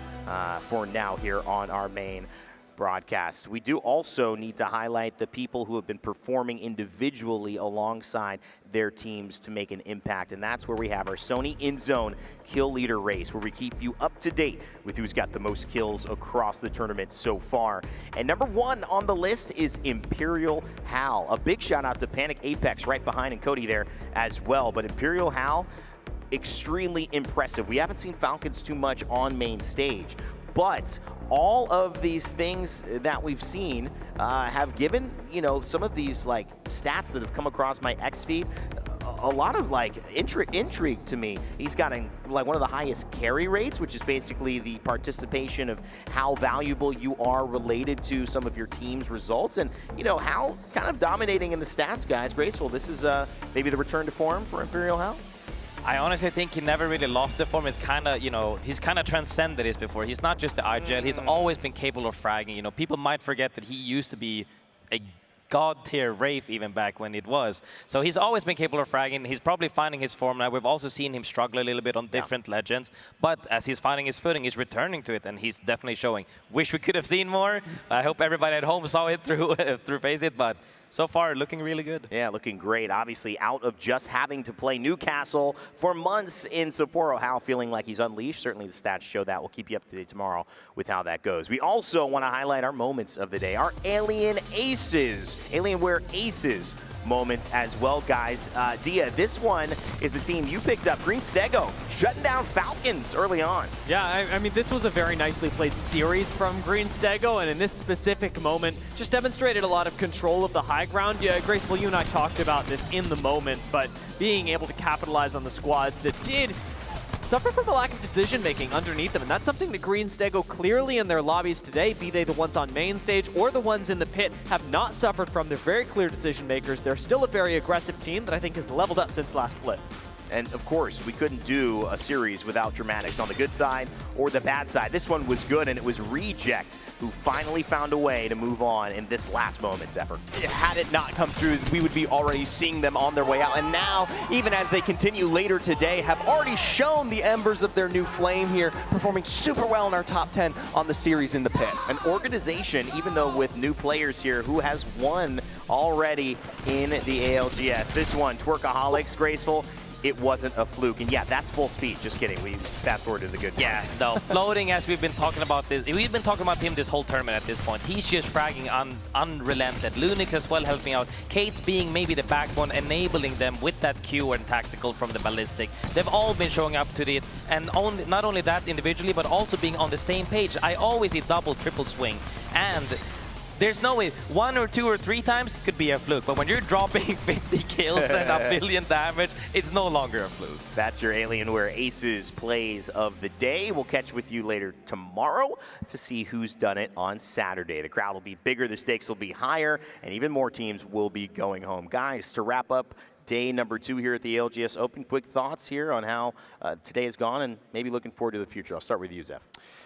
for now here on our main broadcast. We do also need to highlight the people who have been performing individually alongside their teams to make an impact, and that's where we have our Sony InZone Kill Leader race, where we keep you up to date with who's got the most kills across the tournament so far. And number 1 on the list is Imperial Hal. A big shout out to Panic Apex right behind and Cody there as well, but Imperial Hal, extremely impressive. We haven't seen Falcons too much on main stage, but all of these things that we've seen have given, you know, some of these like stats that have come across my X feed a lot of like intrigue to me. He's got like one of the highest carry rates, which is basically the participation of how valuable you are related to some of your team's results, and you know how kind of dominating in the stats, guys. Graceful, this is maybe the return to form for Imperial Hal. I honestly think he never really lost the form. It's kind of, you know, he's kind of transcended this before. He's not just the IGL. He's always been capable of fragging. You know, people might forget that he used to be a god-tier Wraith even back when it was. So he's always been capable of fragging. He's probably finding his form now. We've also seen him struggle a little bit on different legends. But as he's finding his footing, he's returning to it, and he's definitely showing. Wish we could have seen more. I hope everybody at home saw it through Faceit, but so far, looking really good. Yeah, looking great. Obviously, out of just having to play Newcastle for months in Sapporo. Hal feeling like he's unleashed. Certainly the stats show that. We'll keep you up to date tomorrow with how that goes. We also want to highlight our moments of the day, our Alien Aces, Alienware Aces moments as well, guys. Dia, this one is the team you picked up, Green Stego, shutting down Falcons early on. Yeah, I mean, this was a very nicely played series from Green Stego, and in this specific moment, just demonstrated a lot of control of the high ground. Yeah, Graceful, you and I talked about this in the moment, but being able to capitalize on the squads that did suffer from the lack of decision-making underneath them, and that's something that Green Stego clearly in their lobbies today, be they the ones on main stage or the ones in the pit, have not suffered from. They're very clear decision-makers. They're still a very aggressive team that I think has leveled up since last split. And of course, we couldn't do a series without dramatics on the good side or the bad side. This one was good, and it was Reject who finally found a way to move on in this last moment's effort. Had it not come through, we would be already seeing them on their way out. And now, even as they continue later today, have already shown the embers of their new flame here, performing super well in our top 10 on the series in the pit. An organization, even though with new players here, who has won already in the ALGS. This one, Twerkaholics, Graceful. It wasn't a fluke. And yeah, that's full speed. Just kidding. We fast forward to the good part. Yeah, no. Floating, as we've been talking about this, we've been talking about him this whole tournament at this point. He's just fragging unrelented. Lunix as well helping out. Kate's being maybe the backbone, enabling them with that Q and tactical from the ballistic. They've all been showing up to it, and not only that individually, but also being on the same page. I always see double, triple swing, and there's no way, 1 or 2 or 3 times could be a fluke, but when you're dropping 50 kills and a billion damage, it's no longer a fluke. That's your Alienware Aces plays of the day. We'll catch with you later tomorrow to see who's done it on Saturday. The crowd will be bigger, the stakes will be higher, and even more teams will be going home. Guys, to wrap up day number 2 here at the ALGS Open, quick thoughts here on how today has gone and maybe looking forward to the future. I'll start with you, Zeph.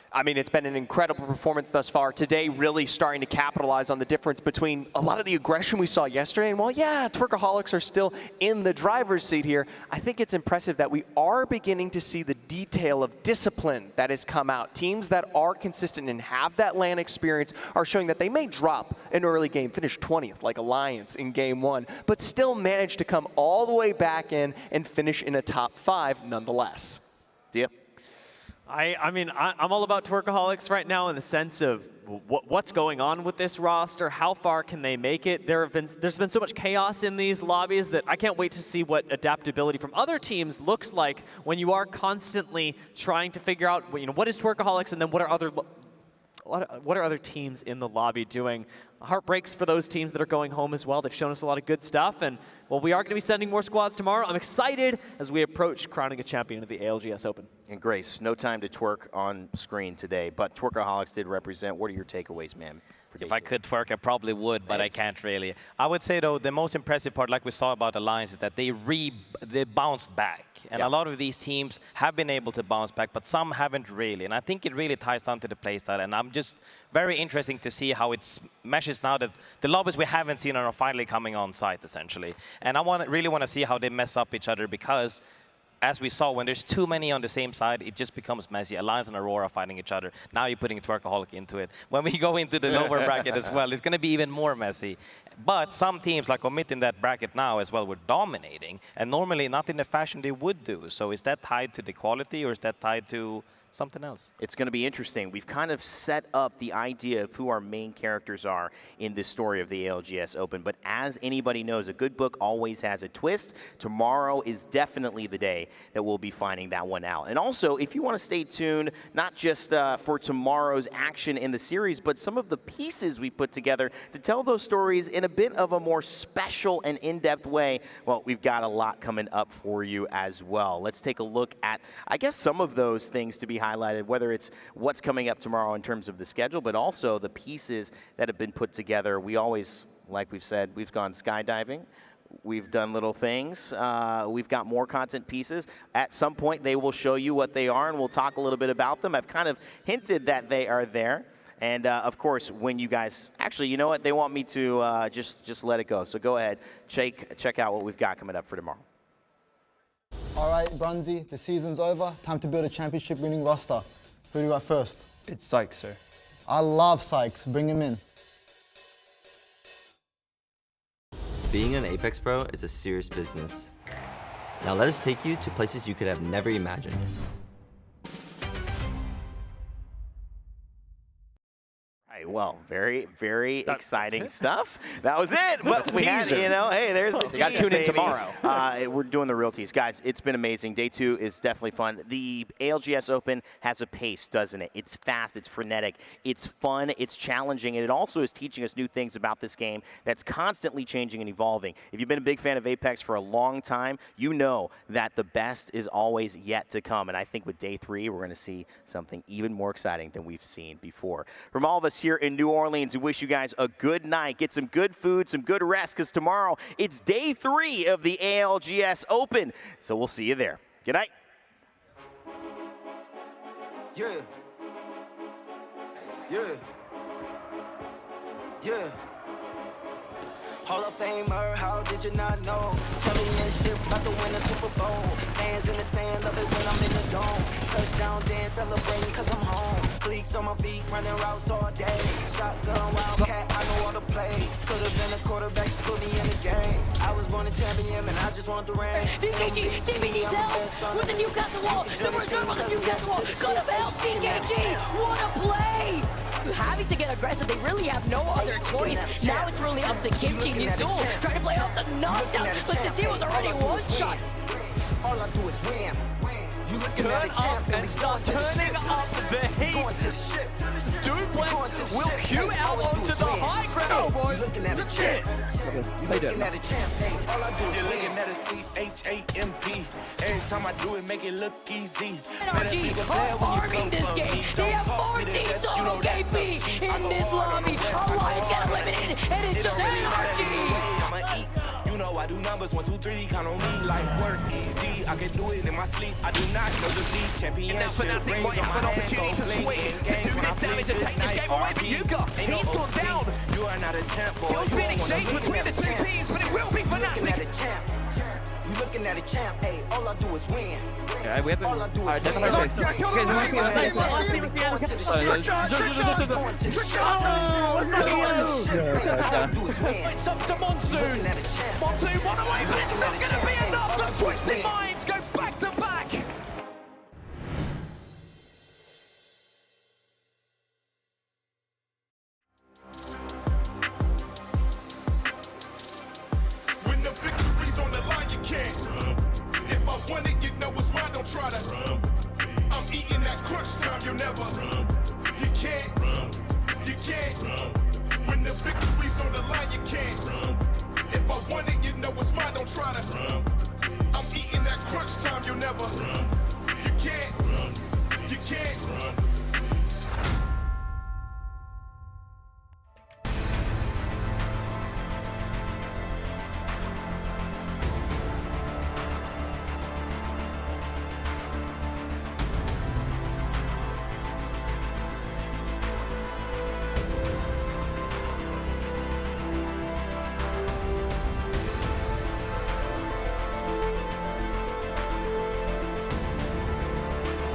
I mean, it's been an incredible performance thus far. Today, really starting to capitalize on the difference between a lot of the aggression we saw yesterday. And while, yeah, Twerkaholics are still in the driver's seat here, I think it's impressive that we are beginning to see the detail of discipline that has come out. Teams that are consistent and have that LAN experience are showing that they may drop an early game, finish 20th like Alliance in game 1, but still manage to come all the way back in and finish in a top 5 nonetheless. Yep. I mean, I'm all about Twerkaholics right now in the sense of what's going on with this roster, how far can they make it. There's been so much chaos in these lobbies that I can't wait to see what adaptability from other teams looks like when you are constantly trying to figure out, what is Twerkaholics, and then what are other teams in the lobby doing. Heart breaks for those teams that are going home as well. They've shown us a lot of good stuff, and well, we are going to be sending more squads tomorrow. I'm excited as we approach crowning a champion of the ALGS Open. And Grace, no time to twerk on screen today, but Twerkaholics did represent. What are your takeaways, ma'am? If I could twerk, I probably would, but I can't really. I would say, though, the most impressive part, like we saw about Alliance, is that they bounced back. And a lot of these teams have been able to bounce back, but some haven't really. And I think it really ties down to the playstyle. And I'm just very interesting to see how it meshes now that the lobbies we haven't seen are finally coming on site, essentially. And I really want to see how they mess up each other, because as we saw, when there's too many on the same side, it just becomes messy. Alliance and Aurora fighting each other. Now you're putting Twerkaholic into it. When we go into the lower bracket as well, it's going to be even more messy. But some teams, like Omit in that bracket now as well, were dominating, and normally not in the fashion they would do. So is that tied to the quality, or is that tied to something else? It's going to be interesting. We've kind of set up the idea of who our main characters are in this story of the ALGS Open, but as anybody knows, a good book always has a twist. Tomorrow is definitely the day that we'll be finding that one out. And also, if you want to stay tuned, not just for tomorrow's action in the series, but some of the pieces we put together to tell those stories in a bit of a more special and in-depth way, well, we've got a lot coming up for you as well. Let's take a look at, I guess, some of those things to be highlighted, whether it's what's coming up tomorrow in terms of the schedule, but also the pieces that have been put together. We always, like we've said, we've gone skydiving. We've done little things. We've got more content pieces. At some point, they will show you what they are, and we'll talk a little bit about them. I've kind of hinted that they are there. And, of course, when you guys – actually, you know what? They want me to just let it go. So go ahead. Check out what we've got coming up for tomorrow. All right, Brunsy, the season's over. Time to build a championship-winning roster. Who do you got first? It's Sykes, sir. I love Sykes. Bring him in. Being an Apex Pro is a serious business. Now let us take you to places you could have never imagined. Well, very, very exciting stuff. That was it. But we had, hey, there's the tease, you got to tune in tomorrow. We're doing the real tease. Guys, it's been amazing. Day 2 is definitely fun. The ALGS Open has a pace, doesn't it? It's fast, it's frenetic, it's fun, it's challenging, and it also is teaching us new things about this game that's constantly changing and evolving. If you've been a big fan of Apex for a long time, you know that the best is always yet to come. And I think with Day 3, we're going to see something even more exciting than we've seen before. From all of us here here in New Orleans. We wish you guys a good night. Get some good food, some good rest, because tomorrow it's day 3 of the ALGS Open. So we'll see you there. Good night. Yeah. Yeah. Yeah. Hall of Famer, how did you not know? Championship, about to win a Super Bowl. Fans in the stand, love it when I'm in the dome. Touchdown dance, celebrating cause I'm home. Cleats on my feet, running routes all day. Shotgun, wildcat, I know all the play. Could've been a quarterback, just put me in the game. I was born a champion, and I just want the ring. DKG, TBD down with the Newcastle wall. The reserve on the Newcastle wall. Could have helped DKG. What a play! Having to get aggressive, they really have no other choice. Now it's really up to Kimchi Nizul trying to play off the knockdown, but since he was already one shot. All I do is win. Turn up and start turning up the heat. Duplex will queue out onto the high ground. Oh, boys. Looking at a champ. You looking at a champ. Hey, all I do is looking at a CHAMP. Every time I do it, make it look easy. NRG are farming this game. They have 14 total KP in this lobby. Alliance got eliminated, and it's just NRG. You know I do numbers 1, 2, 3. Count on me like work easy. I can do it in my sleep. I do not know the lead championship. And now Fnatic might have an opportunity to swing, to do this damage and take this game away from Yuka. He's gone down. You are not a champ, boy. It'll be an exchange between the two teams, but it will be Fnatic. You looking at a champ, hey, all I do is win. Yeah, we have all I do is win. It's up to Monsoon. Monsoon, one away, but it's not going to be enough. The twisted minds go back to back. When the victory's on the line, you can't. If I want it, you know it's mine, don't try to. I'm eating that crunch time, you'll never. You can't.